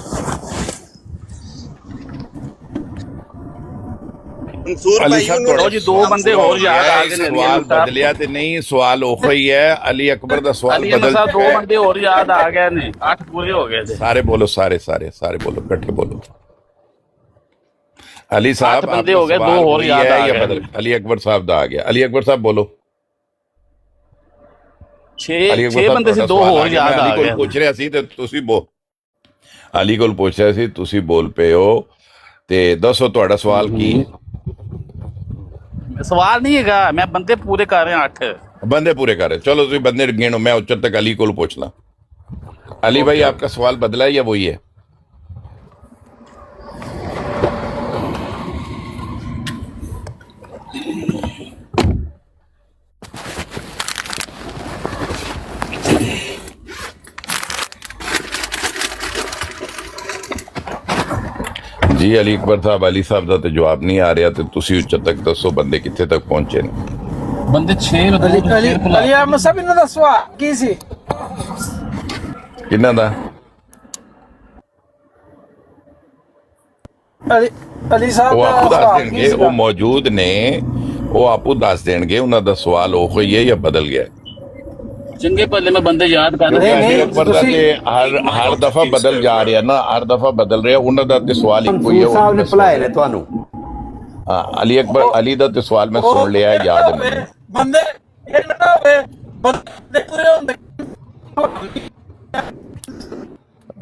मंसूर अली भाई साहब उन्होंने- ਲਓ ਜੀ ਦੋ ਬੰਦੇ ਹੋਰ ਯਾਦ ਆ ਗਏ ਨੇ सवाल बदलिया तो नहीं सवाल ओखो ही है अली अकबर का सवाल ਅਲੀ ਅਹਿਮਦ बदल ਸਾਹਿਬ ਦੋ ਬੰਦੇ ਹੋਰ ਯਾਦ ਆ ਗਏ ਨੇ 8 ਪੂਰੇ ਹੋ ਗਏ थे सारे बोलो सारे बोलो इकट्ठे बोलो अली साहब बंदे आपका हो गए, सवाल दो और वही याद है आ या गए। बदल अली अकबर साहब दा आ गया अली अकबर साहब बोलो अली 6 ਬੰਦੇ ਸੀ ਦੋ ਹੋਰ ਯਾਦ ਆ अली ਗਏ को पूछ रहा सी ते तुसी बोल अली को पूछ रहा सी तुसी बोल पे हो ते दसो ਤੁਹਾਡਾ ਸਵਾਲ ਕੀ ਹੈ ਸਵਾਲ ਨਹੀਂ ਹੈਗਾ ਮੈਂ ਬੰਦੇ ਪੂਰੇ ਕਰ ਰਿਹਾ 8 बंदे पूरे कर रहे चलो तुम बंदे गिनो मैं उच्चर तक अली को पूछना अली भाई आपका सवाल बदला है या वही है जी अली अकबर साहब अली साहब का तो जवाब नहीं आ रहा तो तुसी उच्चर तक दसो बंदे कितने तक पहुंचे ने ਬੰਦੇ 6 ਅਲੀ ਅਹਿਮਦ ਸਾਹਿਬ ਇਹਨਾਂ ਦਾ ਸਵਾਲ ਕੀ ਸੀ ਕਿੰਨਾ ਦਾ ਅਲੀ ਸਾਹਿਬ ਉਹ ਦਾ ਆਪੂ ਦੱਸ ਸਵਾਲ ਕੀ ਦੇਣਗੇ ਸੀਗਾ? ਉਹ ਮੌਜੂਦ ਨੇ ਉਹ ਆਪੂ ਦੱਸ ਦੇਣਗੇ ਉਹਨਾਂ ਦਾ ਸਵਾਲ ਉਹ ਹੀ ਹੈ ਜਾਂ ਬਦਲ ਗਿਆ ਚੰਗੇ ਭਲੇ ਮੈਂ ਬੰਦੇ ਯਾਦ ਕਰ ਕਿਉਂਕਿ ਰਿਹਾ ਅਲੀ ਅਕਬਰ ਦਾ ਤੇ ਹਰ ਦਫਾ ਬਦਲ ਜਾ ਰਿਹਾ ਨਾ ਹਰ ਦਫਾ ਬਦਲ ਰਿਹਾ ਉਹਨਾਂ ਦਾ ਤੇ ਸਵਾਲ ਇੱਕੋ ਹੀ ਹੈ ਮਨਸੂਰ ਸਾਹਿਬ ਨੇ ਭੁਲਾਏ ਨੇ ਤੁਹਾਨੂੰ ਹਾਂ ਅਲੀ ਅਕਬਰ ਅਲੀ ਦਾ ਤੇ ਸਵਾਲ ਮੈਂ ਸੁਣ ਲਿਆ ਹੈ, ਯਾਦ ਨਹੀਂ ਬੰਦੇ ਇਹ ਨਾ ਹੋਵੇ ਬੰਦੇ ਪੂਰੇ ਹੁੰਦੇ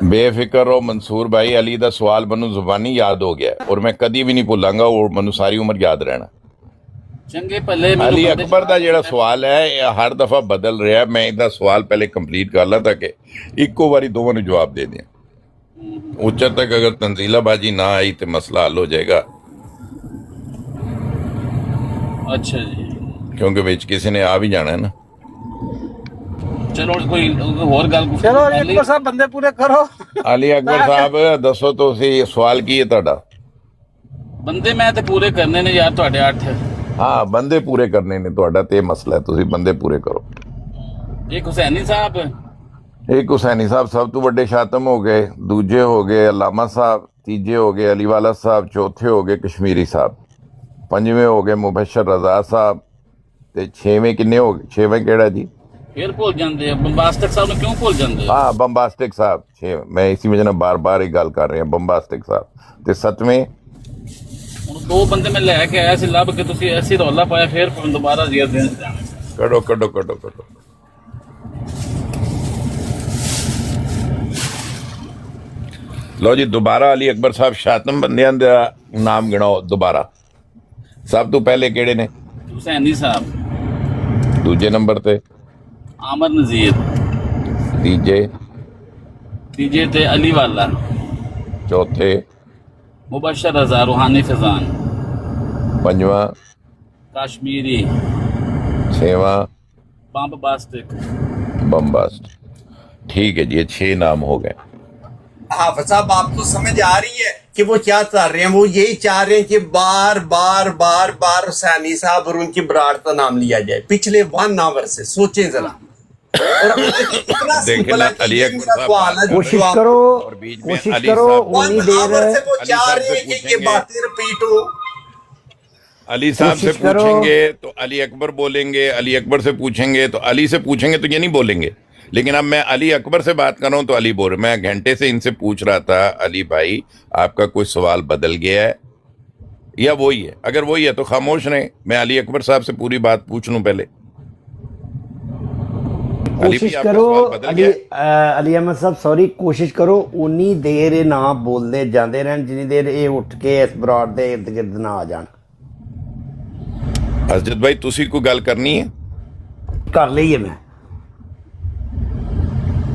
ਬੇਫਿਕਰ ਰਹੋ ਮਨਸੂਰ ਭਾਈ ਅਲੀ ਦਾ ਸਵਾਲ ਮੈਨੂੰ ਜ਼ੁਬਾਨੀ ਯਾਦ ਹੋ ਗਿਆ ਔਰ ਮੈਂ ਕਦੀ ਵੀ ਨਹੀਂ ਭੁੱਲਾਂਗਾ ਉਹ ਮੈਨੂੰ ਸਾਰੀ ਉਮਰ ਯਾਦ ਰਹਿਣਾ ਚੰਗੇ ਭਲੇ ਅਲੀ ਅਕਬਰ ਦਾ ਜਿਹੜਾ ਸਵਾਲ ਹੈ ਇਹ ਹਰ ਦਫਾ ਬਦਲ ਰਿਹਾ ਮੈਂ ਇਹਦਾ ਸਵਾਲ ਪਹਿਲੇ ਕੰਪਲੀਟ ਕਰ ਲਾਂ ਤਾਂ ਕਿ ਇੱਕੋ ਵਾਰੀ ਦੋਵਾਂ ਨੂੰ ਜਵਾਬ ਦੇ ਦਿਆਂ ਉੱਚਰ ਤੱਕ ਅਗਰ ਤਨਜ਼ੀਲਾਬਾਜੀ ਨਾ ਆਈ ਤੇ ਮਸਲਾ ਹੱਲ ਹੋ ਜਾਏਗਾ ਅੱਛਾ ਜੀ ਕਿਉਂਕਿ ਵਿੱਚ ਕਿਸੇ ਨੇ ਆ ਵੀ ਜਾਣਾ ਹੈ ਨਾ ਚਲੋ ਕੋਈ ਹੋਰ ਗੱਲ ਚਲੋ ਅਲੀ ਅਕਬਰ ਸਾਹਿਬ ਬੰਦੇ ਪੂਰੇ ਕਰੋ ਅਲੀ ਅਕਬਰ ਸਾਹਿਬ ਦੱਸੋ ਤੁਸੀਂ ਸਵਾਲ ਕੀ ਹੈ ਤੁਹਾਡਾ ਬੰਦੇ ਮੈਂ ਤੇ ਪੂਰੇ ਕਰਨੇ ਨੇ ਯਾਰ ਤੁਹਾਡੇ 8 ਹਾਂ ਬੰਦੇ ਪੂਰੇ ਕਰਨੇ ਨੇ ਤੁਹਾਡਾ ਤੇ ਇਹ ਮਸਲਾ ਹੈ ਤੁਸੀਂ ਬੰਦੇ ਪੂਰੇ ਕਰੋ ਇੱਕ ਹੁਸੈਨੀ ਸਾਹਿਬ ਇੱਕ ਹੁਸੈਨੀ ਸਾਹਿਬ ਸਭ ਤੋਂ ਵੱਡੇ ਸ਼ਾਤਮ ਹੋ ਗਏ ਦੂਜੇ ਹੋ ਗਏ ਅਲਾਮਾ ਸਾਹਿਬ ਤੀਜੇ ਹੋ ਗਏ ਅਲੀ ਵਾਲਾ ਸਾਹਿਬ ਚੌਥੇ ਹੋ ਗਏ ਕਸ਼ਮੀਰੀ ਸਾਹਿਬ ਪੰਜਵੇਂ ਹੋ ਗਏ ਮੁਬਸ਼ਰ ਰਜ਼ਾ ਸਾਹਿਬ ਤੇ ਛੇਵੇਂ ਕਿੰਨੇ ਹੋ ਗਏ ਛੇਵੇਂ ਕਿਹੜਾ ਜੀ ਫਿਰ ਭੁੱਲ ਜਾਂਦੇ ਆ ਬੰਬਾਸਟਿਕ ਸਾਹਿਬ ਨੂੰ ਕਿਉਂ ਭੁੱਲ ਜਾਂਦੇ ਆ हाँ बम्बास्टिक साहब छे मैं इसी वजह बार बार ही गल कर रहे हैं बम्बास्टिक साहब ते सतवें ਹੁਣ ਦੋ ਬੰਦੇ ਮੈਂ ਲੈ ਕੇ ਆਇਆ ਸੀ ਲੱਭ ਕੇ ਤੁਸੀਂ ਐਸੀ ਰੌਲਾ ਪਾਇਆ ਫਿਰ ਦੁਬਾਰਾ ਜ਼ੀਰ ਦੇਣ ਜਾਣਾ कटो कटो कटो कटो लो जी दोबारा अली अकबर साहब शातम बंदियां दा नाम गिनाओ दोबारा सब तो पहले केड़े ने ਹੁਸੈਨੀ ਸਾਹਿਬ दूजे नंबर ते ਆਮਰ ਨਜ਼ੀਰ तीजे ਤੀਜੇ ਤੇ ਅਲੀ ਵਾਲਾ चौथे मुबशर रजा रूहानी फिजान पंजवां कश्मीरी छेवां बम बास्टिक बम्बास्ट ठीक है जी ये 6 नाम हो गए हाफिज साहब आपको समझ आ रही है कि वो क्या चाह रहे हैं वो यही चाह रहे हैं कि बार बार बार बार हुसैनी साहब और उनकी बराड़ का नाम लिया जाए पिछले 1 आवर से सोचें जरा और इतना सिंपल है कि अली ये अकबर मेरा साहब सवाल है कोशिश जो आप- करो और बीच में कोशिश अली करो साहब- उन्नी 1 आवर से देर वो अली चाह साहब रहे से हैं कि ये पूछेंगे। बातें रिपीट हो अली साहब से कोशिश करो। पूछेंगे तो अली अकबर बोलेंगे अली अकबर से पूछेंगे तो अली से पूछेंगे तो ये नहीं बोलेंगे लेकिन अब मैं अली अकबर से बात कर रहा हूँ तो अली बोल रहे मैं घंटे से इनसे पूछ रहा था अली भाई आपका कोई सवाल बदल गया है या वही है अगर वही है तो खामोश रहें मैं अली अकबर साहब से पूरी बात पूछ लूँ पहले अली कोशिश भाई, आपका करो सवाल बदल अली गया है? अली अहमद साहब सॉरी कोशिश करो उन्नी देर ਇਹ ਨਾ ਬੋਲਦੇ ਜਾਂਦੇ ਰਹਿਣ ਜਿੰਨੀ ਦੇਰ ਇਹ ਉੱਠ ਕੇ ਇਸ ਬਰਾੜ ਦੇ ਇਰਦ ਗਿਰਦ ਨਾ ਆ ਜਾਣ हजरत भाई तुसी कोई गल करनी है ਕਰ ਲਈਏ ਮੈਂ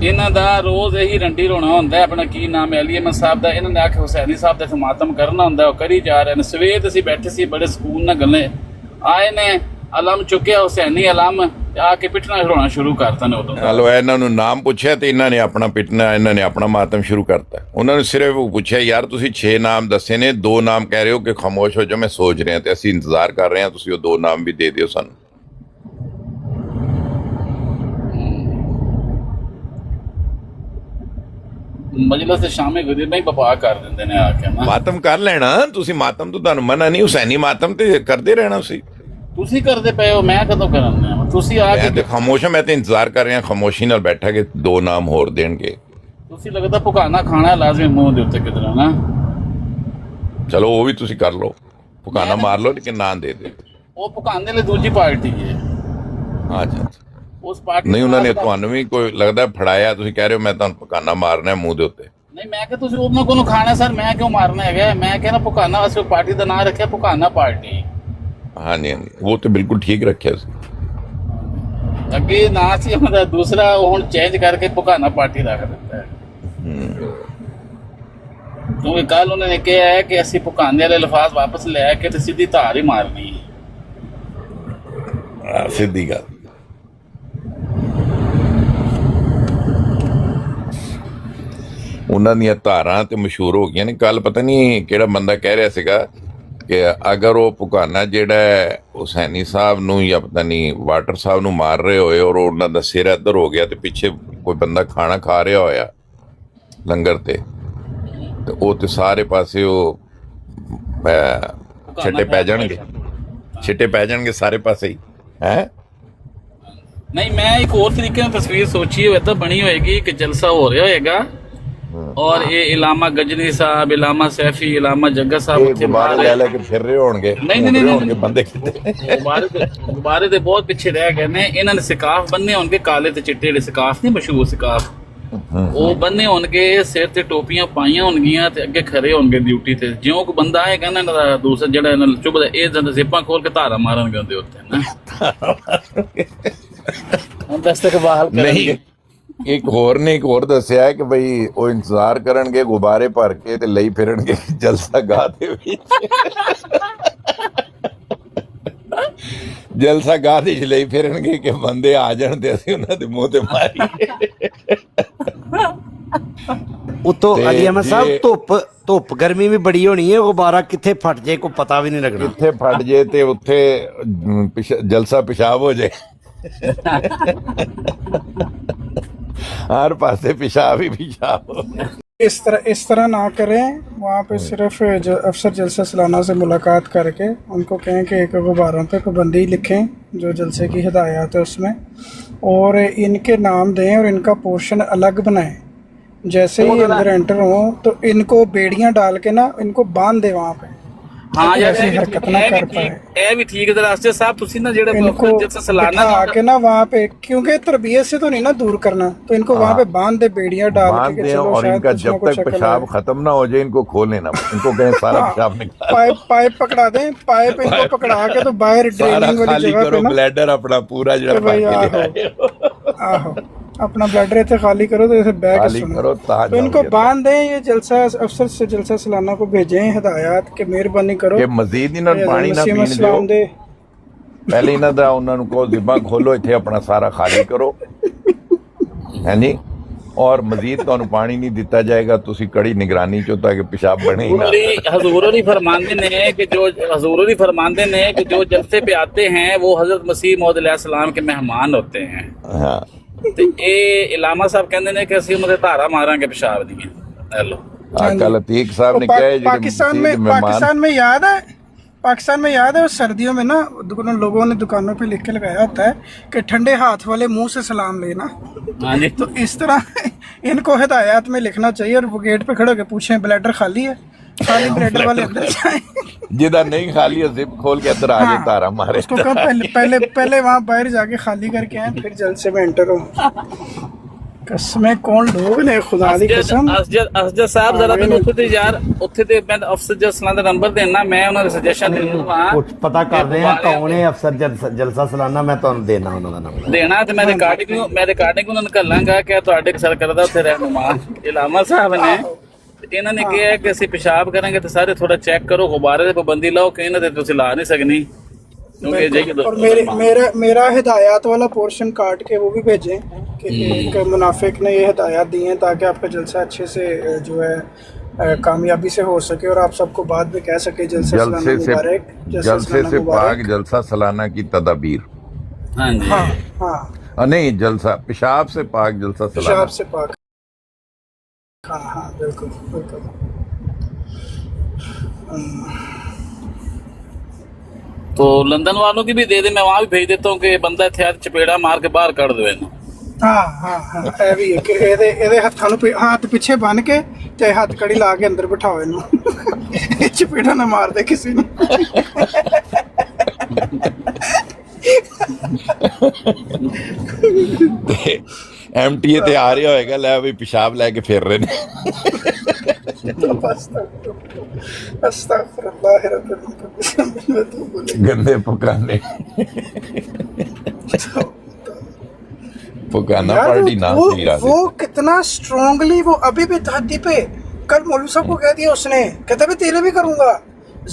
ਇਹਨਾਂ ਦਾ ਰੋਜ਼ ਇਹੀ ਰੰਡੀ ਰੋਣਾ ਹੁੰਦਾ ਹੈ। ਆਪਣਾ ਕੀ ਨਾਮ ਹੈ, ਅਲੀ ਅਹਿਮਦ ਸਾਹਿਬ ਦਾ। ਇਹਨਾਂ ਨੇ ਆਖਿਆ ਹੁਸੈਨੀ ਸਾਹਿਬ ਦਾ ਇੱਥੇ ਮਾਤਮ ਕਰਨਾ ਹੁੰਦਾ, ਉਹ ਕਰੀ ਜਾ ਰਹੇ ਨੇ। ਸਵੇਰ ਅਸੀਂ ਬੈਠੇ ਸੀ, ਬੜੇ ਸਕੂਨ ਨਾਲ ਗੱਲੇ ਆਏ ਨੇ, ਅਲਮ ਚੁੱਕਿਆ ਹੁਸੈਨੀ ਅਲਮ, ਤੇ ਆ ਕੇ ਪਿੱਟਣਾ ਰੋਣਾ ਸ਼ੁਰੂ ਕਰਤਾ ਨੇ ਉਦੋਂ। ਹਲੋ ਇਹਨਾਂ ਨੂੰ ਨਾਮ ਪੁੱਛਿਆ ਤੇ ਇਹਨਾਂ ਨੇ ਆਪਣਾ ਪਿੱਟਣਾ, ਇਹਨਾਂ ਨੇ ਆਪਣਾ ਮਾਤਮ ਸ਼ੁਰੂ ਕਰਤਾ। ਉਹਨਾਂ ਨੂੰ ਸਿਰਫ ਉਹ ਪੁੱਛਿਆ, ਯਾਰ ਤੁਸੀਂ 6 ਨਾਮ ਦੱਸੇ ਨੇ, 2 ਨਾਮ ਕਹਿ ਰਹੇ ਹੋ ਕਿ ਖਾਮੋਸ਼ ਹੋ ਜਾਓ, ਮੈਂ ਸੋਚ ਰਿਹਾ ਤੇ ਅਸੀਂ ਇੰਤਜ਼ਾਰ ਕਰ ਰਹੇ ਹਾਂ, ਤੁਸੀਂ ਉਹ 2 ਨਾਮ ਵੀ ਦੇ ਦਿਓ ਸਾਨੂੰ। ਮਜਲਿਸ ਦੇ ਸ਼ਾਮੇ ਗੁਜ਼ਰ ਨਹੀਂ ਬਪਾ ਕਰ ਦਿੰਦੇ ਨੇ ਆ ਕੇ ਨਾ। ਮਾਤਮ ਕਰ ਲੈਣਾ ਤੁਸੀਂ, ਮਾਤਮ ਤੋਂ ਤੁਹਾਨੂੰ ਮਨਾ ਨਹੀਂ, ਹੁਸੈਨੀ ਮਾਤਮ ਤੇ ਕਰਦੇ ਰਹਿਣਾ ਤੁਸੀਂ ਕਰਦੇ ਪਏ ਹੋ, ਮੈਂ ਕਦੋਂ ਕਰਾਂਗਾ? ਤੁਸੀਂ ਆ ਮੈਂ ਕੇ ਤੇ ਖਾਮੋਸ਼ ਹਾਂ, ਮੈਂ ਤੇ ਇੰਤਜ਼ਾਰ ਕਰ ਰਿਹਾ ਖਾਮੋਸ਼ੀ ਨਾਲ ਬੈਠਾ ਕਿ 2 ਨਾਮ ਹੋਰ ਦੇਣਗੇ। ਤੁਸੀਂ ਲੱਗਦਾ ਭੁਕਾਨਾ ਖਾਣਾ ਲਾਜ਼ਮੀ ਮੂੰਹ ਦੇ ਉੱਤੇ ਕਿਧਰ ਨਾ। ਚਲੋ ਉਹ ਵੀ ਤੁਸੀਂ ਕਰ ਲਓ, ਭੁਕਾਨਾ ਮਾਰ ਲਓ, ਲੇਕਿਨ ਨਾਂ ਦੇ ਦਿਓ। ਉਹ ਭੁਕਾਨੇ ਲਈ ਦੂਜੀ ਪਾਰਟੀ ਹੈ। ਅੱਛਾ ਉਸ ਪਾਰਟੀ ਨਹੀਂ, ਉਹਨਾਂ ਨੇ ਤੁਹਾਨੂੰ ਵੀ ਕੋਈ ਲੱਗਦਾ ਫੜਾਇਆ, ਤੁਸੀਂ ਕਹਿ ਰਹੇ ਹੋ ਮੈਂ ਤੁਹਾਨੂੰ ਭੁਕਾਨਾ ਮਾਰਨਾ ਮੂੰਹ ਦੇ ਉੱਤੇ। ਨਹੀਂ, ਮੈਂ ਕਿਹਾ ਤੁਸੀਂ ਉਹਨਾਂ ਕੋਲੋਂ ਖਾਣਾ ਸਰ, ਮੈਂ ਕਿਉਂ ਮਾਰਨਾ ਹੈਗਾ? ਮੈਂ ਕਹਿੰਦਾ ਭੁਕਾਨਾ ਵਾਸਤੇ ਪਾਰਟੀ ਦਾ ਨਾਂ ਰੱਖਿਆ ਭੁਕਾਨਾ ਪਾਰਟੀ। ਹਾਂਜੀ ਹਾਂਜੀ, ਉਹ ਤੇ ਬਿਲਕੁਲ ਠੀਕ ਰੱਖਿਆ ਸੀ। ਅੱਗੇ ਨਾਂ ਸੀ ਉਹਦਾ ਦੂਸਰਾ, ਉਹ ਹੁਣ ਚੇਂਜ ਕਰਕੇ ਭੁਕਾਨਾ ਪਾਰਟੀ ਰੱਖ ਦਿੱਤਾ ਹੈ। ਕਿਉਂਕਿ ਕੱਲ ਉਹਨਾਂ ਨੇ ਕਿਹਾ ਹੈ ਕਿ ਅਸੀਂ ਭੁਕਾਨੇ ਵਾਲੇ ਲਫ਼ਾਜ਼ ਵਾਪਸ ਲੈ ਕੇ ਤੇ ਸਿੱਧੀ ਧਾਰ ਹੀ ਮਾਰਨੀ ਹੈ। ਸਿੱਧੀ ਗੱਲ। ਉਹਨਾਂ ਦੀਆਂ ਧਾਰਾਂ ਤੇ ਮਸ਼ਹੂਰ ਹੋ ਗਈਆਂ ਨੇ। ਕੱਲ ਪਤਾ ਨਹੀਂ ਕਿਹੜਾ ਬੰਦਾ ਕਹਿ ਰਿਹਾ ਸੀਗਾ ਕਿ ਅਗਰ ਉਹ ਭੁਕਾਨਾ ਜਿਹੜਾ ਹੁਸੈਨੀ ਸਾਹਿਬ ਨੂੰ ਜਾਂ ਪਤਾ ਨਹੀਂ ਵਾਟਰ ਸਾਹਿਬ ਨੂੰ ਮਾਰ ਰਹੇ ਹੋਏ ਔਰ ਉਹਨਾਂ ਦਾ ਸਿਰ ਇੱਧਰ ਹੋ ਗਿਆ ਤੇ ਪਿੱਛੇ ਕੋਈ ਬੰਦਾ ਖਾਣਾ ਖਾ ਰਿਹਾ ਹੋਇਆ ਲੰਗਰ ਤੇ ਉਹ ਤੇ ਸਾਰੇ ਪਾਸੇ ਉਹ ਛਿੱਟੇ ਪੈ ਜਾਣਗੇ, ਛਿੱਟੇ ਪੈ ਜਾਣਗੇ ਸਾਰੇ ਪਾਸੇ ਹੀ ਹੈ। ਨਹੀਂ, ਮੈਂ ਇੱਕ ਹੋਰ ਤਰੀਕੇ ਨਾਲ ਤਸਵੀਰ ਸੋਚੀ ਹੋਏ ਤਾਂ ਬਣੀ ਹੋਏਗੀ ਕਿ ਜਲਸਾ ਹੋ ਰਿਹਾ ਹੋਏਗਾ ਔਰ ਇਹ ਇਲਾਮਾ ਗਜਨੀ ਸਾਹਿਬ, ਇਲਾਮਾ ਸੈਫੀ, ਇਲਾਮਾ ਜੱਗਾ ਸਾਹਿਬ ਉੱਥੇ ਬਾਹਰ ਲੈ ਕੇ ਫਿਰ ਰਹੇ ਹੋਣਗੇ। ਨਹੀਂ ਬੰਦੇ ਕਿਤੇ ਗੁਬਾਰੇ ਦੇ ਬਹੁਤ ਪਿੱਛੇ ਰਹਿ ਗਏ ਨੇ। ਇਹਨਾਂ ਨੇ ਸਿਕਾਫ ਬੰਨੇ ਹੋਣਗੇ, ਕਾਲੇ ਤੇ ਚਿੱਟੇ ਜਿਹੜੇ ਸਿਕਾਫ ਨਹੀਂ ਮਸ਼ਹੂਰ ਸਿਕਾਫ, ਉਹ ਬੰਨੇ ਹੋਣਗੇ, ਸਿਰ ਤੇ ਟੋਪੀਆਂ ਪਾਈਆਂ ਹੋਣਗੀਆਂ ਤੇ ਅੱਗੇ ਖੜੇ ਹੋਣਗੇ ਡਿਊਟੀ ਤੇ। ਜਿਉਂ ਕੋਈ ਬੰਦਾ ਆਏਗਾ ਨਾ ਇਹਨਾਂ ਦਾ ਦੂਸਰਾ ਜਿਹੜਾ ਇਹਨਾਂ ਨੂੰ ਚੁੱਭਦਾ, ਇਹ ਜਦ ਜ਼ੇਬਾਂ ਖੋਲ ਕੇ ਧਾਰਾ ਮਾਰਨਗੇ ਉਹਦੇ ਉੱਤੇ ਨਾ। ਦਸਤਕਬਾਲ ਨਹੀਂ, ਇੱਕ ਹੋਰ ਦੱਸਿਆ ਕਿ ਬਈ ਉਹ ਇੰਤਜ਼ਾਰ ਕਰਨਗੇ ਗੁਬਾਰੇ ਭਰ ਕੇ ਤੇ ਲਈ ਫਿਰਨਗੇ ਜਲਸਾ ਗਾਹ ਦੇ ਵਿੱਚ। ਜਲਸਾ ਗਾਹ ਦੇ ਵਿੱਚ ਲਈ ਫਿਰਨਗੇ ਕਿ ਬੰਦੇ ਆ ਜਾਣ ਤੇ ਅਸੀਂ ਉਹਨਾਂ ਦੇ ਮੂੰਹ ਤੇ ਮਾਰੀਏ। ਉਤੋਂ ਅਲੀ ਅਹਿਮਦ ਸਾਹਿਬ ਧੁੱਪ ਗਰਮੀ ਵੀ ਬੜੀ ਹੋਣੀ ਹੈ, ਗੁਬਾਰਾ ਕਿੱਥੇ ਫਟ ਜੇ ਕੋਈ ਪਤਾ ਵੀ ਨਹੀਂ ਲੱਗਣਾ। ਕਿੱਥੇ ਫਟ ਜੇ ਤੇ ਉੱਥੇ ਜਲਸਾ ਪਿਸ਼ਾਬ ਹੋ ਜਾਏ। हर पासे पेशाब ही पेशाब। इस तरह ना करें। वहाँ पे सिर्फ जो अफसर जलसा सालाना से मुलाकात करके उनको कहें कि एक गुब्बारों पे पाबंदी लिखें जो जलसे की हिदायत है उसमें, और इनके नाम दें और इनका पोर्शन अलग बनाएं। जैसे ही अंदर एंटर हो तो इनको बेड़ियाँ डाल के ना इनको बांध दे वहाँ पे। हाँ यार, हरकत ना कर पाए। ਇਹ ਵੀ ਠੀਕ ਹੈ ਰਾਸਤੇ ਸਾਹਿਬ, ਤੁਸੀਂ ਨਾ ਜਿਹੜੇ इनको जलसा सालाना आके ना वहाँ पे, क्योंकि तरबियत से तो नहीं ना दूर करना, तो इनको वहाँ पे बांध दे, बेड़ियाँ डाल बांध के दें चलो और शायद इनका कुछ ना जब कुछ तक अकल पेशाब आए। खत्म ना हो जाए इनको खोलने ना, इनको कहें सारा पेशाब निकाल, पाइप पकड़ा दें, पाइप इनको पकड़ा के तो बाहर सारा ड्रेनिंग वाली खाली जगह करो, पे ना ब्लैडर अपना पूरा जो भाई आहो अपना ब्लैडर इतने खाली करो तो ऐसे बैग खाली करो, ताज तो इनको जाओगे। बांध दें। ये जलसा अफसर से जलसा सालाना को भेजें हिदायत के मेहरबानी करो कि मजीद इन्हों पानी ना पीन इस्लाम दे। ਪਹਿਲੇ ਇਹਨਾਂ ਦਾ ਉਹਨਾਂ ਨੂੰ ਕਹੋ ਜ਼ਿਬਾ ਖੋਲੋ, ਇੱਥੇ ਆਪਣਾ ਸਾਰਾ ਖਾਲੀ ਕਰੋ, ਹਾਂਜੀ, ਔਰ ਮਜ਼ੀਦ ਤੁਹਾਨੂੰ ਪਾਣੀ ਨਹੀਂ ਦਿੱਤਾ ਜਾਏਗਾ, ਤੁਸੀਂ ਕੜੀ ਨਿਗਰਾਨੀ ਚੋਂ ਤਾਂ ਕਿ ਪਿਸ਼ਾਬ ਬਣੇ ਹੀ ਨਾ। हजूर ही फरमाते हैं कि जो हजूर ही फरमाते हैं कि जो जलसे पे आते हैं वो हजरत मसीह मौद अलैहिस्सलाम के मेहमान होते हैं। हाँ, ਤੇ ਇਹ ਇਲਾਮਾ ਸਾਹਿਬ ਕਹਿੰਦੇ ਨੇ ਕਿ ਅਸੀਂ ਉਹਨਾਂ ਦੇ ਧਾਰਾ ਮਾਰਾਂਗੇ ਪਿਸ਼ਾਬ ਦੀਆਂ। ਹੈਲੋ, कल अतीक साहब ने कहा है पाकिस्तान में याद है उस सर्दियों में ना लोगों ने दुकानों पे लिख के लगाया होता है कि ठंडे हाथ वाले मुंह से सलाम लेना। हाँ जी, तो इस तरह इनको हिदायत में लिखना चाहिए और वो गेट पे खड़े होकर पूछें ब्लैडर खाली है, खाली ब्लैडर वाले अंदर जाएं। जिधर नहीं खाली है जिप खोल के अंदर आगे तारा मारे। उसको कहा पहले वहाँ बाहर जाके खाली करके आए फिर जलसे में एंटर हो। कसमें कौन लोग ने खुदा दी कसम ਅਸਜਦ ਸਾਹਿਬ ਜਰਾ ਮੈਨੂੰ ਉੱਥੇ ਤੇ ਯਾਰ ਉੱਥੇ ਤੇ ਮੈਂ ਅਫਸਰ ਜਸਲਾਂ ਦਾ ਨੰਬਰ ਦੇਣਾ ਮੈਂ ਉਹਨਾਂ ਦੇ ਸੁਜੈਸ਼ਨ ਦੇਣਾ कुछ पता कर रहे हैं कौन है अफसर जलसा सालाना मैं तो देना उन्होंने नंबर ਦੇਣਾ ਤੇ ਮੈਂ ਰਿਕਾਰਡਿੰਗ ਉਹਨਾਂ ਨੂੰ ਘੱਲਾਂਗਾ ਕਿ ਤੁਹਾਡੇ ਸਰਕਰਦਾ ਉੱਥੇ ਰਹਿਨੁਮਾ ਇਲਾਮਾ ਸਾਹਿਬ ਨੇ ਤੇ ਇਹਨਾਂ ਨੇ ਕਿਹਾ ਕਿ ਅਸੀਂ ਪਿਸ਼ਾਬ ਕਰਾਂਗੇ ਤੇ ਸਾਰੇ ਥੋੜਾ ਚੈੱਕ ਕਰੋ ਗੁਬਾਰੇ ਤੇ ਪਾਬੰਦੀ ਲਾਓ ਕਿ ਇਹਨਾਂ ਤੇ ਤੁਸੀਂ ਲਾ ਨਹੀਂ ਸਕਣੀ ਕਿਉਂਕਿ ਜੇ और मेरा हिदायत वाला पोर्शन काट के वो भी भेजें कि एक मुनाफिक ने ये हिदायत दी हैं ताकि आपका जलसा अच्छे से जो है कामयाबी से हो सके और आप सबको बाद में कह सके जलसे से पाक जलसा सालाना की तदाबीर। हाँ जी हाँ नहीं, जलसा पेशाब से पाक जलसा सालाना, पेशाब से पाक, हाँ हाँ बिल्कुल बिल्कुल। तो लंदन वालों की भी दे दे, मैं वहाँ भी भेज देता हूँ कि बंदा इत्थे चपेड़ा मार के बाहर कर दे इन्हूं। हाँ हाँ हाँ ਇਹ ਵੀ ਹੈ ਕਿ ਇਹਦੇ ਹੱਥਾਂ ਨੂੰ ਹੱਥ ਪਿੱਛੇ ਬੰਨ ਕੇ ਤੇ ਹੱਥ ਕੜੀ ਲਾ ਕੇ ਅੰਦਰ ਬਿਠਾਓ ਇਹਨੂੰ ਇਹ ਚਪੇੜਾ ਨਾ ਮਾਰਦੇ ਕਿਸੇ ਨੂੰ। MTA ਤੇ ਆ ਰਿਹਾ ਹੋਏਗਾ ਲੈ ਵੀ ਪਿਸ਼ਾਬ ਲੈ ਕੇ ਫਿਰ ਰਹੇ ਨੇ। ਅਸਤਗਫਿਰੁल्लाह गंदे पकाने पकाना पार्टी ना वो कितना स्ट्रांगली वो अभी भी धरती पे कल मौलवी साहब को कह दिया उसने, कहता भी तेरे भी करूंगा,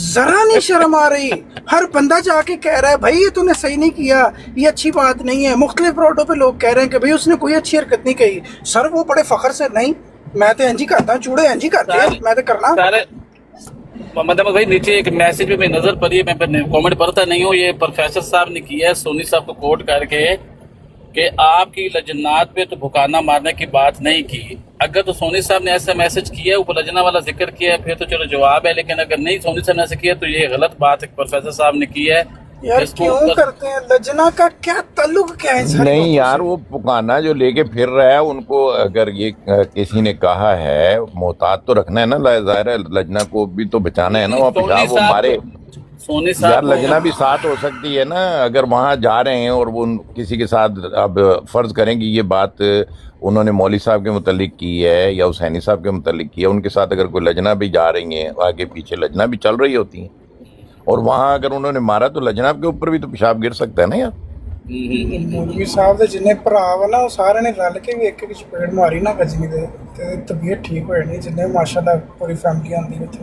जरा नहीं शर्म आ रही। हर बंदा जाके कह रहा है भाई ये तूने सही नहीं किया, ये अच्छी बात नहीं है। मुख्तलिफ रोडों पे लोग कह रहे हैं कि भाई उसने कोई अच्छी हरकत नहीं कही। सर वो बड़े फखर से, नहीं मैं तो इंजी करता हूँ, चूड़े इंजी करते हैं, मैं तो करना। मोहम्मद अहमद भाई नीचे एक मैसेज पे मेरी नजर पड़ी है, मैं कमेंट पढ़ता नहीं हूँ, ये प्रोफेसर साहब ने किया है सोनी साहब को कोट करके कि आपकी लजनात पे तो भुकाना मारने की बात नहीं की। अगर तो सोनी साहब ने ऐसा मैसेज किया, ऊपर लजना वाला जिक्र किया है, फिर तो चलो जवाब है, लेकिन अगर नहीं सोनी साहब ने ऐसा किया तो ये गलत बात है प्रोफेसर साहब ने की है। यार क्यों करते हैं, लजना का क्या ताल्लुक क्या है? नहीं यार, वो पुकाना जो लेके फिर रहा है उनको अगर ये किसी ने कहा है मोहतात तो रखना है ना, जाहिर है लजना को भी तो बचाना है ना, वहाँ पेशाब वो मारे। सोनी यार साहब लजना भी साथ हो सकती है ना, अगर वहाँ जा रहे हैं और वो किसी के साथ, अब फर्ज करेंगे ये बात उन्होंने मौली साहब के मुतल्लिक की है या हुसैनी साहब के मुतल्लिक की है, उनके साथ अगर कोई लजना भी जा रही है, आगे पीछे लजना भी चल रही होती है, और वहाँ अगर उन्होंने मारा तो लजना के ऊपर भी तो पेशाब गिर सकता है ना यार। मौलवी साहब ਦੇ ਜਿੰਨੇ ਭਰਾ ਵਾ ਨਾ ਉਹ ਸਾਰਿਆਂ ਨੇ ਰਲ ਕੇ ਵੀ ਇੱਕ ਚਪੇੜ ਮਾਰੀ ਨਾ ਗਜਨੀ ਦੇ ਤੇ ਤਬੀਅਤ ਠੀਕ ਹੋ ਜਾਣੀ, ਜਿੰਨੇ ਮਾਸ਼ਾਅੱਲਾ ਪੂਰੀ ਫੈਮਿਲੀ ਆਂਦੀ ਉੱਥੇ।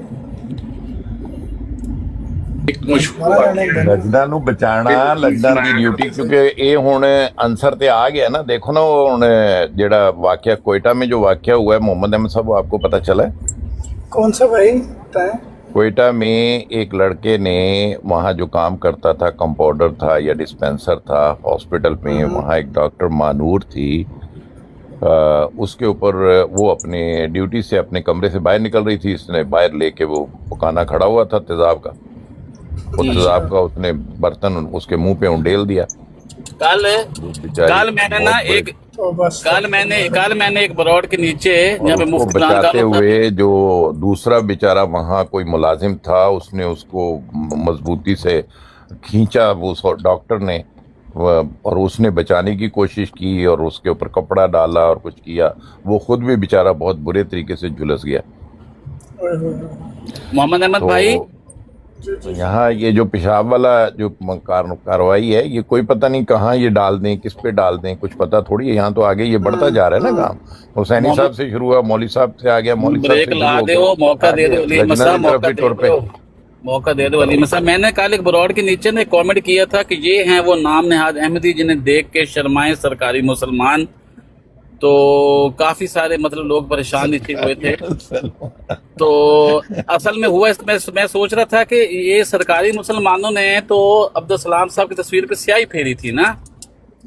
ਲਜਣਾ ਨੂੰ ਬਚਾਉਣਾ ਲਜਣਾ ਦੀ ਡਿਊਟੀ, ਕਿਉਂਕਿ ਇਹ ਹੁਣ ਅੰਸਰ ਤੇ ਆ ਗਿਆ ਨਾ। देखो ना वो ਹੁਣ ਜਿਹੜਾ वाकया कोयटा में जो वाकया हुआ है मोहम्मद अहमद साहब, आपको पता चला है? कौन सा भाई बताएं? कोयटा में एक लड़के ने वहाँ जो काम करता था, कंपाउंडर था या डिस्पेंसर था हॉस्पिटल में, वहाँ एक डॉक्टर मानूर थी, उसके ऊपर वो अपने ड्यूटी से अपने कमरे से बाहर निकल रही थी, इसने बाहर लेके वो पकाना खड़ा हुआ था तेज़ाब का, और तेज़ाब का उसने बर्तन उसके मुंह पे उंडेल दिया। कल मैंने ना एक कल मैंने एक बरौड के नीचे जहाँ पे मुफ्त बचाते हुए जो दूसरा बेचारा वहाँ कोई मुलाजिम था, उसने उसको मजबूती से खींचा वो डॉक्टर ने, और उसने बचाने की कोशिश की और उसके ऊपर कपड़ा डाला और कुछ किया, वो खुद भी बेचारा बहुत बुरे तरीके से झुलस गया। मोहम्मद अहमद भाई यहाँ ये जो पेशाब वाला जो कार्रवाई है, ये कोई पता नहीं कहाँ ये डाल दें, किस पे डाल दें, कुछ पता थोड़ी है। यहाँ तो आगे ये बढ़ता जा रहा है ना काम, हुसैनी साहब से शुरू हुआ, मौली साहब से आ गया, मौली साहब से मौका दे दो अली मसा। मैंने कल एक बरौड के नीचे ने कमेंट किया था कि ये हैं वो नाम नेहाद अहमदी जिन्हें देख के शर्माए सरकारी मुसलमान, तो काफी सारे मतलब लोग परेशान नीचे हुए थे। तो असल में हुआ मैं सोच रहा था कि ये सरकारी मुसलमानों ने तो अब्दुल सलाम साहब की तस्वीर पे स्याही फेरी थी ना,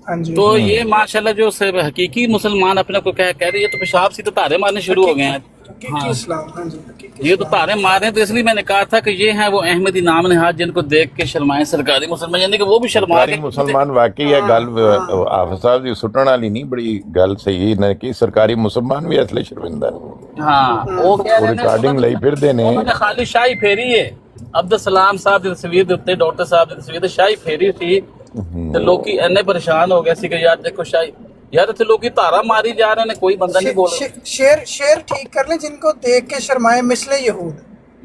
तो ये माशाल्लाह जो हकीकी मुसलमान अपने को कह रहे ये तो पेशाब से तो तारे मारने शुरू हो गए हैं। हाँ, ये तो तारे मार रहे हैं, तो इसलिए मैंने कहा था कि ये हैं वो अहमदी नाम नेहाद जिनको देख के शर्माए सरकारी मुसलमान, यानी कि वो भी शर्मा के मुसलमान। वाकई है गल आफिस साहब जी सुटण वाली नहीं, बड़ी गल सही ने कि सरकारी मुसलमान भी असले शर्मिंदा ने। हाँ वो कह रहे हैं रिकॉर्डिंग लई फिरदे ने, उन्होंने खाली शाही फेरी है अब्दुल सलाम साहब की तस्वीर दे उत्ते, डॉक्टर साहब की तस्वीर शाही फेरी थी, तो लोग इन्ने परेशान हो गए सी कि यार देखो शाही यार इतने लोग की तारा मारी जा रहे हैं, कोई बंदा नहीं बोल रहा। शेर ठीक कर ले जिनको देख के शर्माए मिसले यहूद।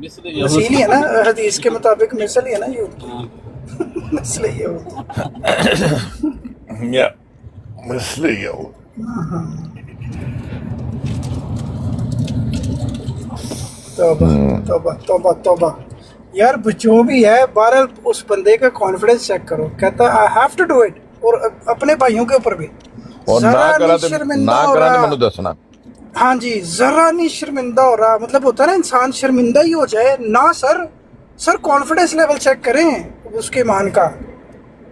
मिस्र मिसल ही है ना, हदीस के मुताबिक मिसल ही है ना यहूद। मिसले यहूद। या मिसले यहूद। तौबा तौबा तौबा तौबा। यार जो भी है, बहरहाल उस बंदे का कॉन्फिडेंस चेक करो, कहता I have to do it, और अपने भाइयों के ऊपर भी और ना जरा करा नहीं तो शर्मिंदा ना हो करा तो रहा। मैंने दसना। हाँ जी, जरा नहीं शर्मिंदा हो रहा, मतलब होता है ना इंसान शर्मिंदा ही हो जाए ना। सर कॉन्फिडेंस लेवल चेक करें उसके ईमान का।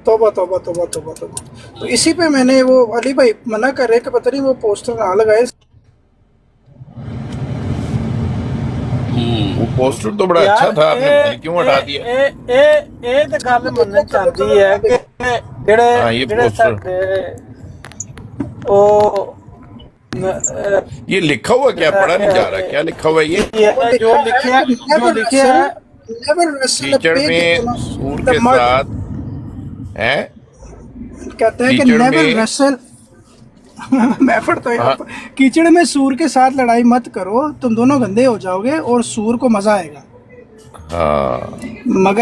तौबा तौबा तौबा तौबा तौबा। तो इसी पे मैंने वो अली भाई मना कर रहे कि पता नहीं वो पोस्टर ना लगाए। वो पोस्टर तो बड़ा अच्छा था, आपने क्यों हटा दिया? ਇਹ ਤਾਂ ਗੱਲ ਮੰਨਣ ਚਾਹੁੰਦੀ ਹੈ ਕਿ हाँ, ये ਜਿਹੜੇ पोस्टर। ਸਾਡੇ ਉਹ ये लिखा हुआ क्या पढ़ा नहीं जा रहा, क्या लिखा हुआ है ये? ਜੋ ਲਿਖਿਆ ਹੈ कीचड़ में सूर के साथ है, कहते हैं कि कीचड़ नेवर में- रेसल। मैं पढ़ता हूँ हाँ। कीचड़ में सूर के साथ लड़ाई मत करो, तुम दोनों गंदे हो जाओगे और सूर को मजा आएगा। हाँ मगर